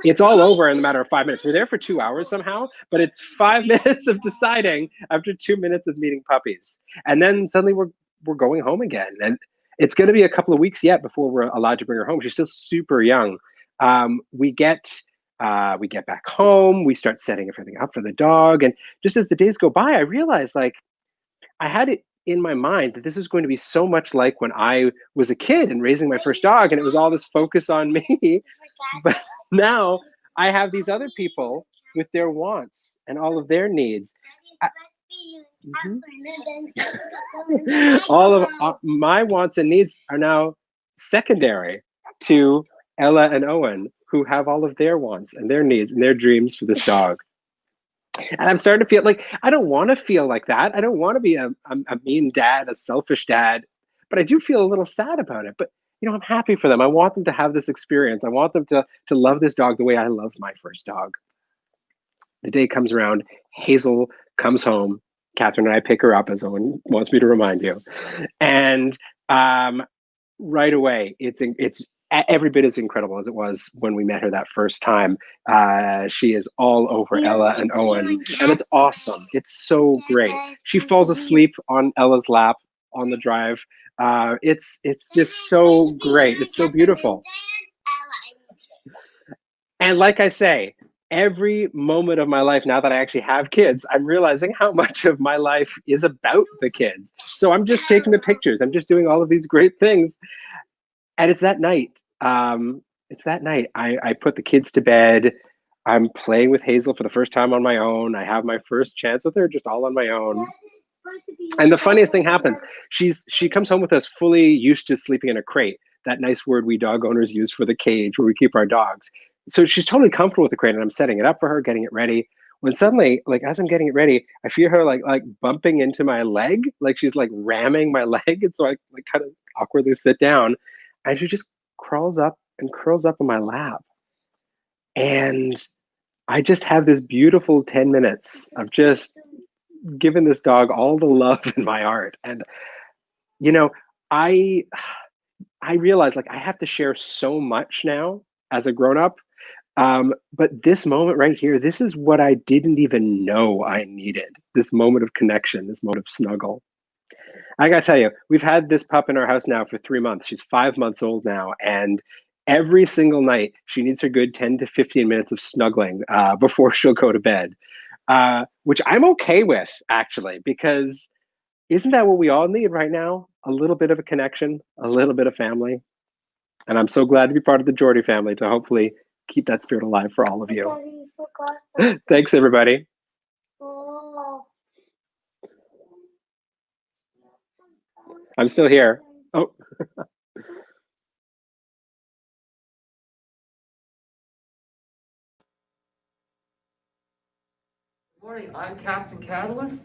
It's all over in a matter of 5 minutes. We're there for 2 hours somehow, but it's 5 minutes of deciding after 2 minutes of meeting puppies. And then suddenly we're going home again. And it's going to be a couple of weeks yet before we're allowed to bring her home. She's still super young. We get back home. We start setting everything up for the dog. And just as the days go by, I realized like I had it in my mind that this is going to be so much like when I was a kid and raising my first dog, and it was all this focus on me. But now I have these other people with their wants and all of their needs. All of my wants and needs are now secondary to Ella and Owen, who have all of their wants and their needs and their dreams for this dog. And I'm starting to feel like I don't want to feel like that. I don't want to be a mean dad, a selfish dad, but I do feel a little sad about it. But I'm happy for them. I want them to have this experience. I want them to love this dog the way I loved my first dog. The day comes around. Hazel comes home. Catherine and I pick her up, as Owen wants me to remind you. And right away, it's every bit as incredible as it was when we met her that first time. She is all over Ella and Owen, and it's awesome. It's so great. She falls asleep on Ella's lap on the drive. It's just so great. It's so beautiful. And like I say, every moment of my life, now that I actually have kids, I'm realizing how much of my life is about the kids. So I'm just taking the pictures. I'm just doing all of these great things. And it's that night. I put the kids to bed. I'm playing with Hazel for the first time on my own. I have my first chance with her just all on my own. And the funniest thing happens. She comes home with us fully used to sleeping in a crate, that nice word we dog owners use for the cage where we keep our dogs. So she's totally comfortable with the crate, and I'm setting it up for her, getting it ready. When suddenly, like as I'm getting it ready, I feel her like bumping into my leg, like she's like ramming my leg. And so I like kind of awkwardly sit down, and she just crawls up and curls up in my lap. And I just have this beautiful 10 minutes of just giving this dog all the love in my heart. And I realize like I have to share so much now as a grown-up. But this moment right here, this is what I didn't even know I needed. This moment of connection, this moment of snuggle. I gotta tell you, we've had this pup in our house now for 3 months. She's 5 months old now. And every single night, she needs her good 10 to 15 minutes of snuggling before she'll go to bed, which I'm okay with, actually, because isn't that what we all need right now? A little bit of a connection, a little bit of family. And I'm so glad to be part of the Geordie family to hopefully keep that spirit alive for all of you. Thanks, everybody. I'm still here. Oh.
Good morning, I'm Captain Catalyst,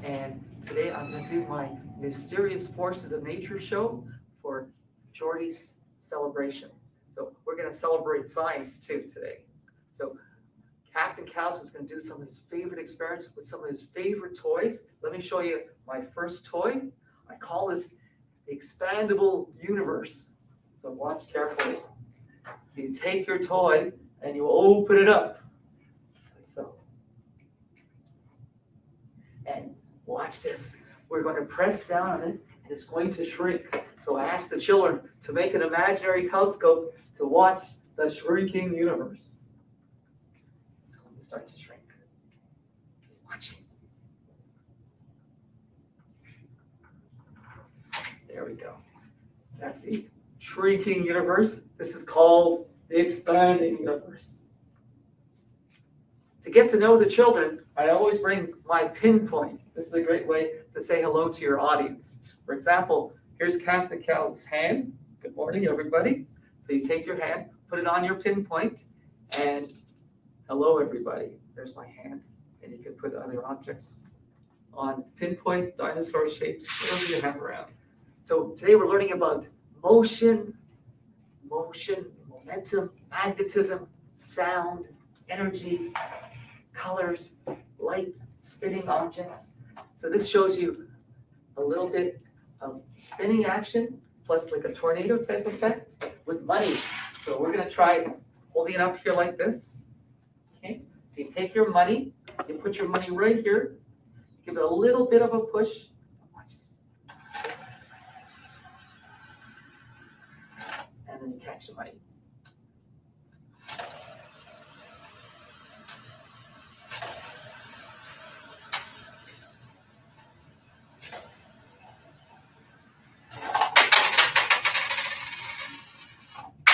and today I'm going to do my Mysterious Forces of Nature show for Geordie's celebration. So we're going to celebrate science too today. So Captain Cows is going to do some of his favorite experiments with some of his favorite toys. Let me show you my first toy. I call this the expandable universe. So watch carefully. So you take your toy and you open it up, like so. And watch this. We're going to press down on it and it's going to shrink. So I asked the children to make an imaginary telescope to watch the shrinking universe. It's going to start to shrink. Watch it. There we go. That's the shrinking universe. This is called the expanding universe. To get to know the children, I always bring my pinpoint. This is a great way to say hello to your audience. For example, here's Captain Cal's hand. Good morning, everybody. So you take your hand, put it on your pinpoint, and hello, everybody. There's my hand. And you can put other objects on pinpoint, dinosaur shapes, whatever you have around. So today we're learning about motion, momentum, magnetism, sound, energy, colors, light, spinning objects. So this shows you a little bit of spinning action plus like a tornado type effect with money. So we're going to try holding it up here like this. Okay, so you take your money, you put your money right here, give it a little bit of a push. Watch this. And then you catch the money.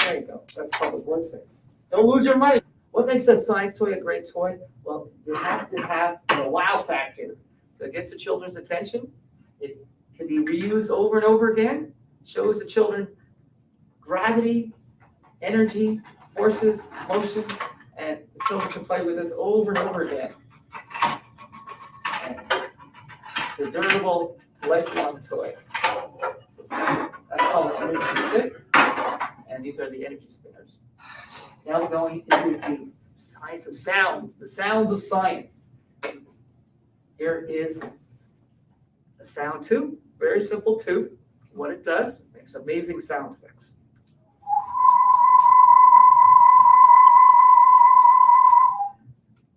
There you go. That's called a vortex. Don't lose your money. What makes a science toy a great toy? Well, it has to have a wow factor. So it gets the children's attention. It can be reused over and over again. Shows the children gravity, energy, forces, motion, and the children can play with this over and over again. And it's a durable, lifelong toy. That's called an energy stick. And these are the energy spinners. Now we're going into the science of sound, the sounds of science. Here is a sound tube, very simple tube. What it does, makes amazing sound effects.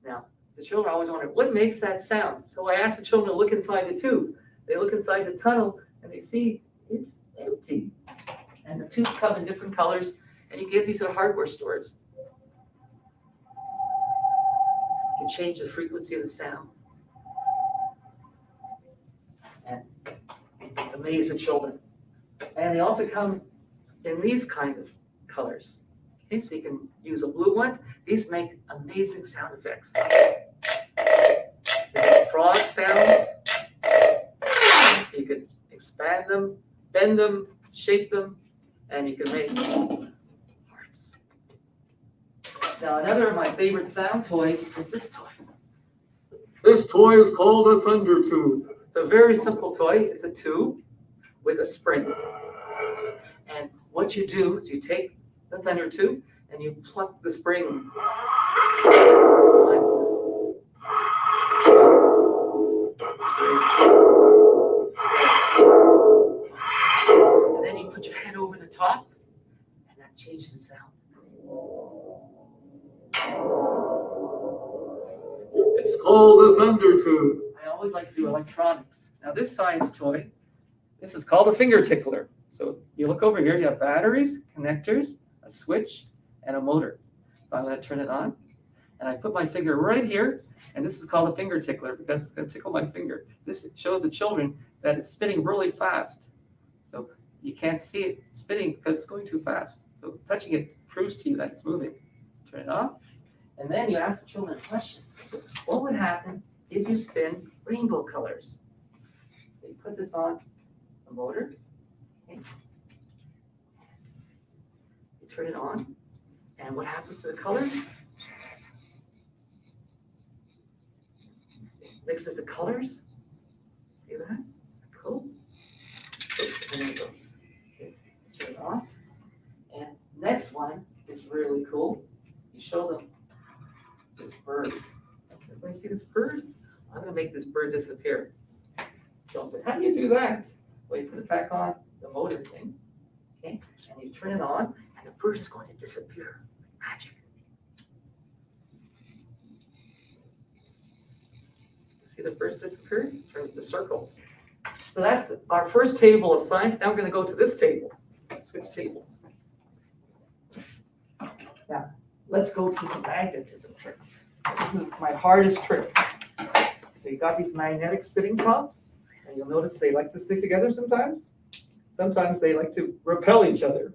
Now, the children always wonder, what makes that sound? So I asked the children to look inside the tube. They look inside the tunnel and they see it's empty. And the tubes come in different colors, and you get these at hardware stores. You can change the frequency of the sound. And amaze the children. And they also come in these kind of colors. Okay, so you can use a blue one. These make amazing sound effects. They make frog sounds. You can expand them, bend them, shape them, and you can make hearts. Now, another of my favorite sound toys is this toy. This toy is called a thunder tube. It's a very simple toy. It's a tube with a spring. And what you do is you take the thunder tube and you pluck the spring. And then you put your hand over the top, and that changes the sound. It's called a thunder tube. I always like to do electronics. Now this science toy, this is called a finger tickler. So you look over here, you have batteries, connectors, a switch, and a motor. So I'm going to turn it on, and I put my finger right here, and this is called a finger tickler because it's going to tickle my finger. This shows the children that it's spinning really fast. So you can't see it spinning because it's going too fast. So touching it proves to you that it's moving. Turn it off. And then you ask the children a question. What would happen if you spin rainbow colors? So you put this on the motor. Okay. You turn it on. And what happens to the colors? It mixes the colors. See that? Cool. next one is really cool. You show them this bird. Everybody see this bird? I'm gonna make this bird disappear. She'll say, how do you do that? Well, you put it back on the motor thing, okay? And you turn it on, and the bird is going to disappear. Magic. See the birds disappear? Turn it to circles. So that's our first table of science. Now we're going to go to this table. Switch tables. Now, let's go to some magnetism tricks. This is my hardest trick. So you got these magnetic spinning tops, and you'll notice they like to stick together sometimes. Sometimes they like to repel each other.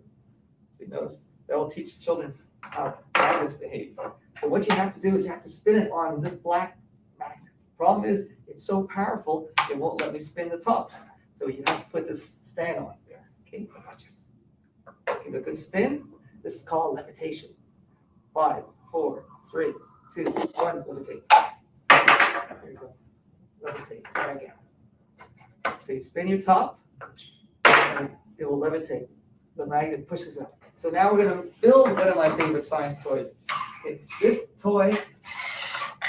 So you notice that will teach children how magnets behave. So what you have to do is you have to spin it on this black magnet. The problem is it's so powerful, it won't let me spin the tops. So you have to put this stand on there. Okay, watch this. Give it a good spin. This is called levitation. 5, 4, 3, 2, 1, levitate. There you go. Levitate. Try again. So you spin your top, and it will levitate. The magnet pushes up. So now we're going to build one of my favorite science toys. Okay, this toy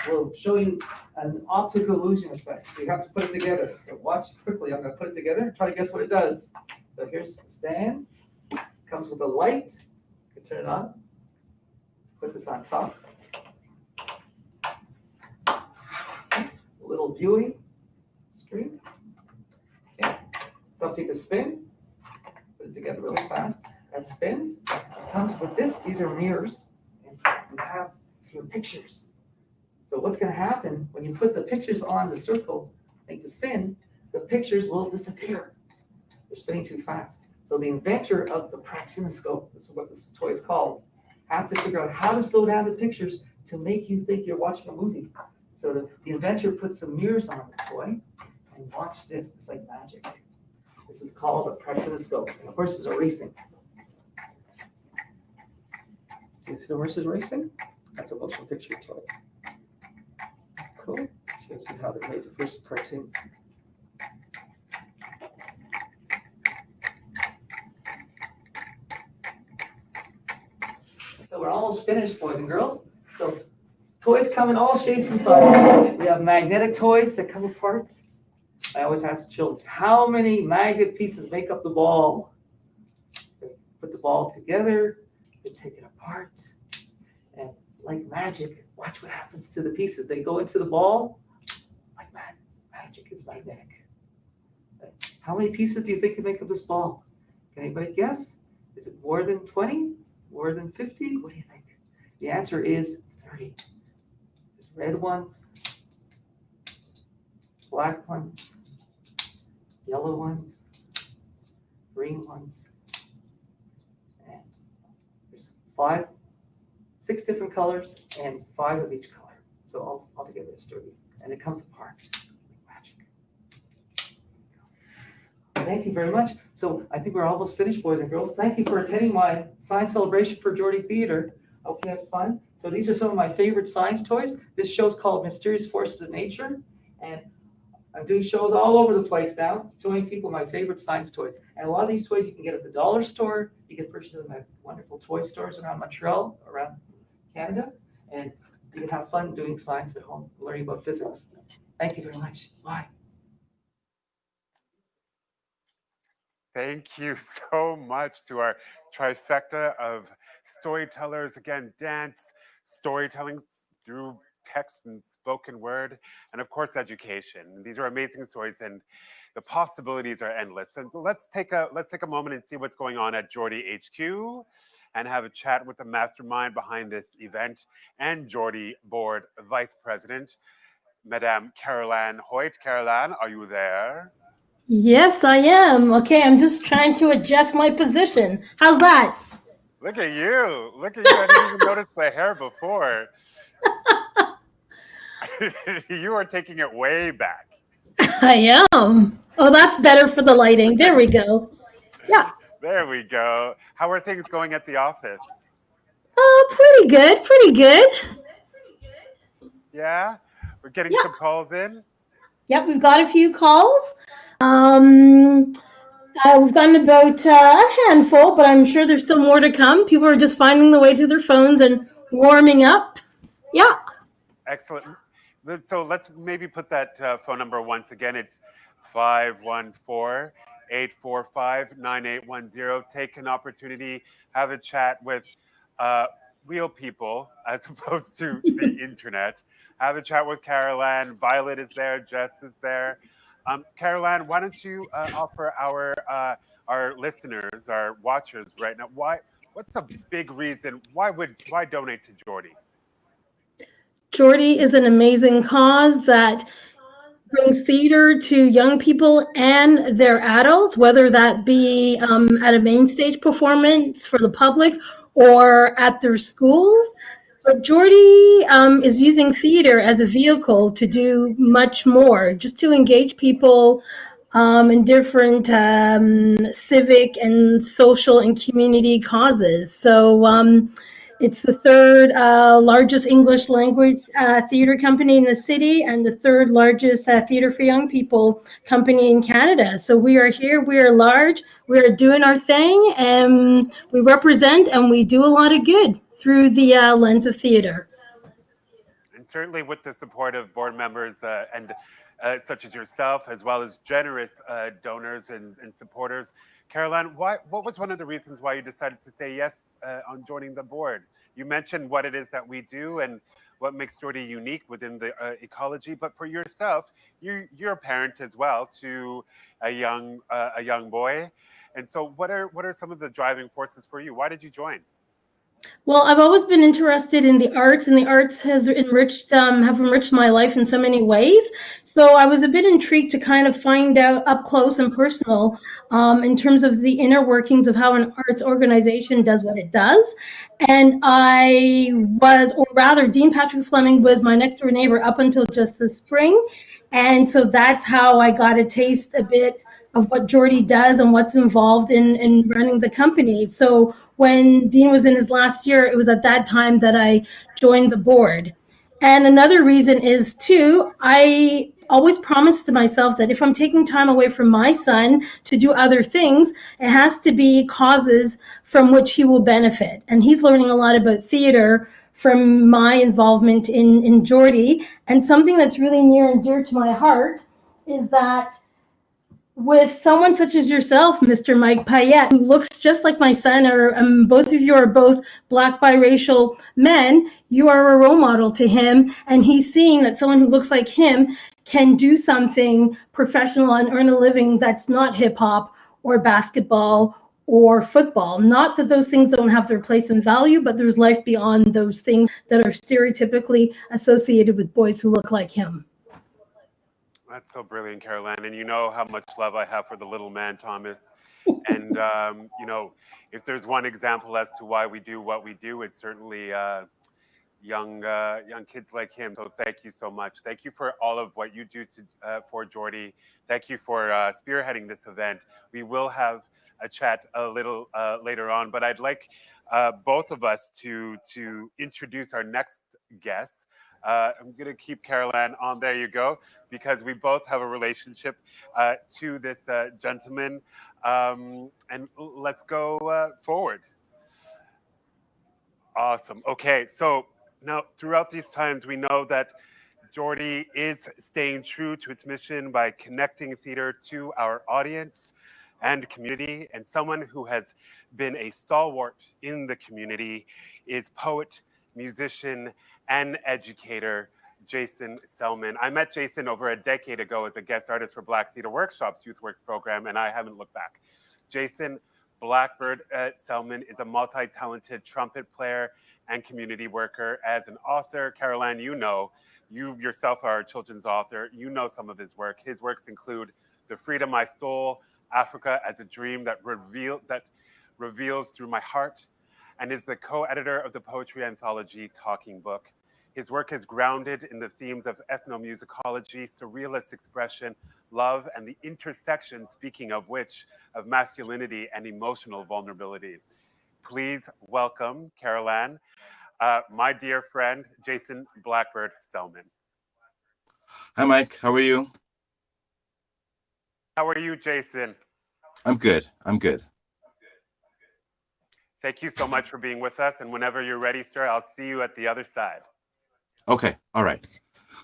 will show you an optical illusion effect. So you have to put it together. So watch quickly. I'm going to put it together. Try to guess what it does. So here's the stand. Comes with a light. You can turn it on. Put this on top. A little viewing screen. Okay. Something to spin. Put it together really fast. That spins. It comes with this. These are mirrors. And you have your pictures. So what's going to happen when you put the pictures on the circle, make the spin, the pictures will disappear. They're spinning too fast. So the inventor of the praxinoscope, this is what this toy is called, had to figure out how to slow down the pictures to make you think you're watching a movie. So the inventor put some mirrors on the toy, and watch this. It's like magic. This is called a praxinoscope. And the horse is racing. Do you see the horses racing? That's a motion picture toy. Cool. So you can see how they made the first cartoons. So we're almost finished, boys and girls. So toys come in all shapes and sizes. We have magnetic toys that come apart. I always ask the children, how many magnet pieces make up the ball? Put the ball together, they take it apart, and like magic, watch what happens to the pieces. They go into the ball like magic. It's magnetic. How many pieces do you think can make up this ball? Can anybody guess? Is it more than 20? More than 50? What do you think? The answer is 30. There's red ones, black ones, yellow ones, green ones, and there's 6 different colors and 5 of each color. So all together it's 30. And it comes apart. Magic. Thank you very much. So I think we're almost finished, boys and girls. Thank you for attending my science celebration for Geordie Theatre. I hope you had fun. So these are some of my favorite science toys. This show is called Mysterious Forces of Nature. And I'm doing shows all over the place now, showing people my favorite science toys. And a lot of these toys you can get at the dollar store. You can purchase them at wonderful toy stores around Montreal, around Canada. And you can have fun doing science at home, learning about physics. Thank you very much. Bye.
Thank you so much to our trifecta of storytellers. Again, dance, storytelling through text and spoken word, and of course, education. These are amazing stories, and the possibilities are endless. And so let's take a moment and see what's going on at Geordie HQ, and have a chat with the mastermind behind this event and Geordie Board Vice President, Madame Caroline Hoyt. Caroline, are you there?
Yes, I am. Okay, I'm just trying to adjust my position. How's that?
Look at you. Look at you. I didn't even notice the hair before. You are taking it way back.
I am. Oh, that's better for the lighting. There we go. Yeah.
There we go. How are things going at the office?
Oh, pretty good. Pretty good.
Yeah? We're getting some calls in?
Yep, we've got a few calls. We've gotten about a handful, but I'm sure there's still more to come. People are just finding the way to their phones and warming up. Yeah.
Excellent. So let's maybe put that phone number once again. It's 514-845-9810. Take an opportunity, have a chat with real people as opposed to the internet. Have a chat with Caroline. Violet is there. Jess is there. Caroline, why don't you offer our listeners, our watchers right now, what's a big reason why donate to Geordie?
Geordie is an amazing cause that brings theater to young people and their adults, whether that be at a main stage performance for the public or at their schools. But Geordie is using theater as a vehicle to do much more, just to engage people in different civic and social and community causes. So it's the third largest English language theater company in the city and the third largest theater for young people company in Canada. So we are here, we are large, we are doing our thing, and we represent and we do a lot of good through the lens of theater.
And certainly with the support of board members and such as yourself, as well as generous donors and supporters. Caroline, what was one of the reasons why you decided to say yes on joining the board? You mentioned what it is that we do and what makes Geordie unique within the ecology, but for yourself, you're a parent as well to a young boy. And so what are some of the driving forces for you? Why did you join?
Well, I've always been interested in the arts, and the arts has enriched have enriched my life in so many ways. So I was a bit intrigued to kind of find out up close and personal in terms of the inner workings of how an arts organization does what it does. And I was, or rather, Dean Patrick Fleming was my next door neighbor up until just this spring, and so that's how I got a taste a bit of what Geordie does and what's involved in running the company. So when Dean was in his last year, it was at that time that I joined the board. And another reason is too, I always promised to myself that if I'm taking time away from my son to do other things, it has to be causes from which he will benefit. And he's learning a lot about theater from my involvement in Geordie. And something that's really near and dear to my heart is that with someone such as yourself, Mr. Mike Payette, who looks just like my son, or both of you are both Black biracial men, you are a role model to him, and he's seeing that someone who looks like him can do something professional and earn a living that's not hip hop or basketball or football. Not that those things don't have their place and value, but there's life beyond those things that are stereotypically associated with boys who look like him.
That's so brilliant, Caroline. And you know how much love I have for the little man, Thomas. And, you know, if there's one example as to why we do what we do, it's certainly young kids like him. So thank you so much. Thank you for all of what you do for Geordie. Thank you for spearheading this event. We will have a chat a little later on, but I'd like both of us to introduce our next guest. I'm going to keep Caroline on. There you go, because we both have a relationship to this gentleman. And let's go forward. Awesome. Okay, so now throughout these times, we know that Geordie is staying true to its mission by connecting theater to our audience and community. And someone who has been a stalwart in the community is poet, musician, and educator Jason Selman. I met Jason over a decade ago as a guest artist for Black Theater Workshops Youth Works program, and I haven't looked back. Jason Blackbird Selman is a multi-talented trumpet player and community worker. As an author, Caroline, you yourself are a children's author. You know some of his work. His works include The Freedom I Stole, Africa as a Dream that reveals through my heart, and is the co-editor of the poetry anthology Talking Book. His work is grounded in the themes of ethnomusicology, surrealist expression, love, and the intersection, speaking of which, of masculinity and emotional vulnerability. Please welcome, Caroline, my dear friend, Jason Blackbird Selman.
Hi, Mike. How are you?
How are you, Jason?
I'm good. I'm good.
Thank you so much for being with us. And whenever you're ready, sir, I'll see you at the other side.
Okay. All right.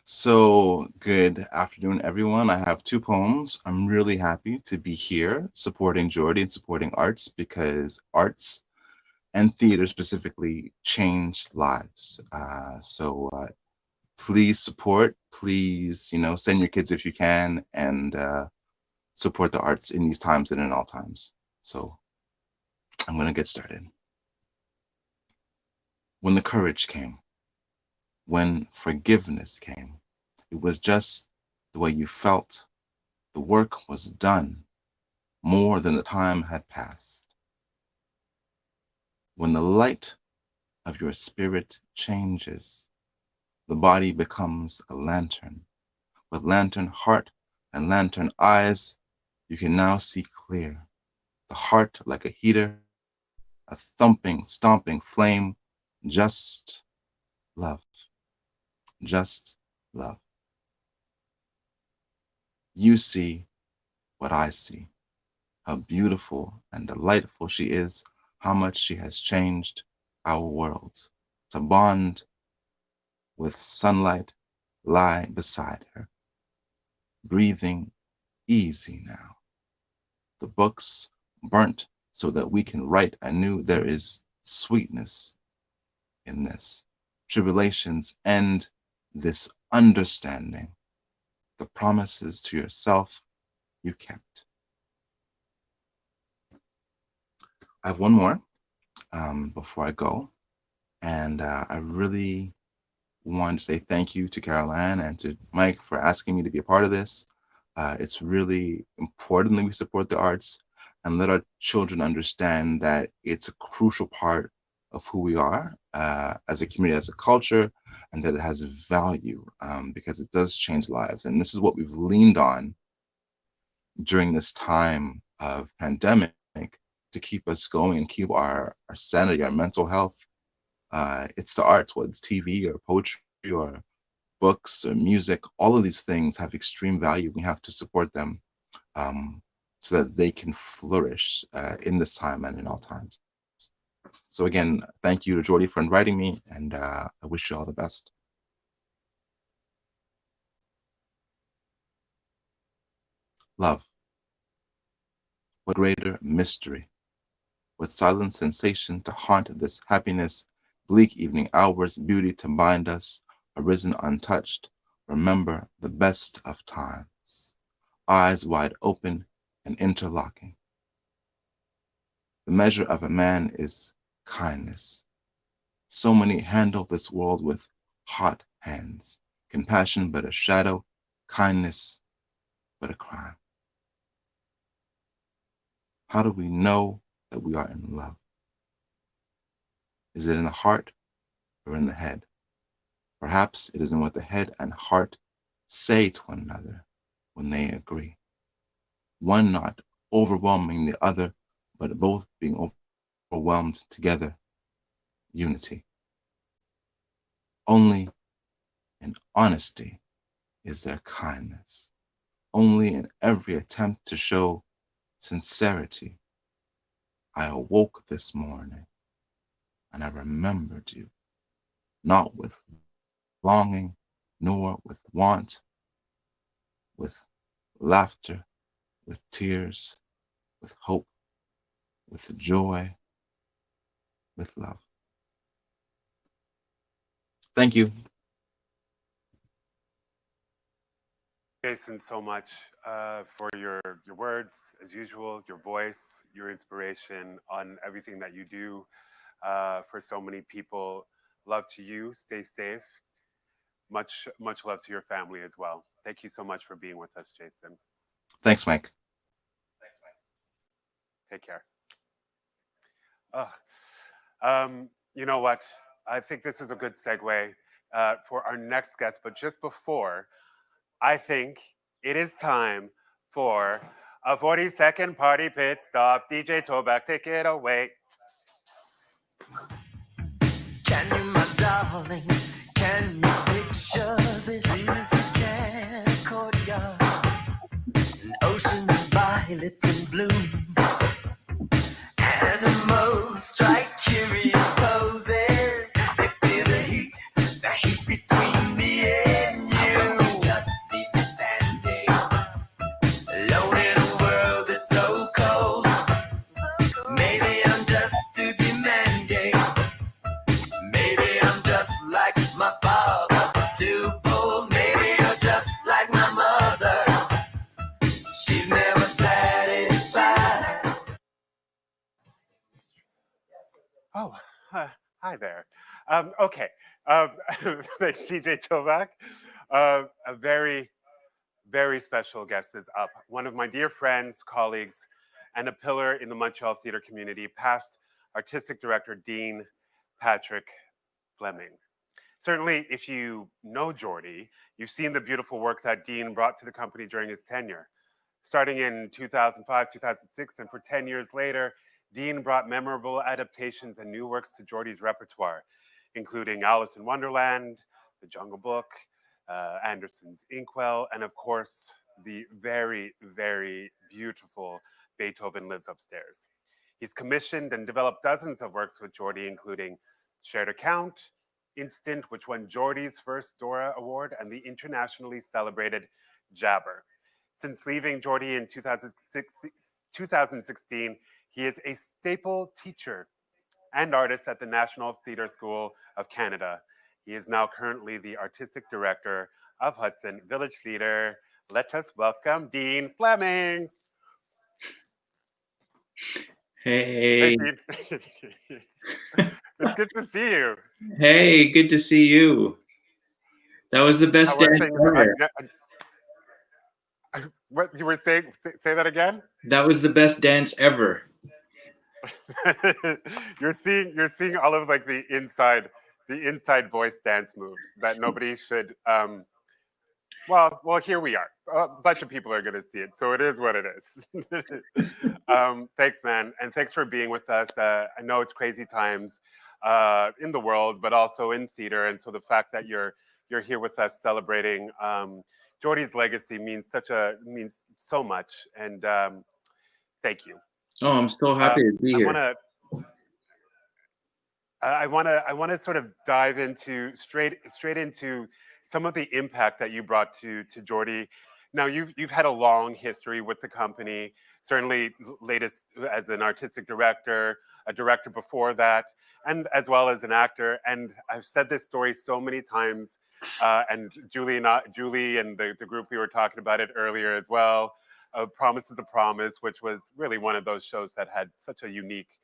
So, good afternoon, everyone. I have two poems. I'm really happy to be here supporting Geordie and supporting arts because arts and theater specifically change lives. Please support, please, send your kids if you can, and support the arts in these times and in all times. So I'm going to get started. When the courage came, when forgiveness came, it was just the way you felt. The work was done more than the time had passed. When the light of your spirit changes, the body becomes a lantern. With lantern heart and lantern eyes, you can now see clear. The heart like a heater, a thumping, stomping flame, just love, just love. You see what I see, how beautiful and delightful she is, how much she has changed our world. To bond with sunlight, lie beside her, breathing easy now. The books burnt so that we can write anew. There is sweetness in this. Tribulations end, this understanding. The promises to yourself you kept. I have one more before I go. And I really want to say thank you to Caroline and to Mike for asking me to be a part of this. It's really important that we support the arts and let our children understand that it's a crucial part of who we are as a community, as a culture, and that it has value because it does change lives. And this is what we've leaned on during this time of pandemic to keep us going and keep our sanity, our mental health. It's the arts, whether it's TV or poetry or books or music. All of these things have extreme value. We have to support them so that they can flourish in this time and in all times. So again, thank you to Geordie for inviting me, and I wish you all the best. Love. What greater mystery? What silent sensation to haunt this happiness, bleak evening hours, beauty to bind us, arisen untouched, remember the best of times, eyes wide open and interlocking. The measure of a man is kindness. So many handle this world with hot hands, compassion but a shadow, kindness but a crime. How do we know that we are in love? Is it in the heart or in the head? Perhaps it is in what the head and heart say to one another when they agree. One not overwhelming the other, but both being overwhelmed together. Unity. Only in honesty is there kindness. Only in every attempt to show sincerity. I awoke this morning and I remembered you, not with longing, nor with want, with laughter, with tears, with hope, with joy, with love. Thank you.
Jason, so much for your words, as usual, your voice, your inspiration on everything that you do for so many people. Love to you. Stay safe. Much love to your family as well. Thank you so much for being with us, Jason.
Thanks, Mike.
Take care. You know what? I think this is a good segue for our next guest. But just before, I think it is time for a 40-second party pit stop. DJ Toback, take it away.
Can you, my darling, can you picture this? Dream if you can, a courtyard, an ocean of violets in bloom, strike curious poses. They feel the heat between me and you. Just leave me standing, alone in a world that's so cold. Maybe I'm just too demanding. Maybe I'm just like my father, too bold. Maybe you're just like my mother. She's never satisfied.
Oh, hi there. Okay, thanks, DJ Tovak. A very, very special guest is up. One of my dear friends, colleagues, and a pillar in the Montreal theater community, past artistic director Dean Patrick Fleming. Certainly, if you know Geordie, you've seen the beautiful work that Dean brought to the company during his tenure. Starting in 2005, 2006, and for 10 years later, Dean brought memorable adaptations and new works to Geordie's repertoire, including Alice in Wonderland, The Jungle Book, Anderson's Inkwell, and of course, the very, very beautiful Beethoven Lives Upstairs. He's commissioned and developed dozens of works with Geordie, including Shared Account, Instant, which won Geordie's first Dora Award, and the internationally celebrated Jabber. Since leaving Geordie in 2016, he is a staple teacher and artist at the National Theatre School of Canada. He is now currently the artistic director of Hudson Village Theatre. Let us welcome Dean Fleming.
Hey.
Dean. It's good to see you.
Hey, good to see you. That was the best dance ever.
What you were saying? Say that again.
That was the best dance ever.
You're seeing all of like the inside voice dance moves that nobody should. Well, here we are. A bunch of people are going to see it, so it is what it is. Thanks, man, and thanks for being with us. I know it's crazy times in the world, but also in theater, and so the fact that you're here with us celebrating Geordie's legacy means so much, and thank you.
Oh, I'm so happy to be here.
I want to sort of dive into straight into some of the impact that you brought to Geordie. Now you've had a long history with the company, certainly latest as an artistic director, a director before that, and as well as an actor. And I've said this story so many times, and Julie and the group, we were talking about it earlier as well. Promise is a Promise, which was really one of those shows that had such a unique,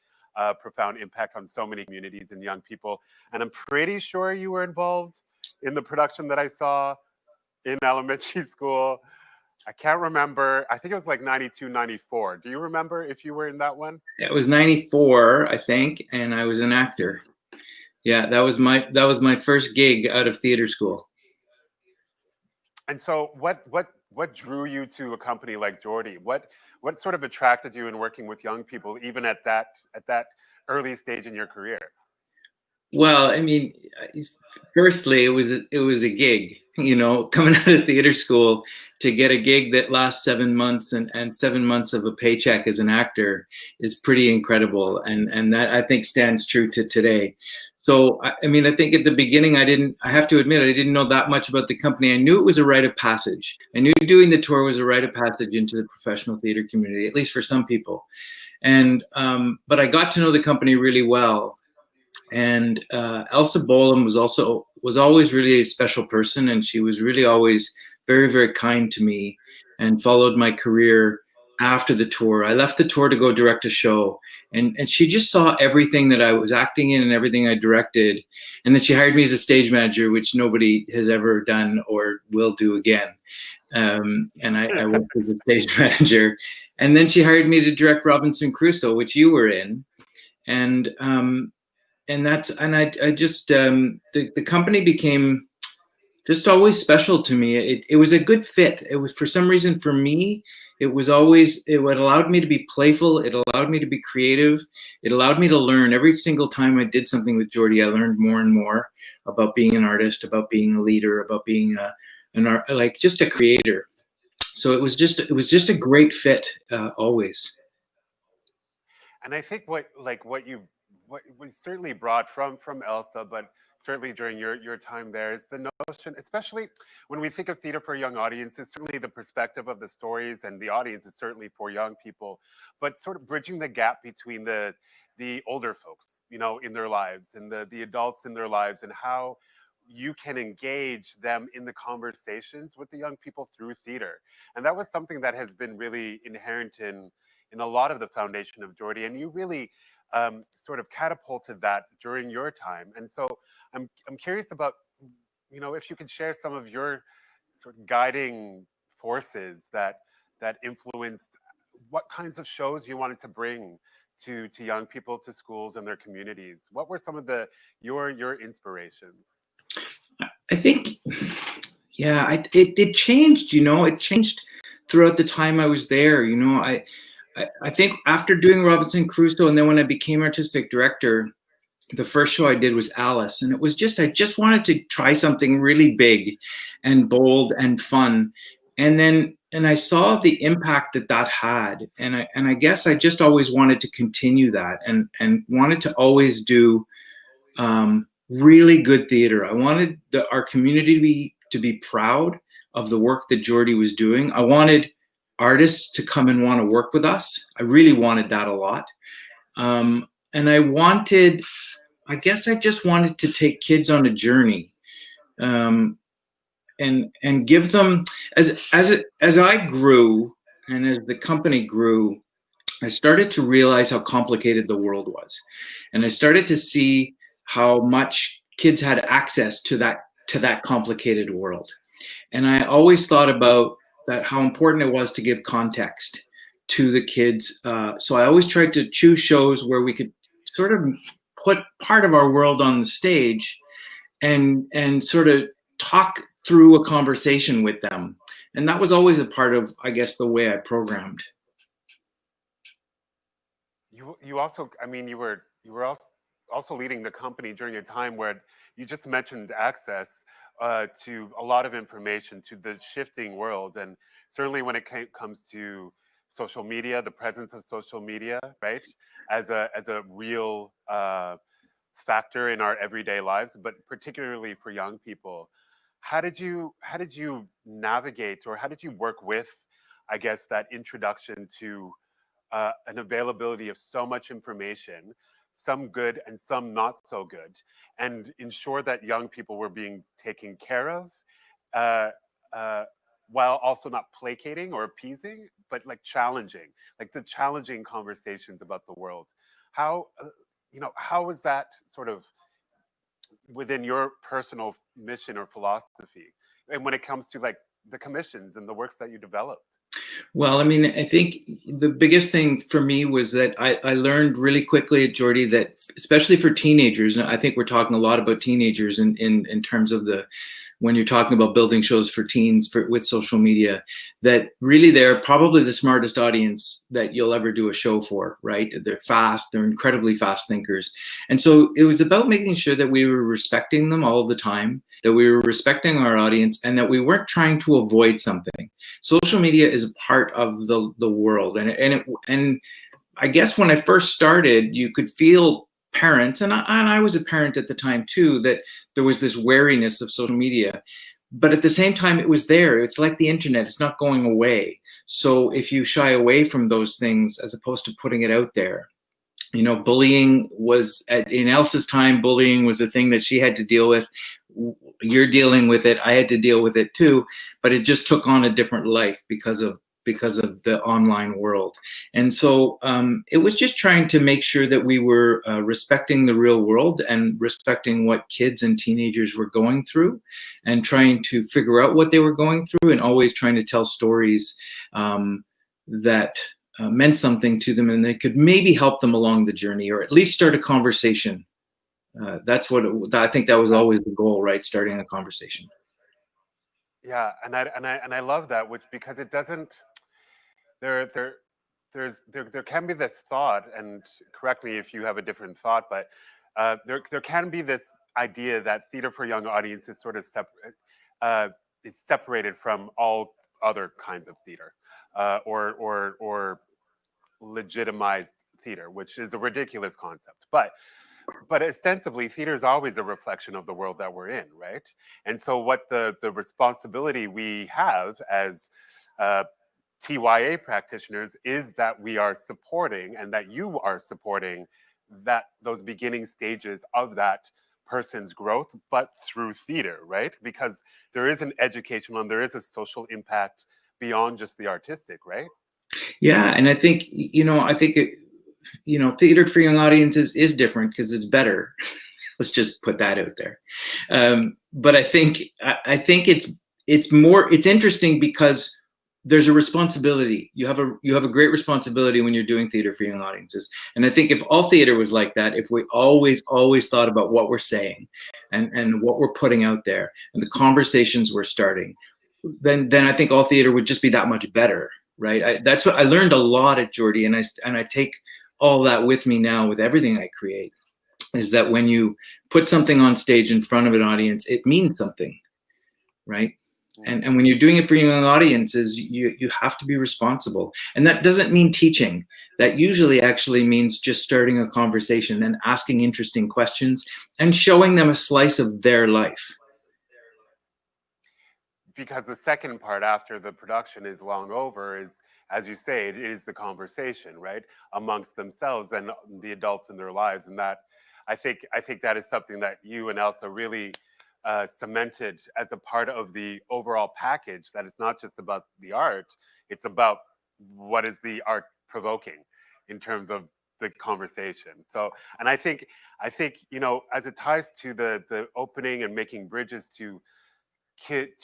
profound impact on so many communities and young people. And I'm pretty sure you were involved in the production that I saw in elementary school. I can't remember. I think it was like 92, 94. Do you remember if you were in that one?
It was 94, I think, and I was an actor. Yeah, that was my first gig out of theater school.
And so what drew you to a company like Geordie? What sort of attracted you in working with young people, even at that early stage in your career?
Well, I mean, firstly, it was a gig, coming out of theater school to get a gig that lasts 7 months and 7 months of a paycheck as an actor is pretty incredible. And that, I think, stands true to today. So, I mean, I think at the beginning, I have to admit, I didn't know that much about the company. I knew it was a rite of passage. I knew doing the tour was a rite of passage into the professional theater community, at least for some people. And, but I got to know the company really well. And Elsa Bolam was always really a special person, and she was really always very, very kind to me and followed my career after the tour. I left the tour to go direct a show, and she just saw everything that I was acting in and everything I directed, and then she hired me as a stage manager, which nobody has ever done or will do again. And I worked as a stage manager, and then she hired me to direct Robinson Crusoe, which you were in, and I just the company became just always special to me. It was a good fit. It was, for some reason, for me, it allowed me to be playful. It allowed me to be creative. It allowed me to learn. Every single time I did something with Geordie, I learned more and more about being an artist, about being a leader, about being just a creator. So it was just a great fit always.
And I think what what we certainly brought from Elsa, but certainly during your time there, is the notion, especially when we think of theater for young audiences, certainly the perspective of the stories and the audience is certainly for young people, but sort of bridging the gap between the older folks, you know, in their lives and the adults in their lives, and how you can engage them in the conversations with the young people through theater. And that was something that has been really inherent in a lot of the foundation of Geordie, and you really sort of catapulted that during your time. And so I'm curious about, you know, if you could share some of your sort of guiding forces that influenced what kinds of shows you wanted to bring to young people, to schools and their communities. What were some of your inspirations?
I think, yeah, it changed, you know, it changed throughout the time I was there. You know, I think after doing Robinson Crusoe, and then when I became artistic director, the first show I did was Alice. And it was just, I just wanted to try something really big and bold and fun. And I saw the impact that had. And I guess I just always wanted to continue that, and wanted to always do really good theater. I wanted our community to be proud of the work that Geordie was doing. I wanted artists to come and want to work with us. I really wanted that a lot. And I guess I just wanted to take kids on a journey, and give them, as I grew and as the company grew, I started to realize how complicated the world was, and I started to see how much kids had access to that complicated world. And I always thought about that, how important it was to give context to the kids. So I always tried to choose shows where we could sort of put part of our world on the stage and sort of talk through a conversation with them. And that was always a part of, I guess, the way I programmed.
You also, I mean, you were also leading the company during a time where you just mentioned access to a lot of information, to the shifting world. And certainly when it comes to social media, the presence of social media, right, as a real factor in our everyday lives, but particularly for young people. How did you navigate, or how did you work with, I guess, that introduction to an availability of so much information, some good and some not so good, and ensure that young people were being taken care of, uh, while also not placating or appeasing, but like challenging, like the challenging conversations about the world? How, how was that sort of within your personal mission or philosophy, and when it comes to like the commissions and the works that you developed?
Well, I mean, I think the biggest thing for me was that I learned really quickly at Geordie that, especially for teenagers, and I think we're talking a lot about teenagers in terms of when you're talking about building shows for teens with social media, that really they're probably the smartest audience that you'll ever do a show for, right? They're fast, they're incredibly fast thinkers. And so it was about making sure that we were respecting them all the time, that we were respecting our audience, and that we weren't trying to avoid something. Social media is a part of the world. And I guess when I first started, you could feel parents, and I was a parent at the time too, that there was this wariness of social media. But at the same time, it was there. It's like the internet, it's not going away. So if you shy away from those things as opposed to putting it out there, you know, bullying was, in Elsa's time, bullying was a thing that she had to deal with. You're dealing with it. I had to deal with it too, but it just took on a different life because of the online world. And so it was just trying to make sure that we were respecting the real world and respecting what kids and teenagers were going through, and trying to figure out what they were going through, and always trying to tell stories that meant something to them, and they could maybe help them along the journey, or at least start a conversation. That's what I think that was always the goal, right? Starting a conversation.
Yeah, and I love that, because it doesn't. There can be this thought, and correct me if you have a different thought, but there can be this idea that theater for young audiences sort of is separated from all other kinds of theater, or legitimized theater, which is a ridiculous concept. But ostensibly, theater is always a reflection of the world that we're in, right? And so what the responsibility we have as TYA practitioners is that we are supporting, and that you are supporting, that those beginning stages of that person's growth, but through theater, right? Because there is an educational and there is a social impact beyond just the artistic, right?
Yeah, and I think, theater for young audiences is different because it's better. Let's just put that out there. But I think it's interesting because there's a responsibility. You have a great responsibility when you're doing theater for young audiences. And I think if all theater was like that, if we always thought about what we're saying and what we're putting out there and the conversations we're starting, then I think all theater would just be that much better, right? That's what I learned a lot at Geordie, and I take all that with me now with everything I create, is that when you put something on stage in front of an audience, it means something, right? And when you're doing it for young audiences, you have to be responsible. And that doesn't mean teaching. That usually actually means just starting a conversation and asking interesting questions and showing them a slice of their life.
Because the second part after the production is long over is, as you say, it is the conversation, right, amongst themselves and the adults in their lives. And that, I think that is something that you and Elsa really cemented as a part of the overall package, that it's not just about the art, it's about what is the art provoking in terms of the conversation. So, and I think, as it ties to the opening and making bridges to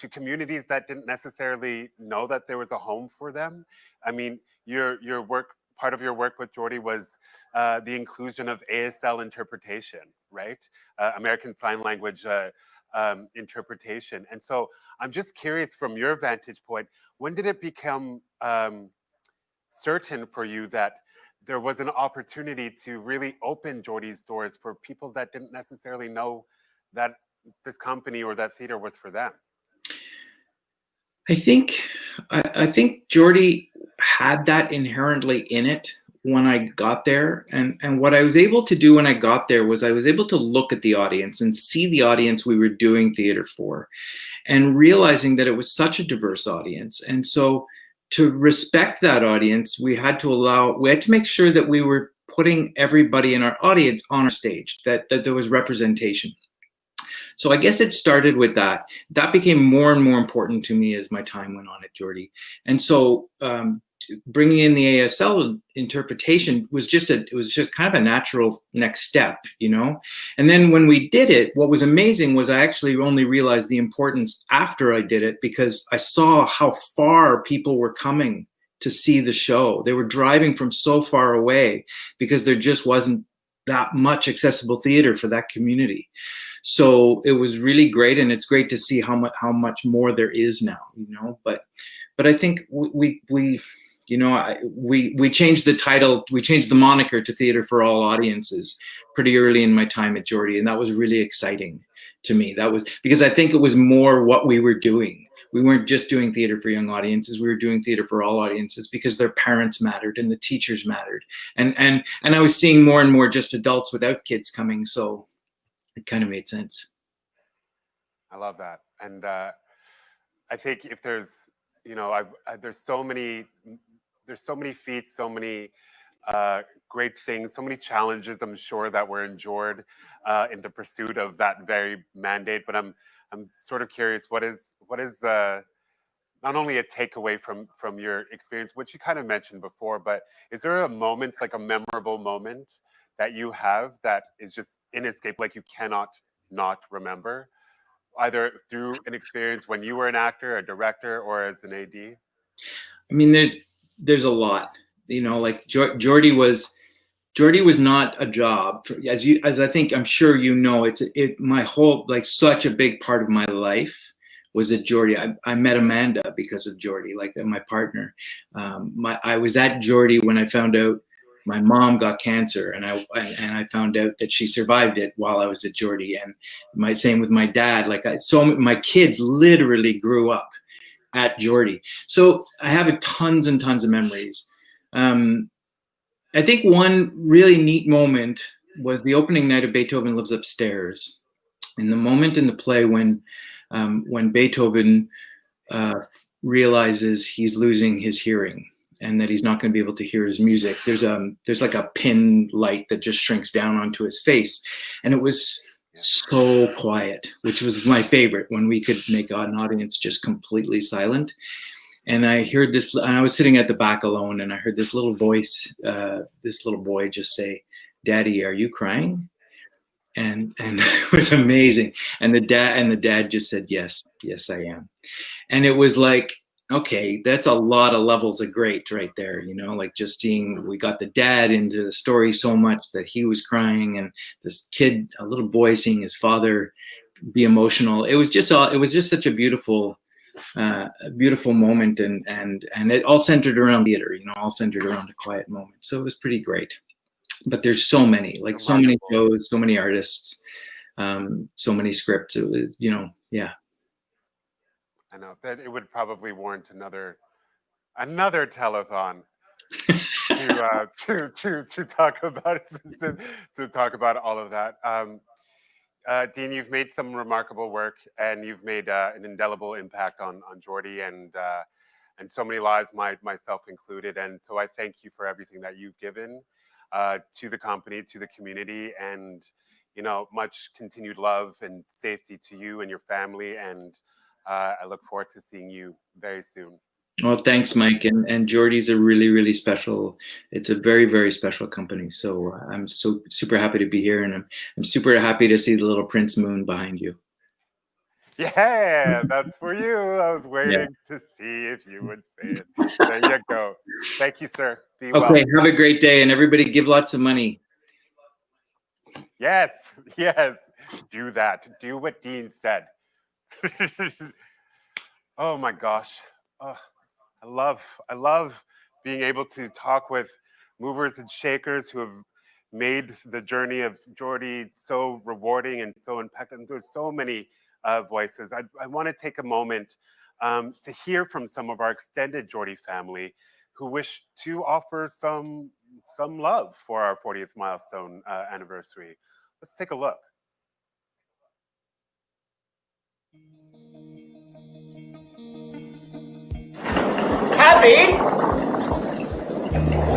communities that didn't necessarily know that there was a home for them. I mean, your work, part of your work with Geordie was the inclusion of ASL interpretation, right? American Sign Language interpretation. And so I'm just curious, from your vantage point, when did it become certain for you that there was an opportunity to really open Geordie's doors for people that didn't necessarily know that this company or that theater was for them?
I think Geordie had that inherently in it when I got there. And what I was able to do when I got there was I was able to look at the audience and see the audience we were doing theater for, and realizing that it was such a diverse audience. And so to respect that audience, we had to make sure that we were putting everybody in our audience on our stage, that there was representation. So I guess it started with that. That became more and more important to me as my time went on at Geordie. And so bringing in the ASL interpretation was just kind of a natural next step, And then when we did it, what was amazing was I actually only realized the importance after I did it, because I saw how far people were coming to see the show. They were driving from so far away because there just wasn't that much accessible theater for that community. So it was really great, and it's great to see how much more there is now, But I think we changed the title, we changed the moniker to Theater for All Audiences pretty early in my time at Geordie, and that was really exciting to me. That was because I think it was more what we were doing. We weren't just doing theater for young audiences. We were doing theater for all audiences because their parents mattered and the teachers mattered. And I was seeing more and more just adults without kids coming. So it kind of made sense.
I love that. And I think if there's, there's so many feats, so many great things, so many challenges, I'm sure, that were endured in the pursuit of that very mandate. But I'm sort of curious, what is not only a takeaway from your experience, which you kind of mentioned before, but is there a moment, like a memorable moment that you have that is just inescapable, like you cannot not remember, either through an experience when you were an actor, a director, or as an AD?
I mean, there's a lot, like Geordie was not a job, as I think, I'm sure my whole, like, such a big part of my life was at Geordie. I met Amanda because of Geordie, like my partner. I was at Geordie when I found out my mom got cancer, and I found out that she survived it while I was at Geordie. And same with my dad. My kids literally grew up at Geordie. So I have tons and tons of memories. I think one really neat moment was the opening night of Beethoven Lives Upstairs. And the moment in the play when Beethoven realizes he's losing his hearing and that he's not going to be able to hear his music. There's like a pin light that just shrinks down onto his face, and it was so quiet, which was my favorite, when we could make an audience just completely silent. And I heard this, and I was sitting at the back alone, and I heard this little voice, this little boy just say, "Daddy, are you crying?" And it was amazing. And the dad just said, "Yes, I am." And it was like, okay, that's a lot of levels of great right there, you know, like just seeing, we got the dad into the story so much that he was crying, and this kid, a little boy, seeing his father be emotional. It was just such a beautiful moment, and it all centered around theater, you know, all centered around a quiet moment. So it was pretty great. But there's so many, like so many shows, so many artists, so many scripts. It was, you know, yeah.
I know that it would probably warrant another telethon to talk about it, to talk about all of that. Dean, you've made some remarkable work, and you've made an indelible impact on Geordie and so many lives, myself included. And so I thank you for everything that you've given to the company, to the community, and you know, much continued love and safety to you and your family. And I look forward to seeing you very soon.
Well, thanks, Mike. And Geordie's a really, really special, it's a very, very special company. So I'm so super happy to be here, and I'm super happy to see the little Prince Moon behind you.
Yeah, that's for you. I was waiting to see if you would say it. There you go. Thank you, sir. Be well.
Okay, have a great day, and everybody give lots of money.
Yes, do that. Do what Dean said. Oh my gosh. Oh, I love being able to talk with movers and shakers who have made the journey of Geordie so rewarding and so impactful. There's so many voices. I want to take a moment to hear from some of our extended Geordie family who wish to offer some love for our 40th milestone anniversary. Let's take a look.
Happy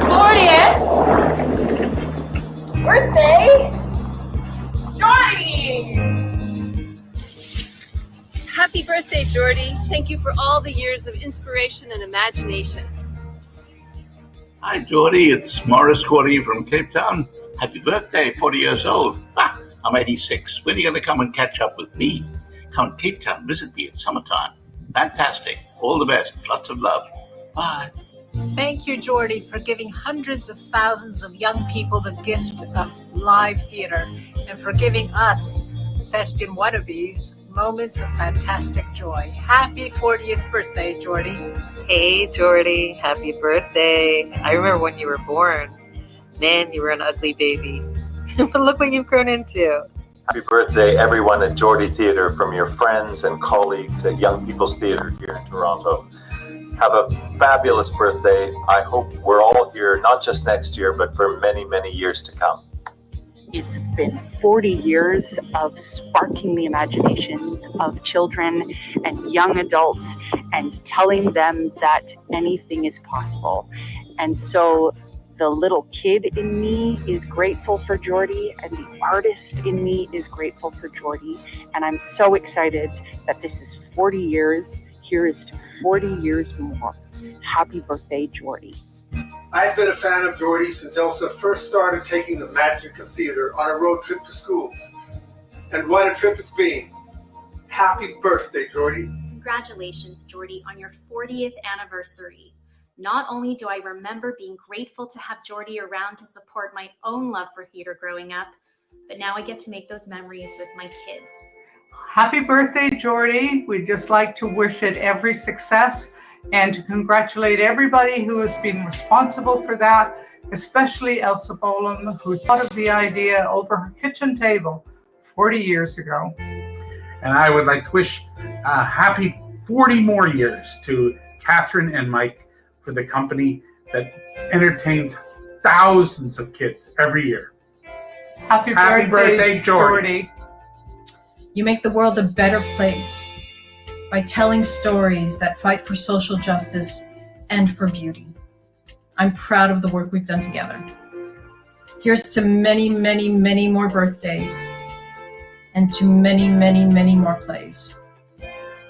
40th birthday, Geordie!
Happy birthday, Geordie. Thank you for all the years of inspiration and imagination.
Hi, Geordie. It's Morris calling from Cape Town. Happy birthday, 40 years old. I'm 86. When are you going to come and catch up with me? Come to Cape Town, visit me. It's summertime. Fantastic. All the best. Lots of love. Bye.
Thank you, Geordie, for giving hundreds of thousands of young people the gift of live theater, and for giving us, thespian wannabes, moments of fantastic joy. Happy 40th birthday, Geordie.
Hey, Geordie. Happy birthday. I remember when you were born. Man, you were an ugly baby. But look what you've grown into.
Happy birthday, everyone at Geordie Theatre, from your friends and colleagues at Young People's Theatre here in Toronto. Have a fabulous birthday. I hope we're all here, not just next year, but for many, many years to come.
It's been 40 years of sparking the imaginations of children and young adults and telling them that anything is possible. And so the little kid in me is grateful for Geordie, and the artist in me is grateful for Geordie. And I'm so excited that this is 40 years. Here is to 40 years more. Happy birthday, Geordie.
I've been a fan of Geordie since Elsa first started taking the magic of theater on a road trip to schools. And what a trip it's been. Happy birthday, Geordie.
Congratulations, Geordie, on your 40th anniversary. Not only do I remember being grateful to have Geordie around to support my own love for theater growing up, but now I get to make those memories with my kids.
Happy birthday, Geordie. We'd just like to wish it every success and to congratulate everybody who has been responsible for that, especially Elsa Bolam, who thought of the idea over her kitchen table 40 years ago.
And I would like to wish a happy 40 more years to Catherine and Mike for the company that entertains thousands of kids every year.
Happy birthday, Geordie. You make the world a better place by telling stories that fight for social justice and for beauty. I'm proud of the work we've done together. Here's to many, many, many more birthdays and to many, many, many more plays.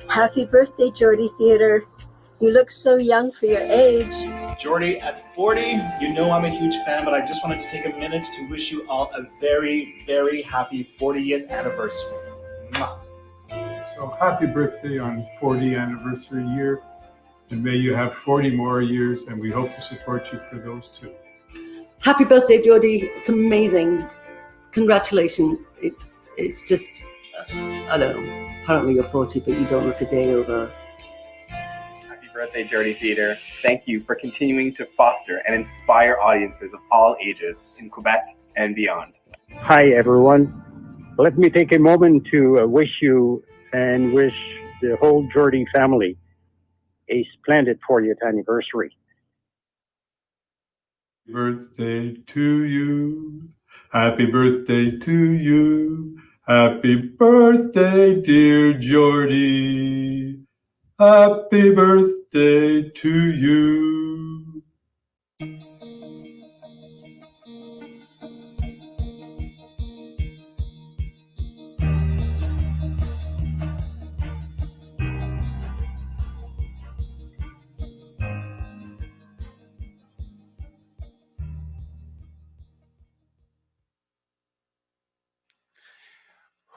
Happy birthday, Geordie Theatre. You look so young for your age.
Geordie, at 40, you know I'm a huge fan, but I just wanted to take a minute to wish you all a very, very happy 40th anniversary. Mwah.
So happy birthday on 40th anniversary year, and may you have 40 more years, and we hope to support you for those too.
Happy birthday, Geordie. It's amazing. Congratulations. It's just, I don't know, apparently you're 40, but you don't look a day over.
Happy birthday, Geordie Theatre. Thank you for continuing to foster and inspire audiences of all ages in Quebec and beyond.
Hi, everyone. Let me take a moment to wish you and wish the whole Geordie family a splendid 40th anniversary.
Birthday to you. Happy birthday to you. Happy birthday, dear Geordie. Happy birthday to you.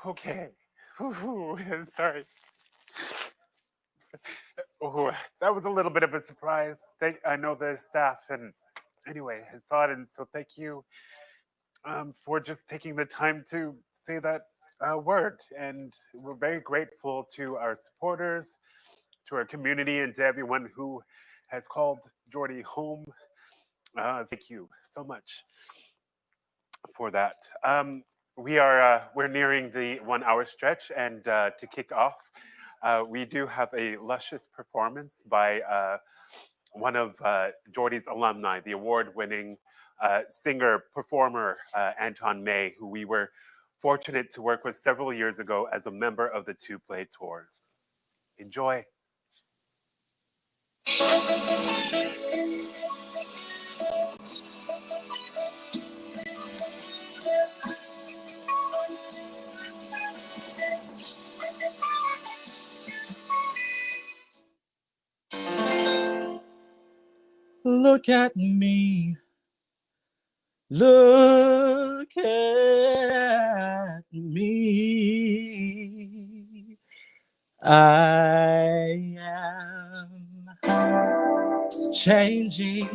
Okay. Ooh, sorry. Ooh, that was a little bit of a surprise. I know the staff, and anyway, I saw it, and so thank you for just taking the time to say that word. And we're very grateful to our supporters, to our community, and to everyone who has called Geordie home. Thank you so much for that. We're nearing the 1 hour stretch, and to kick off, we do have a luscious performance by one of Geordie's alumni, the award-winning singer-performer Anton May, who we were fortunate to work with several years ago as a member of the Two Play Tour. Enjoy.
Look at me. Look at me. I am changing.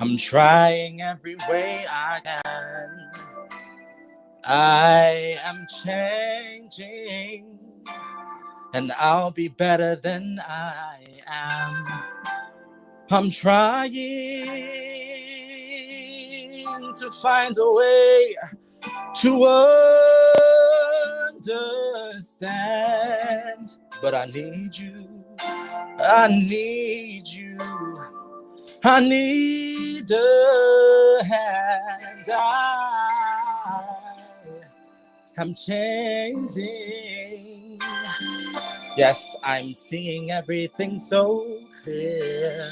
I'm trying every way I can. I am changing, and I'll be better than I am. I'm trying to find a way to understand, but I need you. I need you. I need a hand. I'm changing. Yes, I'm seeing everything so clear.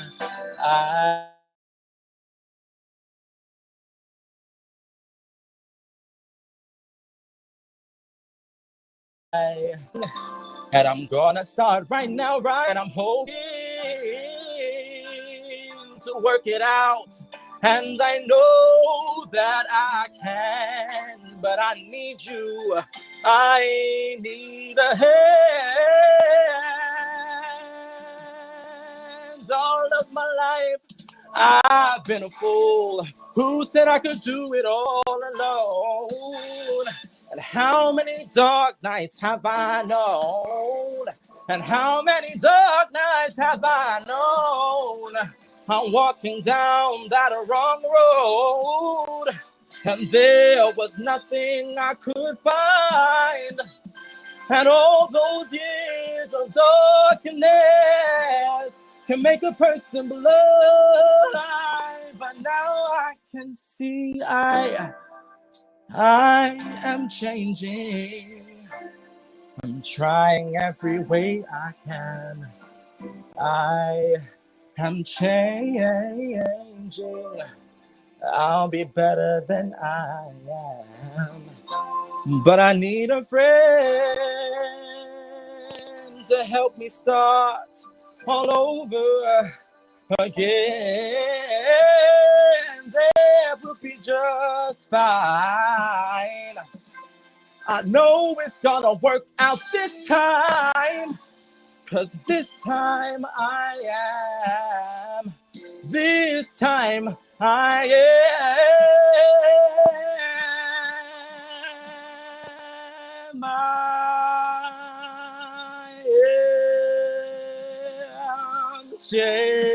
And I'm gonna start right now, right? And I'm hoping to work it out. And I know that I can, but I need you. I need a hand. All of my life, I've been a fool who said I could do it all alone. And how many dark nights have I known? And how many dark nights have I known? I'm walking down that wrong road, and there was nothing I could find. And all those years of darkness can make a person blind, but now I can see I am changing. I'm trying every way I can. I am changing. I'll be better than I am. But I need a friend to help me start all over again. That will be just fine. I know it's gonna work out this time, 'cause this time I am. This time I am. I am changing.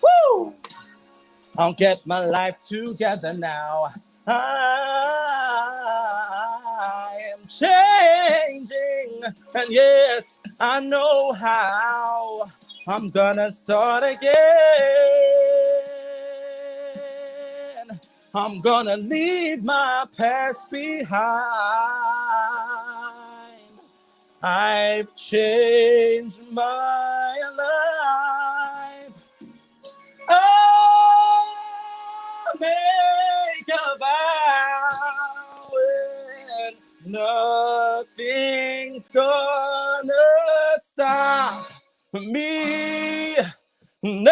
Woo! I'll get my life together now. I am changing, and yes, I know how. I'm gonna start again. I'm gonna leave my past behind. I've changed my life. Oh, make a vow and nothing's gonna stop me now.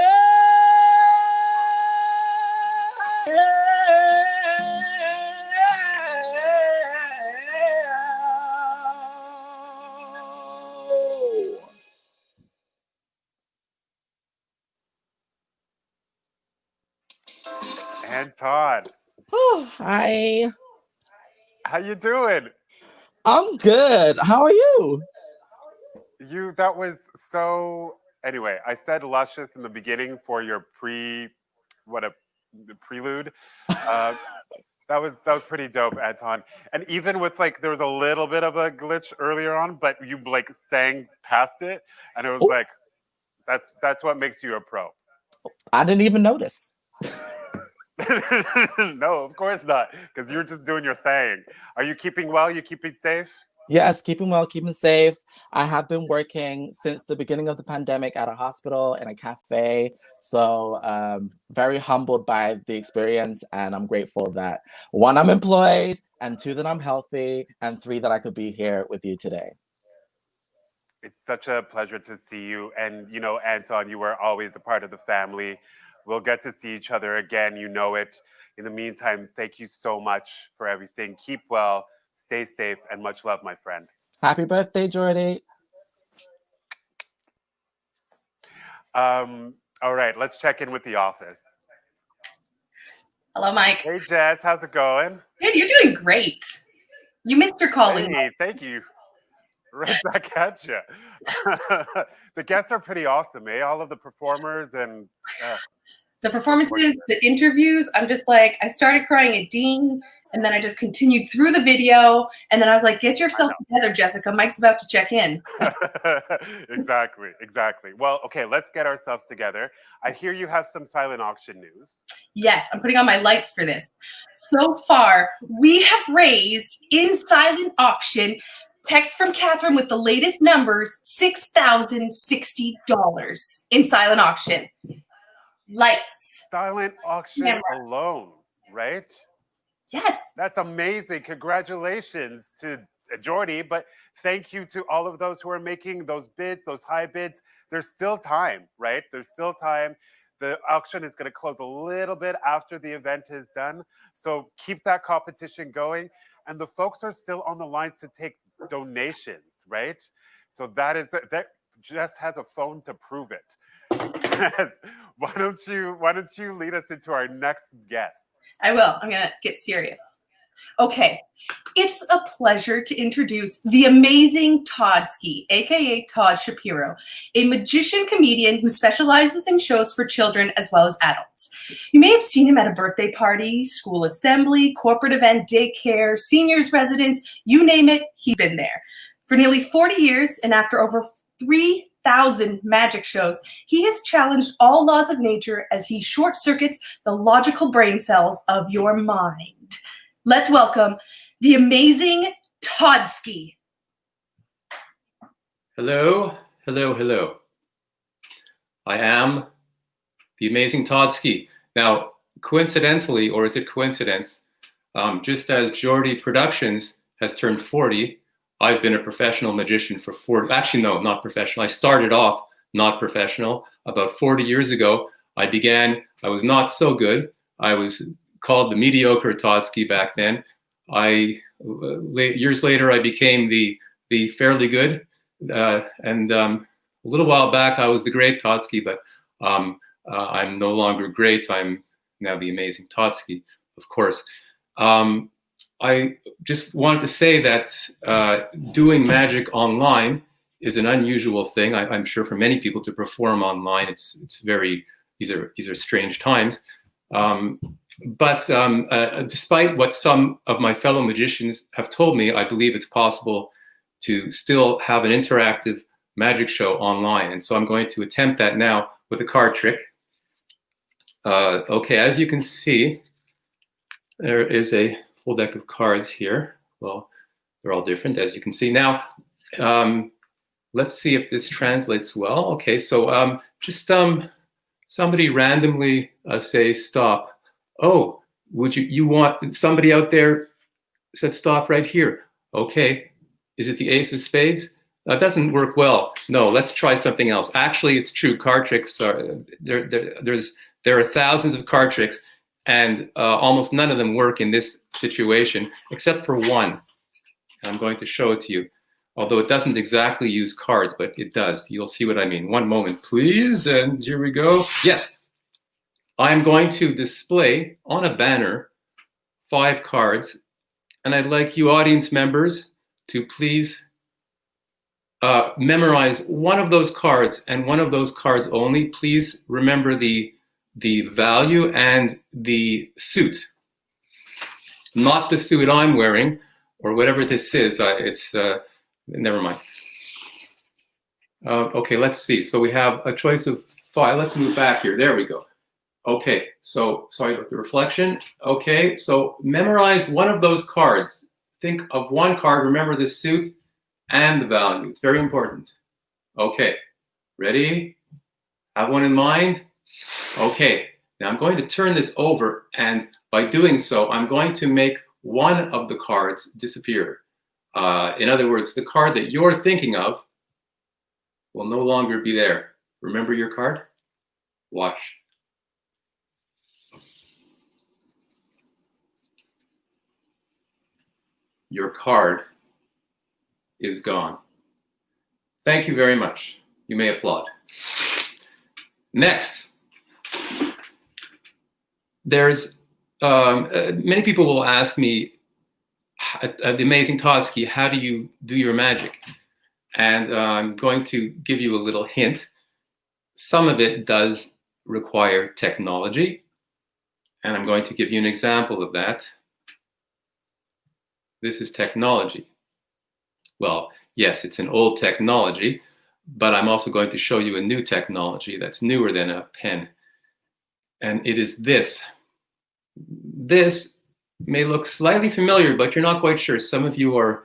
Anton,
Oh, hi.
how you doing?
I'm good. How are you?
That was so. Anyway, I said luscious in the beginning for your prelude. That was pretty dope, Anton. And even with like, there was a little bit of a glitch earlier on, but you like sang past it, and it was like, that's what makes you a pro.
I didn't even notice.
No, of course not, because you're just doing your thing. Are you keeping well? You keeping safe?
Yes, keeping well, keeping safe. I have been working since the beginning of the pandemic at a hospital and a cafe. So very humbled by the experience. And I'm grateful that 1, I'm employed, and 2, that I'm healthy, and 3, that I could be here with you today.
It's such a pleasure to see you. And, you know, Anton, you were always a part of the family. We'll get to see each other again. You know it. In the meantime, thank you so much for everything. Keep well, stay safe, and much love, my friend.
Happy birthday, Geordie.
All right, let's check in with the office.
Hello, Mike.
Hey, Jess, how's it going?
Hey, you're doing great. You missed your calling.
Hey, thank you. Right back at you. The guests are pretty awesome, eh? All of the performers and...
The performances, the interviews, I'm just like, I started crying at Dean, and then I just continued through the video, and then I was like, get yourself together, Jessica. Mike's about to check in.
Exactly. Well, okay, let's get ourselves together. I hear you have some silent auction news.
Yes, I'm putting on my lights for this. So far, we have raised in silent auction, text from Catherine with the latest numbers, $6,060 in silent auction. Lights.
Silent auction
Camera.
alone, right?
Yes.
That's amazing. Congratulations to Geordie, but thank you to all of those who are making those bids, those high bids. There's still time, right? There's still time. The auction is going to close a little bit after the event is done. So keep that competition going. And the folks are still on the lines to take donations, right? So that Jess has a phone to prove it. Why don't you lead us into our next guest?
I will. I'm going to get serious. Okay. It's a pleasure to introduce the amazing Toddski, aka Todd Shapiro, a magician comedian who specializes in shows for children as well as adults. You may have seen him at a birthday party, school assembly, corporate event, daycare, seniors residence, you name it, he's been there. For nearly 40 years and after over 3 1,000 magic shows, he has challenged all laws of nature as he short-circuits the logical brain cells of your mind. Let's welcome the amazing Todsky.
Hello, hello, hello. I am the amazing Todsky. Now, coincidentally, or is it coincidence, just as Geordie Productions has turned 40, I've been a professional magician for 40, actually no, not professional. I started off not professional. About 40 years ago, I was not so good. I was called the mediocre Todsky back then. Years later, I became the fairly good. And a little while back, I was the great Todsky, but I'm no longer great. I'm now the amazing Todsky, of course. I just wanted to say that doing magic online is an unusual thing. I'm sure for many people to perform online, it's very, these are strange times. But despite what some of my fellow magicians have told me, I believe it's possible to still have an interactive magic show online. And so I'm going to attempt that now with a card trick. Okay, as you can see, there is a full deck of cards here. Well, they're all different, as you can see. Now, let's see if this translates well. Okay, so just somebody randomly say stop. Oh, you want, somebody out there said stop right here. Okay, is it the ace of spades? That doesn't work well. No, let's try something else. Actually, it's true. Card tricks are there are thousands of card tricks, and almost none of them work in this situation, except for one. I'm going to show it to you, although it doesn't exactly use cards, but it does. You'll see what I mean. One moment, please, and here we go. Yes, I'm going to display on a banner 5 cards, and I'd like you audience members to please memorize one of those cards, and one of those cards only. Please remember the value and the suit, not the suit I'm wearing or whatever this is. Never mind. Okay, let's see. So we have a choice of 5. Let's move back here. There we go. Okay, so sorry about the reflection. Okay, so memorize one of those cards. Think of one card, remember the suit and the value. It's very important. Okay, ready? Have one in mind? Okay, now I'm going to turn this over, and by doing so, I'm going to make one of the cards disappear. In other words, the card that you're thinking of will no longer be there. Remember your card? Watch. Your card is gone. Thank you very much. You may applaud. Next, there's many people will ask me, the amazing Todsky, how do you do your magic? And I'm going to give you a little hint. Some of it does require technology, and I'm going to give you an example of that. This is technology. Well, yes, it's an old technology, but I'm also going to show you a new technology that's newer than a pen. And it is this. This may look slightly familiar, but you're not quite sure. Some of you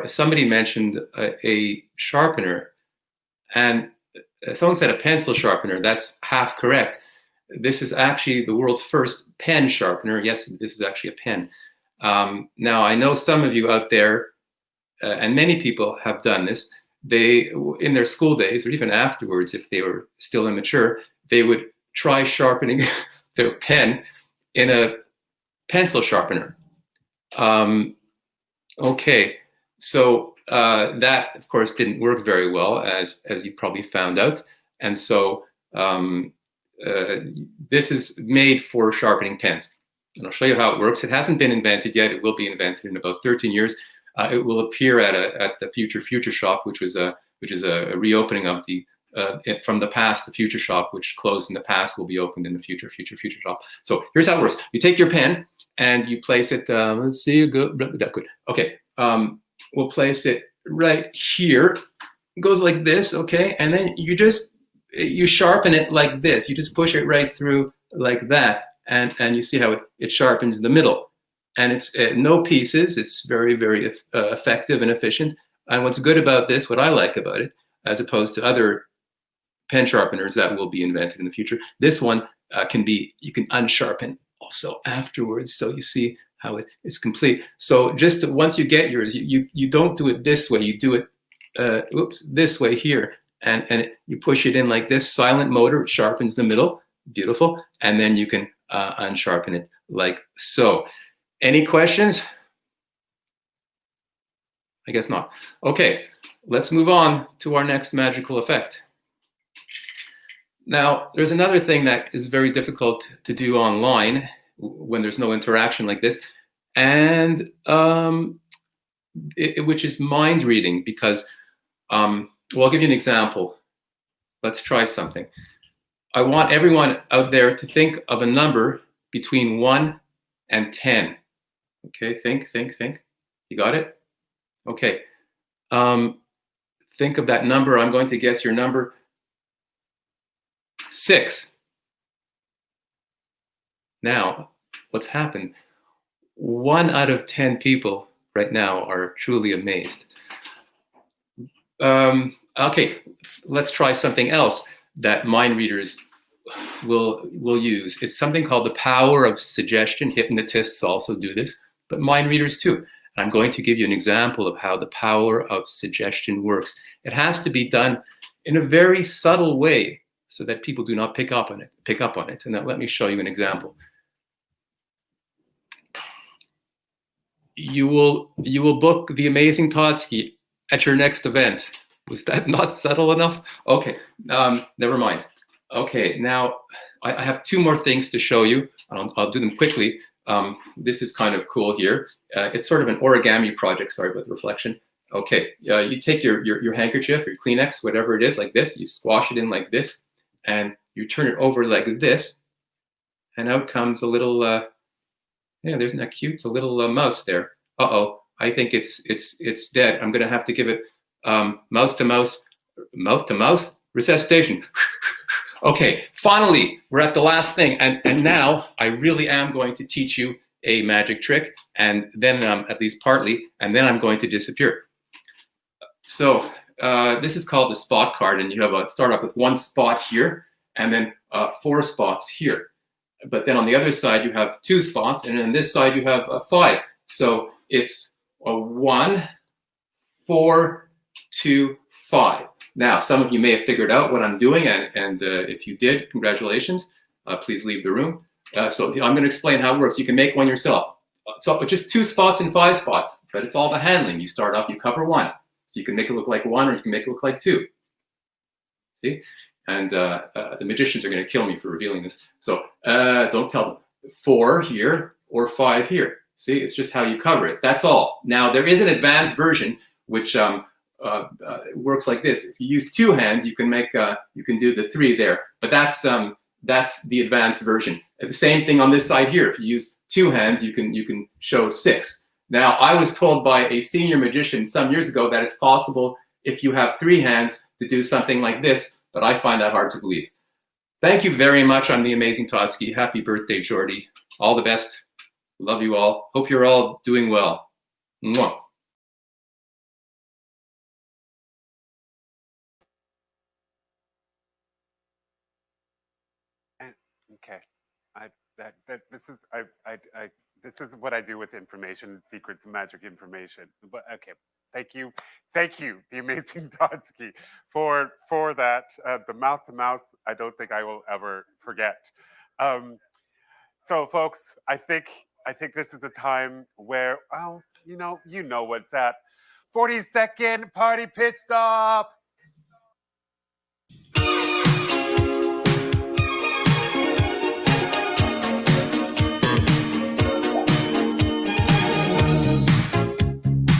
somebody mentioned a sharpener, and someone said a pencil sharpener. That's half correct. This is actually the world's first pen sharpener. Yes, this is actually a pen. Now, I know some of you out there, and many people have done this, in their school days, or even afterwards, if they were still immature, they would try sharpening their pen in a pencil sharpener. Okay, so that, of course, didn't work very well, as you probably found out. And so this is made for sharpening pens. And I'll show you how it works. It hasn't been invented yet. It will be invented in about 13 years. It will appear at the Future Shop, which is a reopening of the from the past. The Future Shop, which closed in the past, will be opened in the future Shop. So here's how it works. You take your pen and you place it. Let's see, good. Okay, we'll place it right here, goes like this, okay? And then you sharpen it like this. You just push it right through like that. And you see how it sharpens the middle. And it's no pieces. It's very, very effective and efficient. And what's good about this, what I like about it, as opposed to other pen sharpeners that will be invented in the future, this one you can unsharpen also afterwards. So you see how it is complete. So just once you get yours, you don't do it this way. You do it, this way here. And you push it in like this, silent motor, it sharpens the middle, beautiful. And then you can unsharpen it like so. Any questions? I guess not. Okay, let's move on to our next magical effect. Now, there's another thing that is very difficult to do online when there's no interaction like this, and which is mind reading, because, well, I'll give you an example. Let's try something. I want everyone out there to think of a number between 1 and 10. Okay, think. You got it? Okay. Think of that number. I'm going to guess your number. 6. Now, what's happened? 1 out of 10 people right now are truly amazed. Okay, let's try something else that mind readers will use. It's something called the power of suggestion. Hypnotists also do this, but mind readers too. I'm going to give you an example of how the power of suggestion works. It has to be done in a very subtle way so that people do not pick up on it. And now let me show you an example. You will book the amazing Todsky at your next event. Was that not subtle enough? Okay, never mind. Okay, now I have 2 more things to show you. I'll do them quickly. This is kind of cool here. It's sort of an origami project. Sorry about the reflection. Okay, you take your handkerchief, your Kleenex, whatever it is, like this. You squash it in like this, and you turn it over like this, and out comes a little. Yeah, isn't that cute? It's a little mouse there. Uh-oh, I think it's dead. I'm gonna have to give it mouse to mouse, mouth to mouse resuscitation. Okay, finally, we're at the last thing, and now I really am going to teach you a magic trick, and then at least partly, and then I'm going to disappear. So this is called the spot card, and you have start off with 1 spot here, and then 4 spots here. But then on the other side you have 2 spots, and on this side you have 5. So it's a 1, 4, 2, 5. Now, some of you may have figured out what I'm doing, and if you did, congratulations. Please leave the room. So I'm going to explain how it works. You can make one yourself. So just 2 spots and 5 spots, but it's all the handling. You start off, you cover 1. So you can make it look like 1, or you can make it look like 2. See? And the magicians are going to kill me for revealing this. So don't tell them. 4 here or 5 here. See, it's just how you cover it. That's all. Now, there is an advanced version which works like this. If you use 2 hands, you can do the 3 there. But that's the advanced version. And the same thing on this side here. If you use 2 hands, you can show 6. Now, I was told by a senior magician some years ago that it's possible if you have 3 hands to do something like this, but I find that hard to believe. Thank you very much. I'm the amazing Todsky. Happy birthday, Geordie. All the best. Love you all. Hope you're all doing well. Mwah.
Okay, this is what I do with information, secrets, and magic information. But okay, thank you, the amazing Todsky, for that. The mouth to mouse, I don't think I will ever forget. So, folks, I think this is a time where, well, you know what's that. 40-second party pit stop.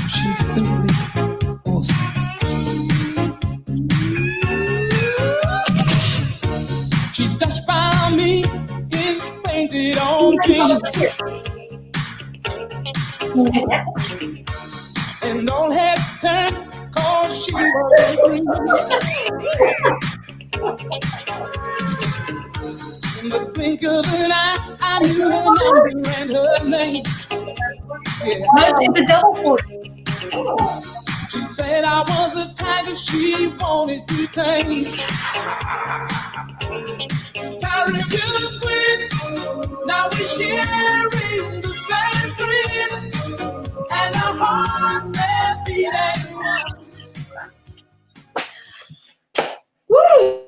She's simply awesome. She touched by me in painted on jeans, and all heads turned 'cause she was a dream. In the blink of an eye, I knew her number and her name. Yeah.
It's a double 40.
She said I was the tiger she wanted to tame. Very beautiful, now we're sharing the same dream, and our hearts they're beating one.
Woo!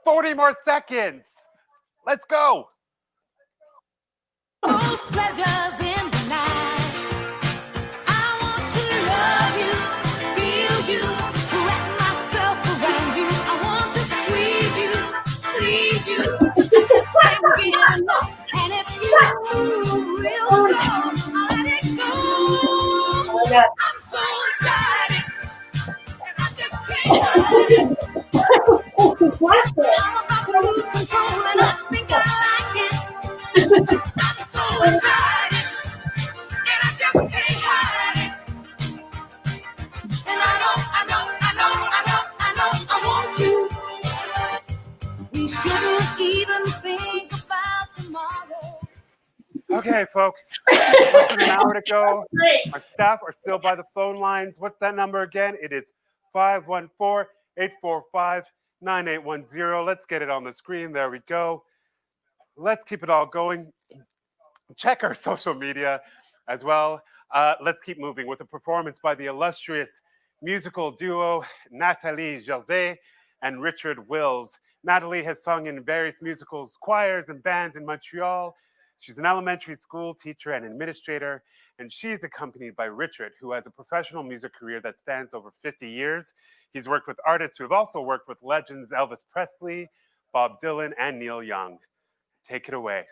40 more seconds. Let's go.
Those pleasures in the night. I want to love you, feel you, wrap myself around you. I want to squeeze you, please you. I just can't get enough. And if you move real slow, I'll let it go. I'm so excited, and I just can't hide it. I'm about to lose control, and I think I like it. I'm so excited, and I just can't hide it. And I want to. We shouldn't even think about tomorrow.
Okay, folks. Less than an hour to go. Our staff are still by the phone lines. What's that number again? It is 514-845-9810. Let's get it on the screen. There we go. Let's keep it all going. Check our social media as well. Let's keep moving with a performance by the illustrious musical duo Nathalie Gervais and Richard Wills. Nathalie has sung in various musicals, choirs, and bands in Montreal. She's an elementary school teacher and administrator, and she's accompanied by Richard, who has a professional music career that spans over 50 years. He's worked with artists who have also worked with legends Elvis Presley, Bob Dylan, and Neil Young. Take it away.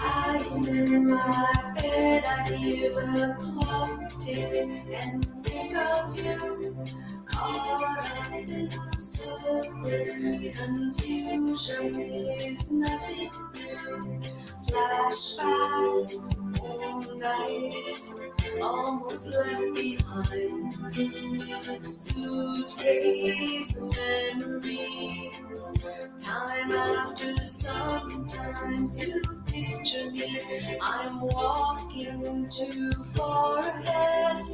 Lying in my bed, I hear the clock tick and think of you. Caught up in circles, confusion is nothing new. Flashbacks, moonlights, almost left behind. Suitcase memories, time after sometimes you picture me. I'm walking too far ahead.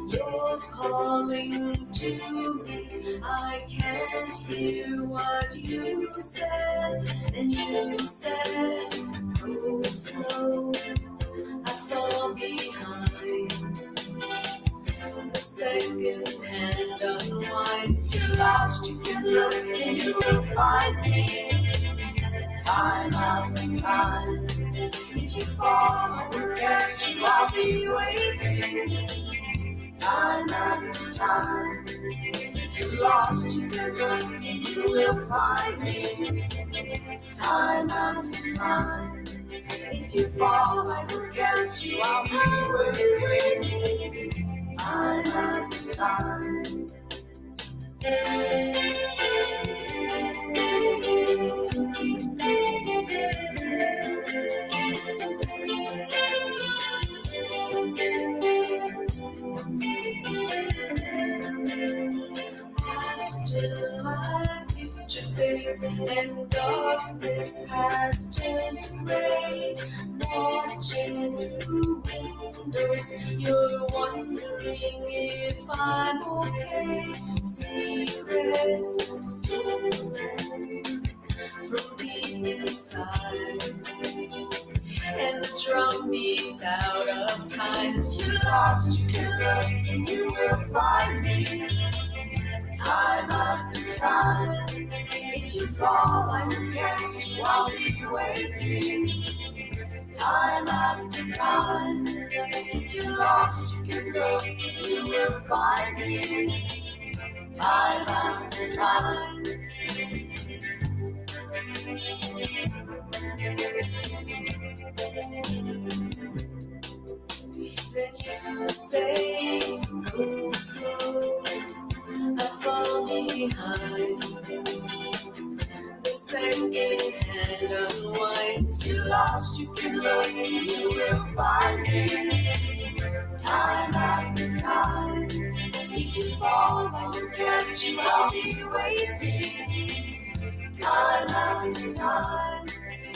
You're calling to me. I can't hear what you said. Then you said, go slow. I fall behind. The second hand unwinds. If you're lost, you can look and you will find me. Time after time. If you fall, I will catch you. I'll be waiting. Time after time. If you're lost, you can look and you will find me. Time after time. If you fall, I will catch you. I'll be waiting. Time after time. After my picture fades and darkness has turned to gray, watching through windows, you're wondering if I'm okay. Secrets stolen from deep inside, and the drum beats out of time. If you're lost, you can look and you will find me. Time after time. If you fall, I will catch you. I'll be waiting. Time after time. If you're lost, you can look and you will find me. Time after time. say go slow, I fall behind. The second hand unwinds. If you're lost, you can look, you will find me. Time after time. If you fall, I will catch you, I'll be waiting. Time after time.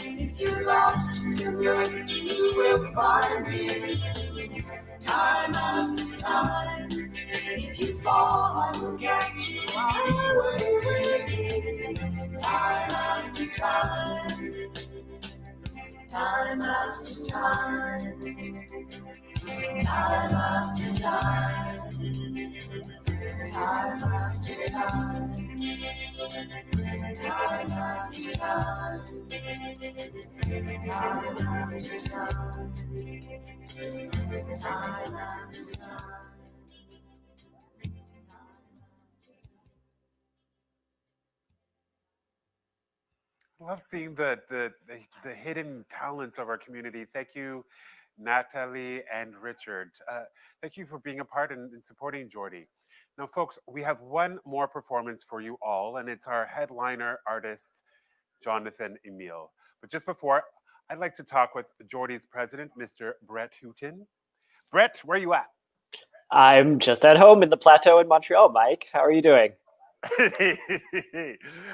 If you're lost, you can look, you will find me. Time after time. If you fall, I will catch you, I'll be waiting. Time after time. Time after time. Time after time. Time after time. Time after time. Time after time. Time after time.
I love seeing the hidden talents of our community. Thank you, Natalie and Richard. Thank you for being a part and supporting Geordie. Now, folks, we have one more performance for you all, and it's our headliner artist, Jonathan Emile. But just before, I'd like to talk with Geordie's president, Mr. Brett Houghton. Brett, where are you at?
I'm just at home in the plateau in Montreal, Mike. How are you doing?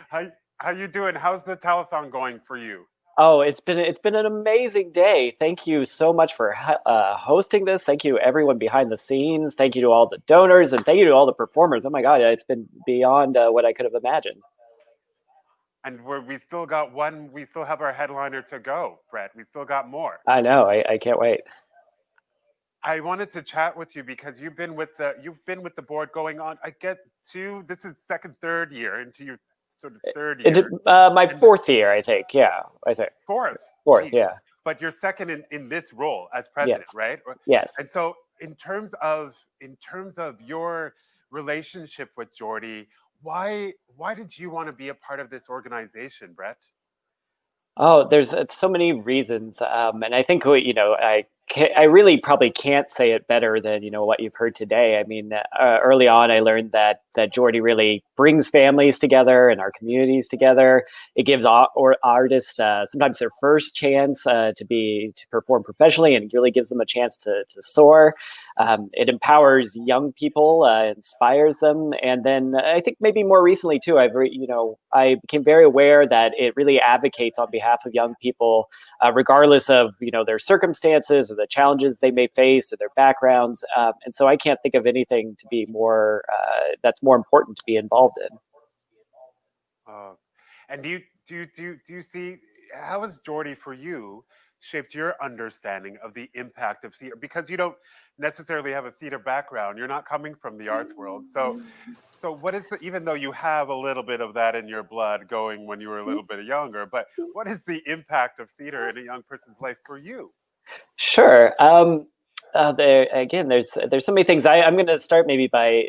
How you doing? How's the telethon going for you?
Oh, it's been an amazing day. Thank you so much for hosting this. Thank you everyone behind the scenes. Thank you to all the donors, and thank you to all the performers. Oh my God, it's been beyond what I could have imagined.
And we still got one. We still have our headliner to go, Brett. We still got more.
I know. I can't wait.
I wanted to chat with you because you've been with the board going on. I get this is third year into your sort of third year.
My fourth year, I think. Yeah, I think.
Fourth,
Geez. Yeah.
But you're second in this role as president,
Yes.
right?
Yes.
And so, in terms of your relationship with Geordie, why did you want to be a part of this organization, Brett?
Oh, there's so many reasons, and I think I really probably can't say it better than what you've heard today. I mean, early on, I learned that Geordie really brings families together and our communities together. It gives artists sometimes their first chance to perform professionally, and really gives them a chance to soar. It empowers young people, inspires them, and then I think maybe more recently too, I became very aware that it really advocates on behalf of young people, regardless of their circumstances or the challenges they may face or their backgrounds. And so I can't think of anything to be more that's more important to be involved in.
And do you see, how has Geordie for you shaped your understanding of the impact of theater? Because you don't necessarily have a theater background, you're not coming from the arts world. So what is even though you have a little bit of that in your blood going when you were a little bit younger, but what is the impact of theater in a young person's life for you?
Sure. There's so many things. I'm going to start maybe by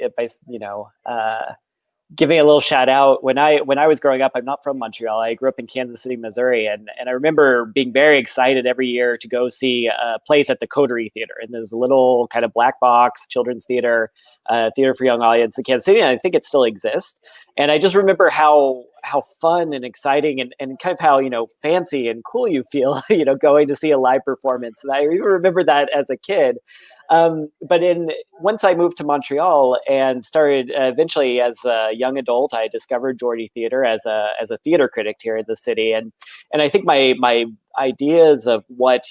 giving a little shout out. When I was growing up, I'm not from Montreal. I grew up in Kansas City, Missouri, and I remember being very excited every year to go see plays at the Coterie Theater. And there's a little kind of black box children's theater, theater for young audience in Kansas City, and I think it still exists. And I just remember how fun and exciting and kind of how fancy and cool you feel going to see a live performance. And I even remember that as a kid. But once I moved to Montreal and started eventually as a young adult, I discovered Geordie Theater as a theater critic here in the city, and I think my ideas of what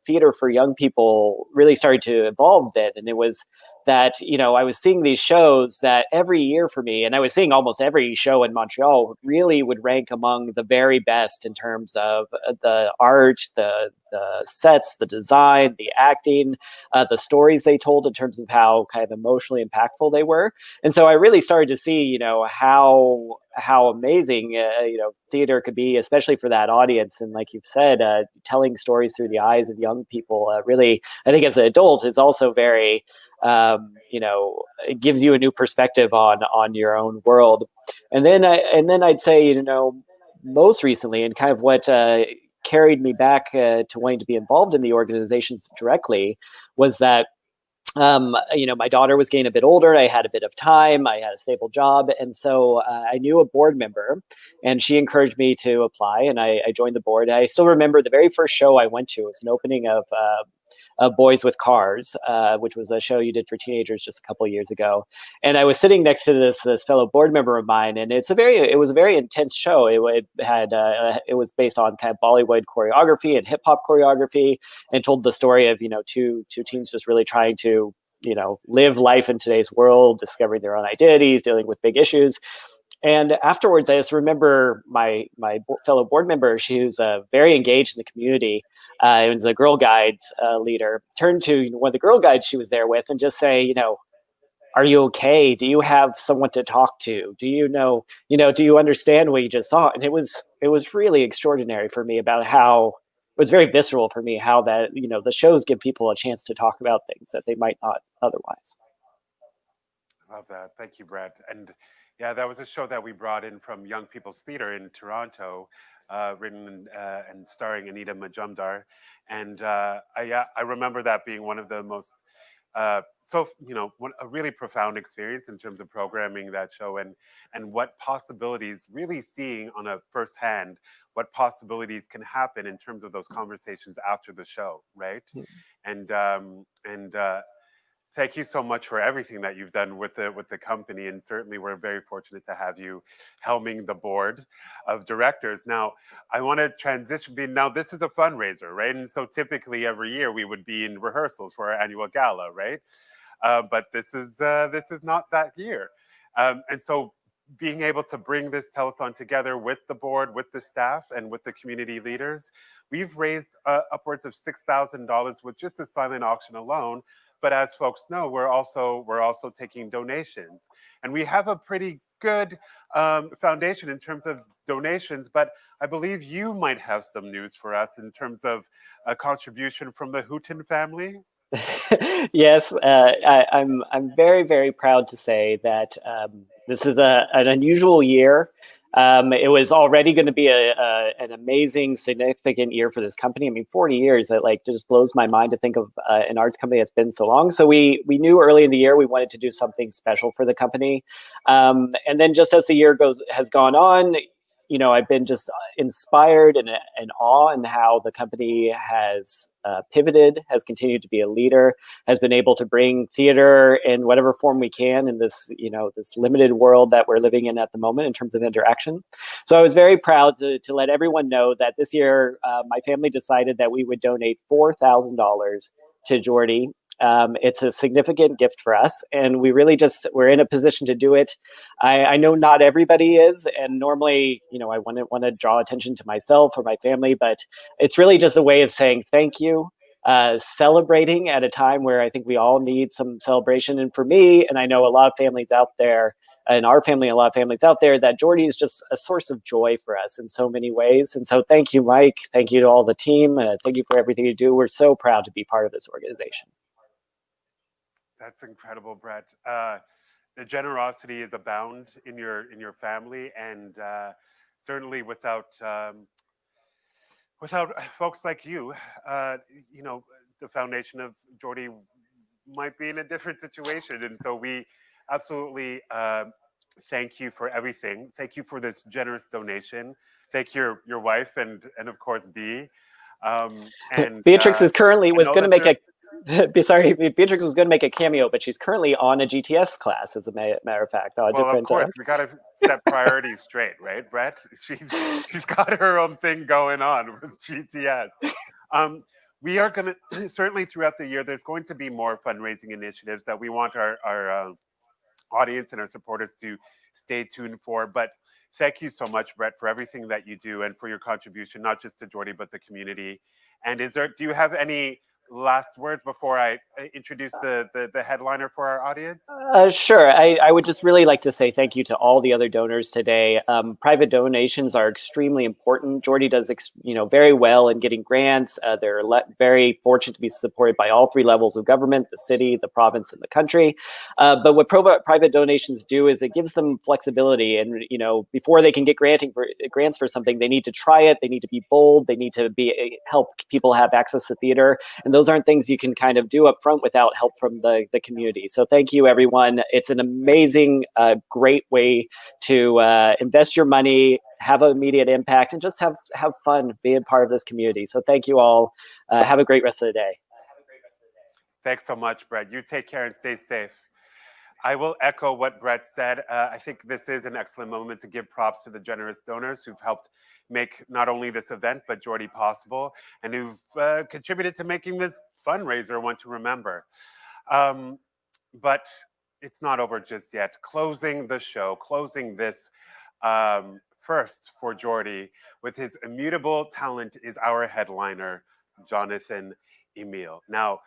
theater for young people really started to evolve then, and it was that I was seeing these shows that every year for me, and I was seeing almost every show in Montreal really would rank among the very best in terms of the art, the sets, the design, the acting, the stories they told in terms of how kind of emotionally impactful they were. And so I really started to see, how amazing, theater could be, especially for that audience. And like you've said, telling stories through the eyes of young people, really, I think as an adult is also very, it gives you a new perspective on your own world. And then I'd say, most recently, and kind of what carried me back to wanting to be involved in the organizations directly, was that my daughter was getting a bit older. I had a bit of time. I had a stable job. And so I knew a board member, and she encouraged me to apply, and I joined the board. I still remember the very first show I went to was an opening of Boys with Cars, which was a show you did for teenagers just a couple of years ago. And I was sitting next to this fellow board member of mine, and it was a very intense show. It was based on kind of Bollywood choreography and hip hop choreography, and told the story of two teens just really trying to live life in today's world, discovering their own identities, dealing with big issues. And afterwards, I just remember my fellow board member, she was very engaged in the community, it was a Girl Guides leader, turned to one of the Girl Guides she was there with and just say, are you okay? Do you have someone to talk to? Do do you understand what you just saw? And it was really extraordinary for me about how, it was very visceral for me how that, the shows give people a chance to talk about things that they might not otherwise.
Love that. Thank you, Brett. And yeah, that was a show that we brought in from Young People's Theatre in Toronto, written and starring Anita Majumdar. And I remember that being one of the most, a really profound experience in terms of programming that show and what possibilities, really seeing on a firsthand, what possibilities can happen in terms of those conversations after the show, right? And thank you so much for everything that you've done with the company, and certainly we're very fortunate to have you helming the board of directors. Now, I want to transition. Now, this is a fundraiser, right? And so typically every year we would be in rehearsals for our annual gala, right? But this is not that year, and so being able to bring this telethon together with the board, with the staff, and with the community leaders, we've raised upwards of $6,000 with just the silent auction alone. But as folks know, we're also taking donations, and we have a pretty good foundation in terms of donations. But I believe you might have some news for us in terms of a contribution from the Houghton family.
Yes, I'm very, very proud to say that this is an unusual year. It was already going to be an amazing, significant year for this company. I mean, 40 years, it just blows my mind to think of an arts company that's been so long. So we knew early in the year we wanted to do something special for the company. And then just as the year has gone on, I've been just inspired and in awe in how the company has pivoted, has continued to be a leader, has been able to bring theater in whatever form we can in this, this limited world that we're living in at the moment in terms of interaction. So I was very proud to let everyone know that this year, my family decided that we would donate $4,000 to Geordie. It's a significant gift for us, and we're in a position to do it. I know not everybody is, and normally, I wouldn't want to draw attention to myself or my family, but it's really just a way of saying thank you, celebrating at a time where I think we all need some celebration. And for me, and I know a lot of families out there, in our family, a lot of families out there, that Geordie is just a source of joy for us in so many ways. And so thank you, Mike. Thank you to all the team. Thank you for everything you do. We're so proud to be part of this organization.
That's incredible, Brett. The generosity is abound in your family, and certainly without folks like you, the foundation of Geordie might be in a different situation. And so we absolutely thank you for everything. Thank you for this generous donation. Thank your wife and of course B. And
Beatrix is currently Beatrix was going to make a cameo, but she's currently on a GTS class, as a matter of fact.
Well, of course, we got to set priorities straight, right, Brett? She's got her own thing going on with GTS. We are going to, certainly throughout the year, there's going to be more fundraising initiatives that we want our audience and our supporters to stay tuned for. But thank you so much, Brett, for everything that you do and for your contribution, not just to Geordie, but the community. And do you have any last words before I introduce the headliner for our audience?
Sure. I would just really like to say thank you to all the other donors today. Private donations are extremely important. Geordie does very well in getting grants. They're very fortunate to be supported by all three levels of government, the city, the province, and the country. But what private donations do is it gives them flexibility. And before they can get grants for something, they need to try it. They need to be bold. They need to help people have access to theater. And those aren't things you can kind of do up front without help from the community. So thank you, everyone. It's an amazing, great way to invest your money, have an immediate impact, and just have fun being part of this community. So thank you all. Have a great rest of the day.
Thanks so much, Brett. You take care and stay safe. I will echo what Brett said. I think this is an excellent moment to give props to the generous donors who've helped make not only this event, but Geordie possible, and who've contributed to making this fundraiser one to remember. But it's not over just yet. Closing the show, closing this first for Geordie with his immutable talent is our headliner, Jonathan Emile. Now,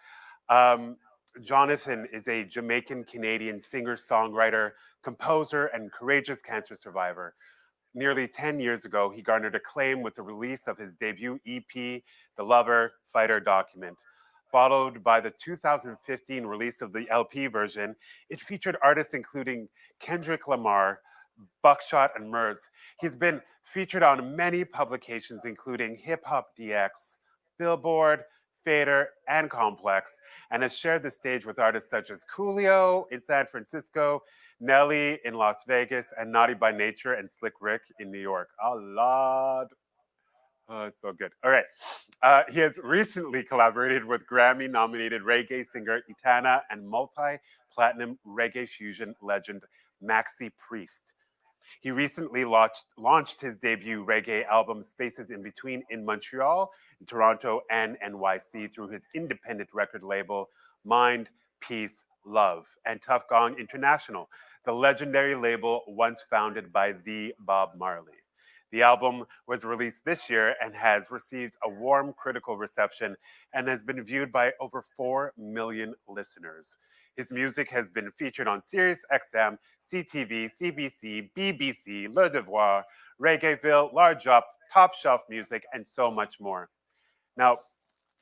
Jonathan is a Jamaican-Canadian singer-songwriter, composer, and courageous cancer survivor. Nearly 10 years ago, he garnered acclaim with the release of his debut EP, The Lover Fighter Document. Followed by the 2015 release of the LP version, it featured artists including Kendrick Lamar, Buckshot, and Murs. He's been featured on many publications, including Hip Hop DX, Billboard, Fader, and Complex, and has shared the stage with artists such as Coolio in San Francisco, Nelly in Las Vegas, and Naughty by Nature and Slick Rick in New York. Oh, Lord. Oh, it's so good. All right. He has recently collaborated with Grammy-nominated reggae singer Itana and multi-platinum reggae fusion legend Maxi Priest. He recently launched his debut reggae album Spaces in Between in Montreal, in Toronto, and NYC through his independent record label Mind, Peace, Love, and Tough Gong International, the legendary label once founded by the Bob Marley. The album was released this year and has received a warm critical reception and has been viewed by over 4 million listeners. His music has been featured on Sirius XM, CTV, CBC, BBC, Le Devoir, Reggaeville, Large Up, Top Shelf Music, and so much more. Now,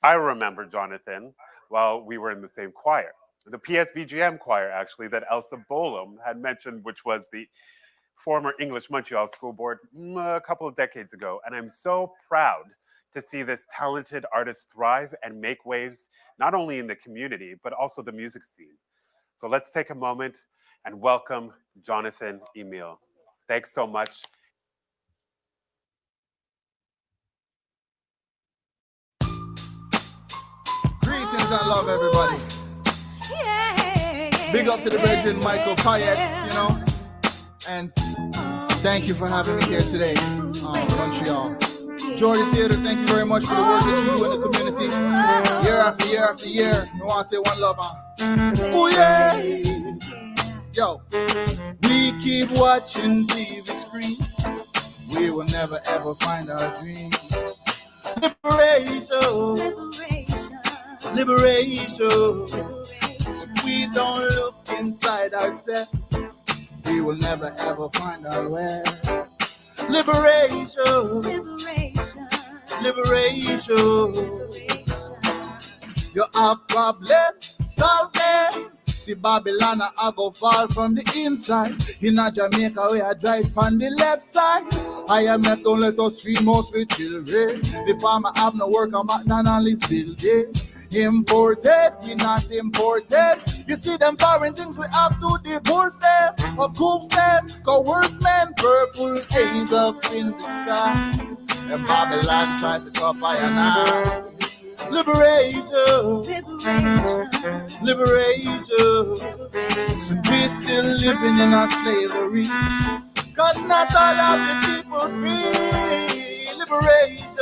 I remember Jonathan while we were in the same choir, the PSBGM choir, actually, that Elsa Bolam had mentioned, which was the former English Montreal School Board a couple of decades ago. And I'm so proud to see this talented artist thrive and make waves, not only in the community, but also the music scene. So let's take a moment and welcome Jonathan Emile. Thanks so much.
Greetings and love, everybody. Big up to the Virgin Michael Payette, you know, and thank you for having me here today, Montreal. Geordie Theatre, thank you very much for the work that you do in the community. Year after year after year. I want to say one love, Oh yeah! Yo, we keep watching TV screen. We will never ever find our dream. Liberation. Liberation. If we don't look inside ourselves, we will never ever find our way. Liberation. Liberation. You have problems, solve them. See Babylon, I go fall from the inside. In a Jamaica, where I drive on the left side. I am not don't let us feed most with children. The farmer have no work, I'm McDonald's still there. Imported, we not imported. You see them foreign things, we have to divorce them. Of course them, coerce men, purple haze up in the sky. And Babylon tries to go fire now. Liberation, liberation. We still living in our slavery, cause not all of the people free. Liberation,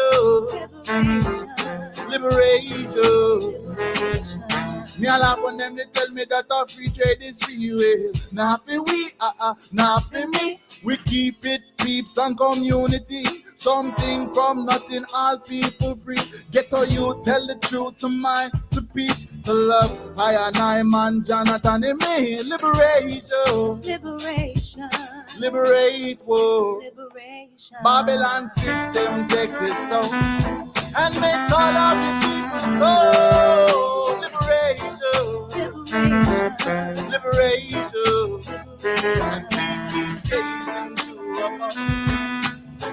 liberation. Me a laugh when them they tell me that our free trade is free way. Not for we, not for me. We keep it peeps and community. Something from nothing, all people free. Get to you, tell the truth to mind, to peace, to love. I and I, man, Jonathan, and me. Liberation, liberation, liberate, whoa. Liberation. Babylon system takes its toll and make all of the people go. Liberation, liberation, liberation. And we keep chasing to a point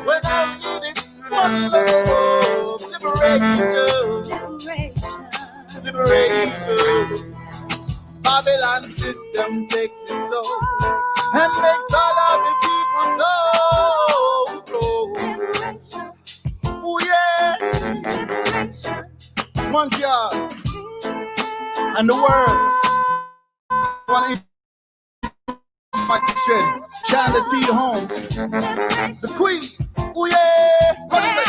when all we need is one love. Liberation, Babylon system takes its toll and makes all of the people so oh yeah, Montreal and the world. My sister, Chanda T. Holmes, the Queen. Oh yeah, what is it?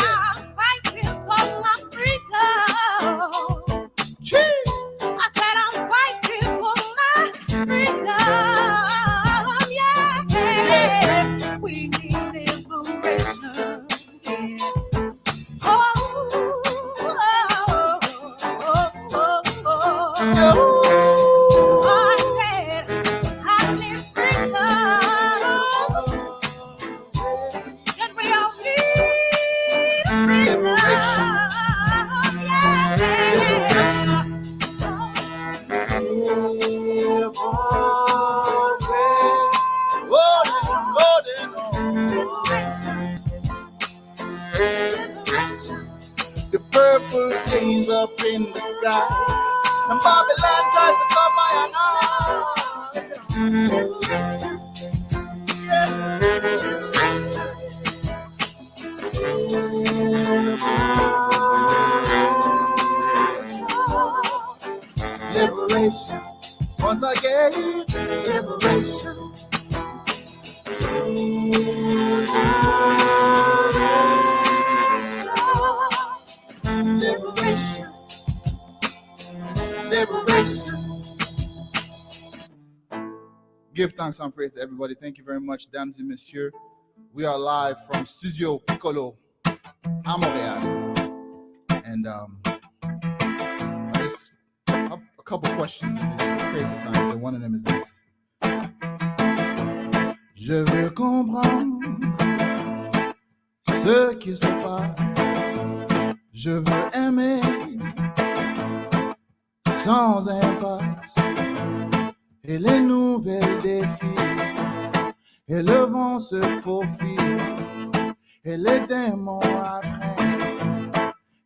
Fighting for my freedom.
Cheese.
I said I'm fighting for my freedom. Yeah, we need liberation. Yeah. Oh, I said I need freedom. And we all need freedom.
The purple days up in the sky, and Babylon tries to come by an liberation, once again, liberation. Liberation, liberation. Give thanks and praise to everybody. Thank you very much, dames et messieurs. We are live from Studio Piccolo à Montréal. And I just have a couple questions in this crazy time, and one of them is this. Je veux comprendre ce qui se passe. Je veux aimer sans impasse. Et les nouvelles défilent, et le vent se faufile, et les démons apprennent,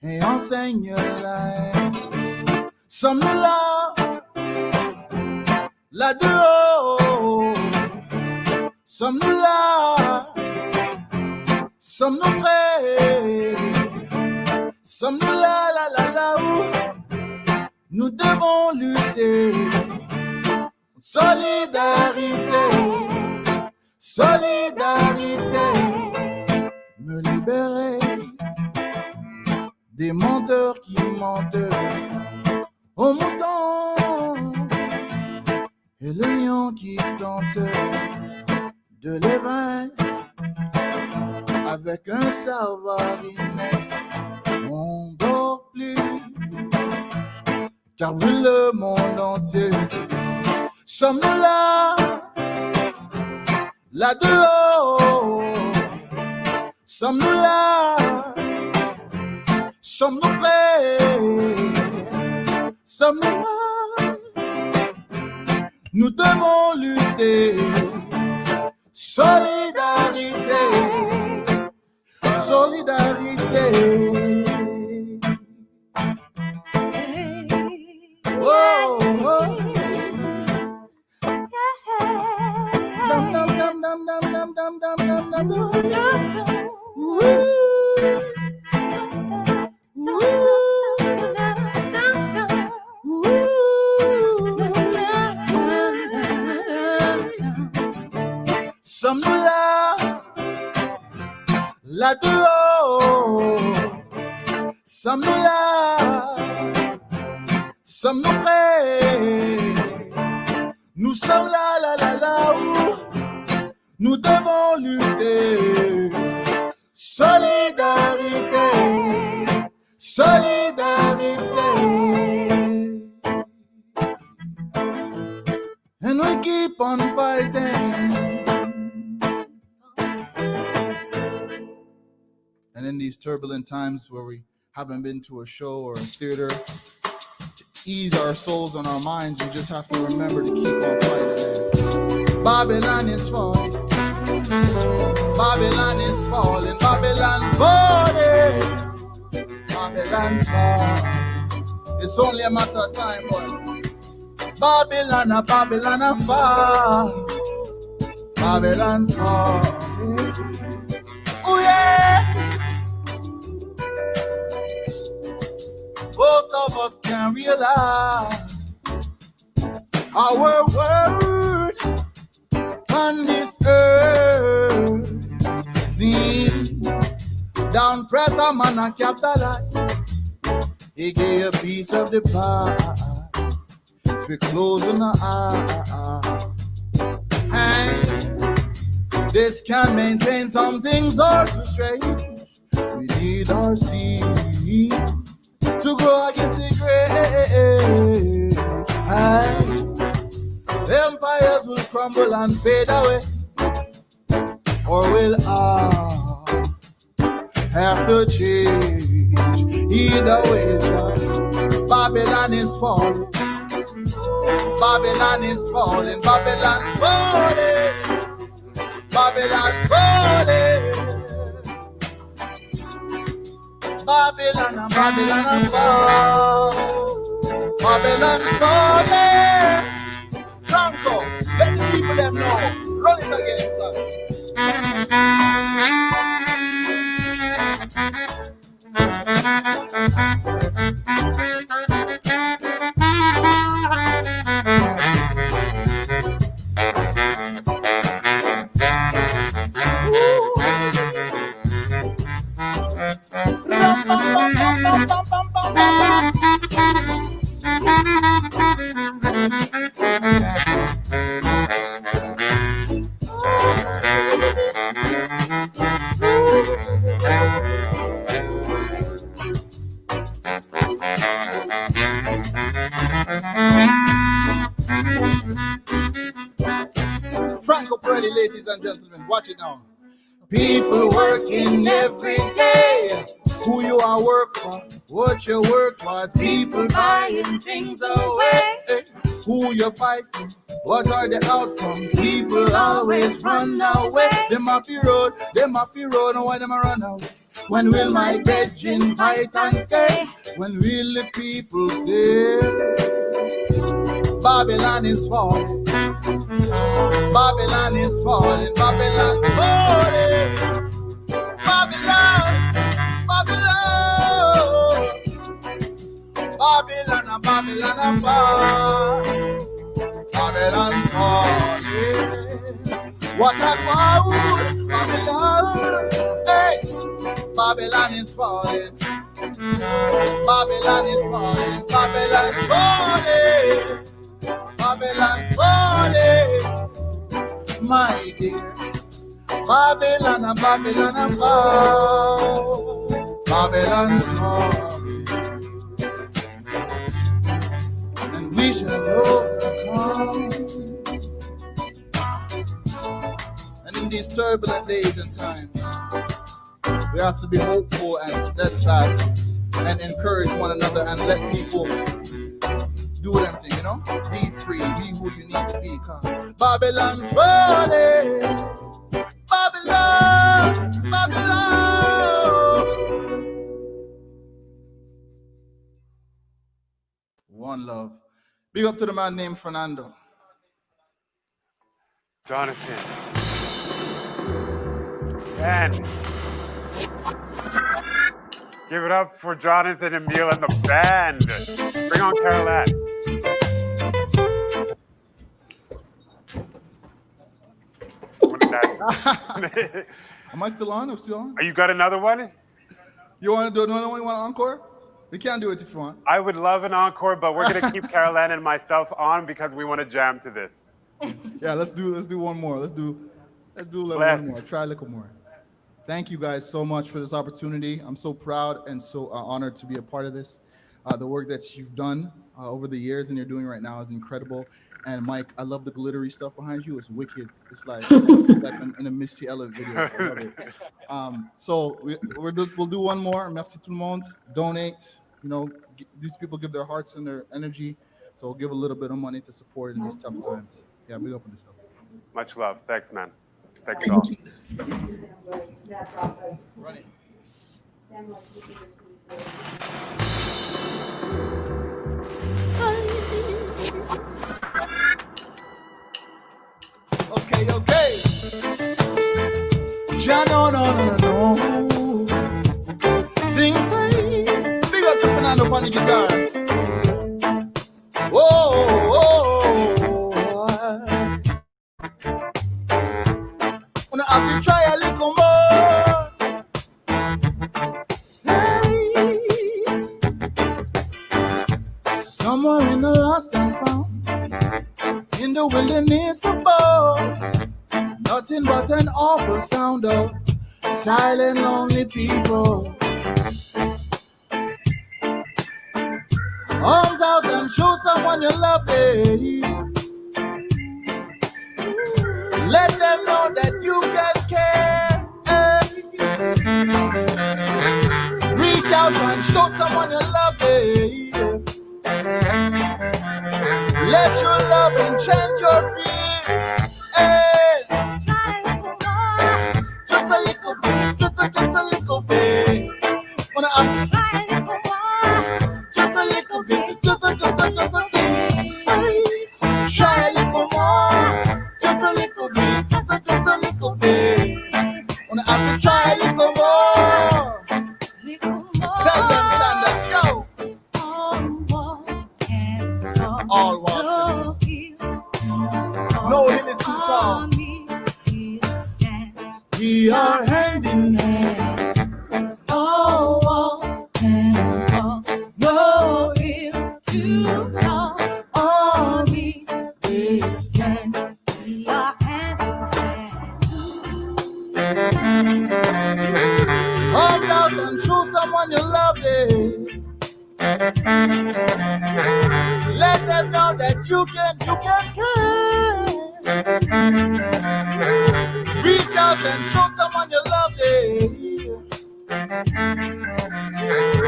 et enseignent la haine. Sommes-nous là, là dehors? Sommes-nous là? Sommes-nous prêts? Sommes-nous là, là, là, là où nous devons lutter? Solidarité, solidarité, me libérer des menteurs qui mentent aux moutons et le lion qui tente de les vaincre avec un savoir inné. On dort plus car brûle le monde entier. Sommes-nous là, là dehors? Sommes-nous là? Sommes-nous prêts? Sommes-nous là? Nous devons lutter. Solidarité, solidarité. Oh, oh. Dum dum dum dum dum dum dum dum dum dum. Sommes-nous là, là dehors? Sommes-nous là? Sommes-nous prêts? Nous sommes là, là, là, là où nous devons lutter. Solidarité, solidarité. And we keep on fighting. And in these turbulent times where we haven't been to a show or a theater, to ease our souls and our minds, we just have to remember to keep on fighting. Babylon is falling. Babylon is falling. Babylon falling. Babylon falling. It's only a matter of time, but Babylon, Babylon, fall. Babylon fall. Oh yeah. Most of us can realize our word on this earth. See, down press a man and capitalize. He gave a piece of the pie. We close on the eye. And this can maintain some things are too strange. We need our seed to grow against the grave. And empires will crumble and fade away, or will have to change. Either way, child, Babylon is falling. Babylon is falling. Babylon falling. Babylon falling. Babylon, Babylon fall. Babylon falling. Franco, let the people them know. Run it again, Franco Pretty, ladies and gentlemen, watch it now. People working every day. Who you are work for, what your work was. People buying things away. Who you fighting, what are the outcomes? People always run away. Them up the road, and why them a run away? When will my brethren fight and stay? When will the people say Babylon is falling? Babylon is falling. Babylon falling. Babylon, Babylon, Babylon, Babylon fall. Babylon falling. What a cloud, Babylon. Hey, Babylon is falling. Babylon is falling. Babylon falling. Babylon falling. My dear. Babylon, Babylon fall. Babylon fall. And we shall overcome. And in these turbulent days and times, we have to be hopeful and steadfast and encourage one another and let people do them thing, you know? Be free, be who you need to be. Babylon's falling. Babylon, Babylon. One love. Big up to the man named Fernando.
Jonathan. And give it up for Jonathan, Emil, and the band. Bring on Caroline.
Am I still on? I'm still on.
Oh, you got another one?
You want to do another one? You want an encore? We can do it if you want.
I would love an encore, but we're going to keep Caroline and myself on because we want to jam to this.
Yeah, let's do one more. Let's do a little one more. Try a little more. Thank you guys so much for this opportunity. I'm so proud and so honored to be a part of this. The work that you've done over the years and you're doing right now is incredible. And Mike, I love the glittery stuff behind you. It's wicked. It's like in a Missy Elliott video. I love it. So we'll do one more. Merci tout le monde. Donate. You know, these people give their hearts and their energy. So give a little bit of money to support in these tough times. Yeah, we open this up.
Much love. Thanks, man. Thanks all.
Run it. Ja, no, no, no, no, no. Sing, say, big up to Fernando on the guitar. Oh, wanna have you try a little more. Say, somewhere in the lost and found, in the wilderness above, nothing but an awful sound of silent, lonely people. Arms out and show someone you love, babe. Let them know that you can care. Reach out and show someone you love, babe. Let your love enchant your fears. Hey. Just a little bit, just a little bit. Wanna try a little more. Just a little bit, just a thing. Hey. Try a little more. Just a little bit, just a little bit. Wanna have to try a little more. Tell them, Sanders, yo. All walls can no hill is too tall. We are hand in hand. All walls can no hill is too tall. All we stand. We are hand in hand. Hold out and show someone you love, it. Let them know that you can care. Reach out and show someone you love, it.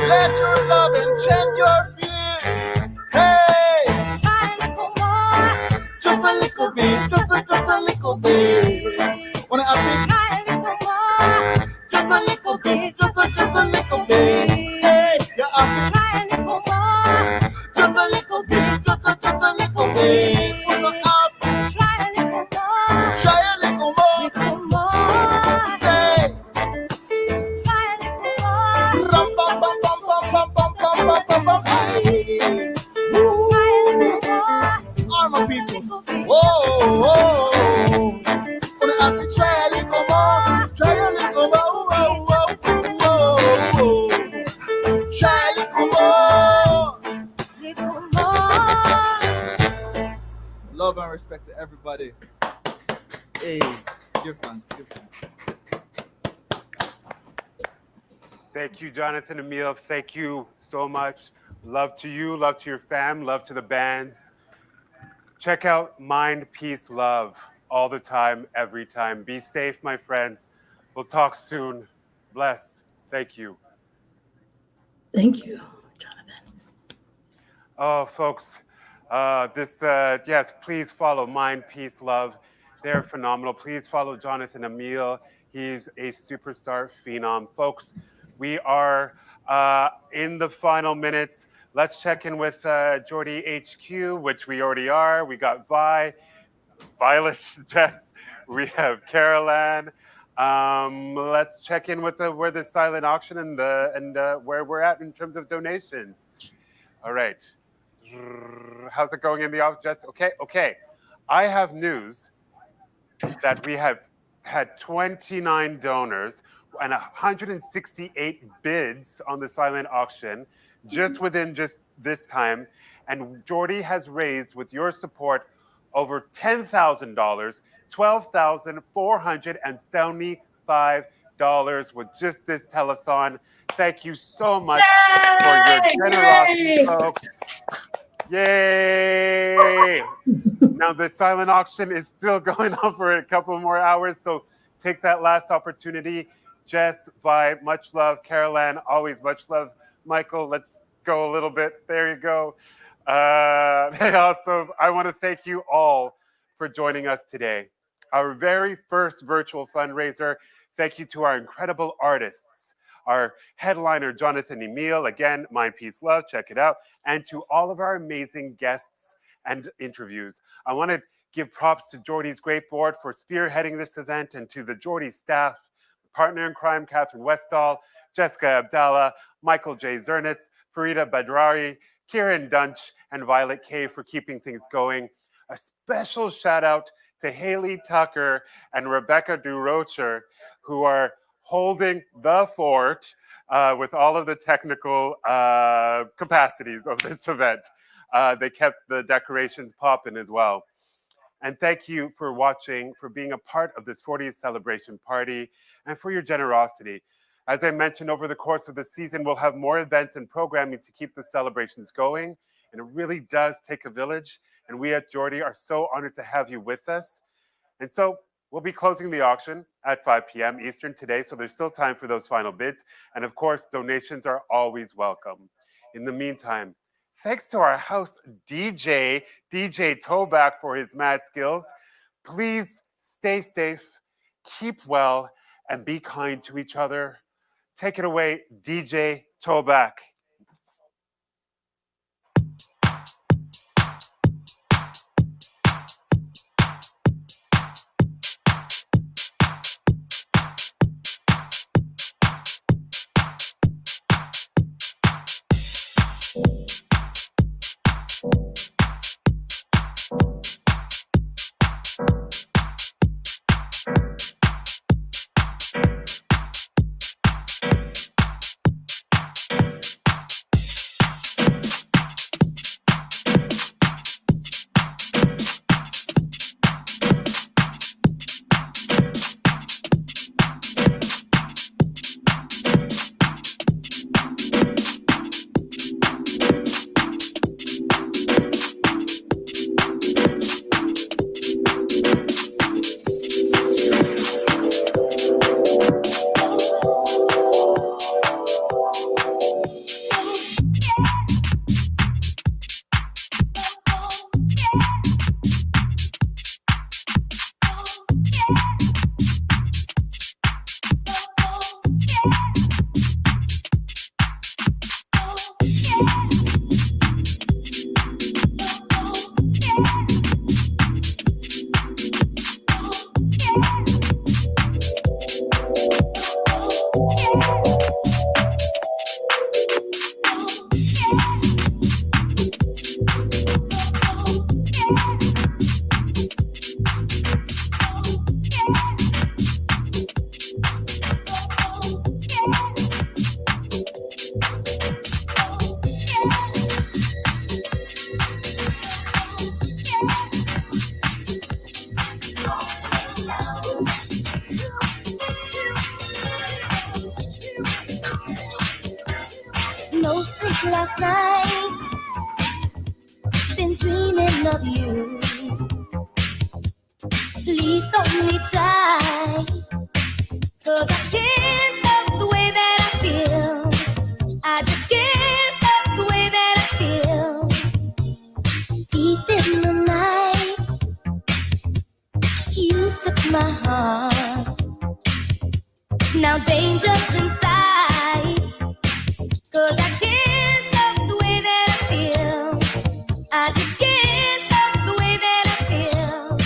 Let your love enchant your fears. Hey, try a little more. Just a little bit, just a little bit. Wanna up it? Try a little more. Just a little bit, just a little bit. Hey, you're up. Try a little more. Just a little bit, just a little bit. Wanna up? Try a little more. Try a little more. Little more. Say. Try a little more. Rum bum bum bum bum bum bum bum bum bum bum. Hey. Try a little more. All my people. Whoa, whoa. Wanna have to try a little more. Try a little more. Whoa, whoa, whoa. Try a little more. Little more. Love and respect to everybody. Hey, give thanks, give thanks.
Thank you, Jonathan Emile. Thank you so much. Love to you, love to your fam, love to the bands. Check out Mind, Peace, Love all the time, every time. Be safe, my friends. We'll talk soon. Bless. Thank you.
Thank you.
Oh, folks, yes, please follow Mind, Peace, Love. They're phenomenal. Please follow Jonathan Emile. He's a superstar phenom. Folks, we are in the final minutes. Let's check in with Geordie HQ, which we already are. We got Violet, Jess. We have Caroline. Let's check in with where the silent auction and where we're at in terms of donations. All right. How's it going in the office, Jess? Okay. I have news that we have had 29 donors and 168 bids on the silent auction just within just this time. And Geordie has raised, with your support, over $10,000, $12,475 with just this telethon. Thank you so much for your generosity, folks. Yay! Now the silent auction is still going on for a couple more hours, so take that last opportunity. Jess, Vi, much love. Caroline, always much love. Michael, let's go a little bit. There you go. I want to thank you all for joining us today. Our very first virtual fundraiser. Thank you to our incredible artists. Our headliner, Jonathan Emile, again, Mind, Peace, Love, check it out. And to all of our amazing guests and interviews. I want to give props to Geordie's great board for spearheading this event and to the Geordie staff, partner in crime, Catherine Westall, Jessica Abdallah, Michael J. Zernitz, Farida Badrari, Kieran Dunch, and Violet Kay for keeping things going. A special shout out to Haley Tucker and Rebecca Durocher, who are holding the fort with all of the technical capacities of this event. They kept the decorations popping as well. And thank you for watching, for being a part of this 40th celebration party, and for your generosity. As I mentioned, over the course of the season, we'll have more events and programming to keep the celebrations going. And it really does take a village. And we at Geordie are so honored to have you with us. And so we'll be closing the auction at 5 p.m. Eastern today. So there's still time for those final bids. And of course, donations are always welcome. In the meantime, thanks to our house DJ Toback, for his mad skills. Please stay safe, keep well, and be kind to each other. Take it away, DJ Toback.
No sleep last night, been dreaming of you. Please hold me tight, 'cause I can't love the way that I feel. I just can't love the way that I feel. Deep in the night, you took my heart. Now danger's inside, 'cause I can't love the way that I feel. I just can't love the way that I feel.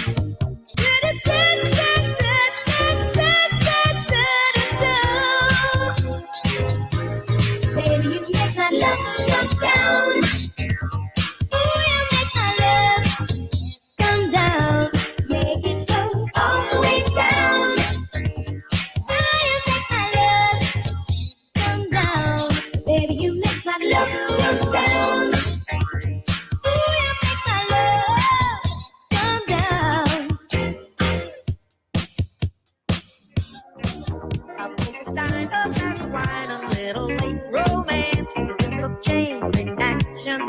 Baby, you make my love come down. Ooh, you make my love come down. Make it go all the way down. Ooh, you make my love come down. Baby, you make my love come down. Ooh, you make my love come down.
I think it's time to have a wine, a little late romance. It's a chain reaction.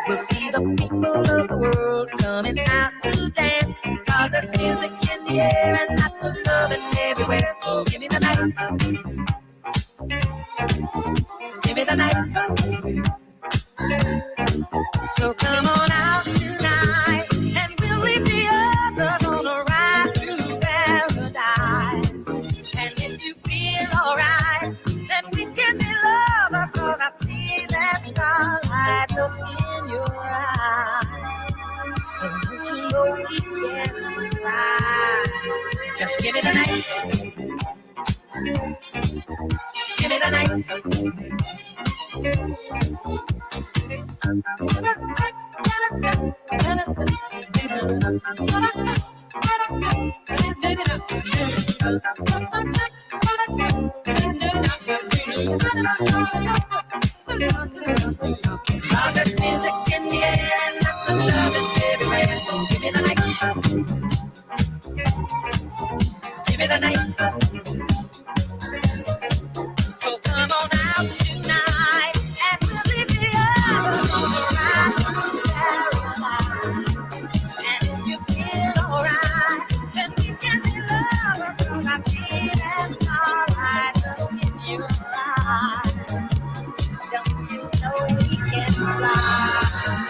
We'll see the people of the world coming out to dance, 'cause there's music in the air and lots of loving everywhere. So give me the night. Give me the night. So come on out tonight, and we'll leave the others on a ride to paradise. And if you feel alright, then we can be lovers, 'cause I see that starlight look in your eyes. And don't you know we can fly? Just give me the night. There's music in the air and lots of love is everywhere. So give me the night. Give me the night. So come on out tonight and we'll leave the others on the ride to paradise. And if you feel alright, then we can be lovers. 'Cause I feel it's alright. Look in your eyes. Don't you know we can fly?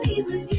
Be with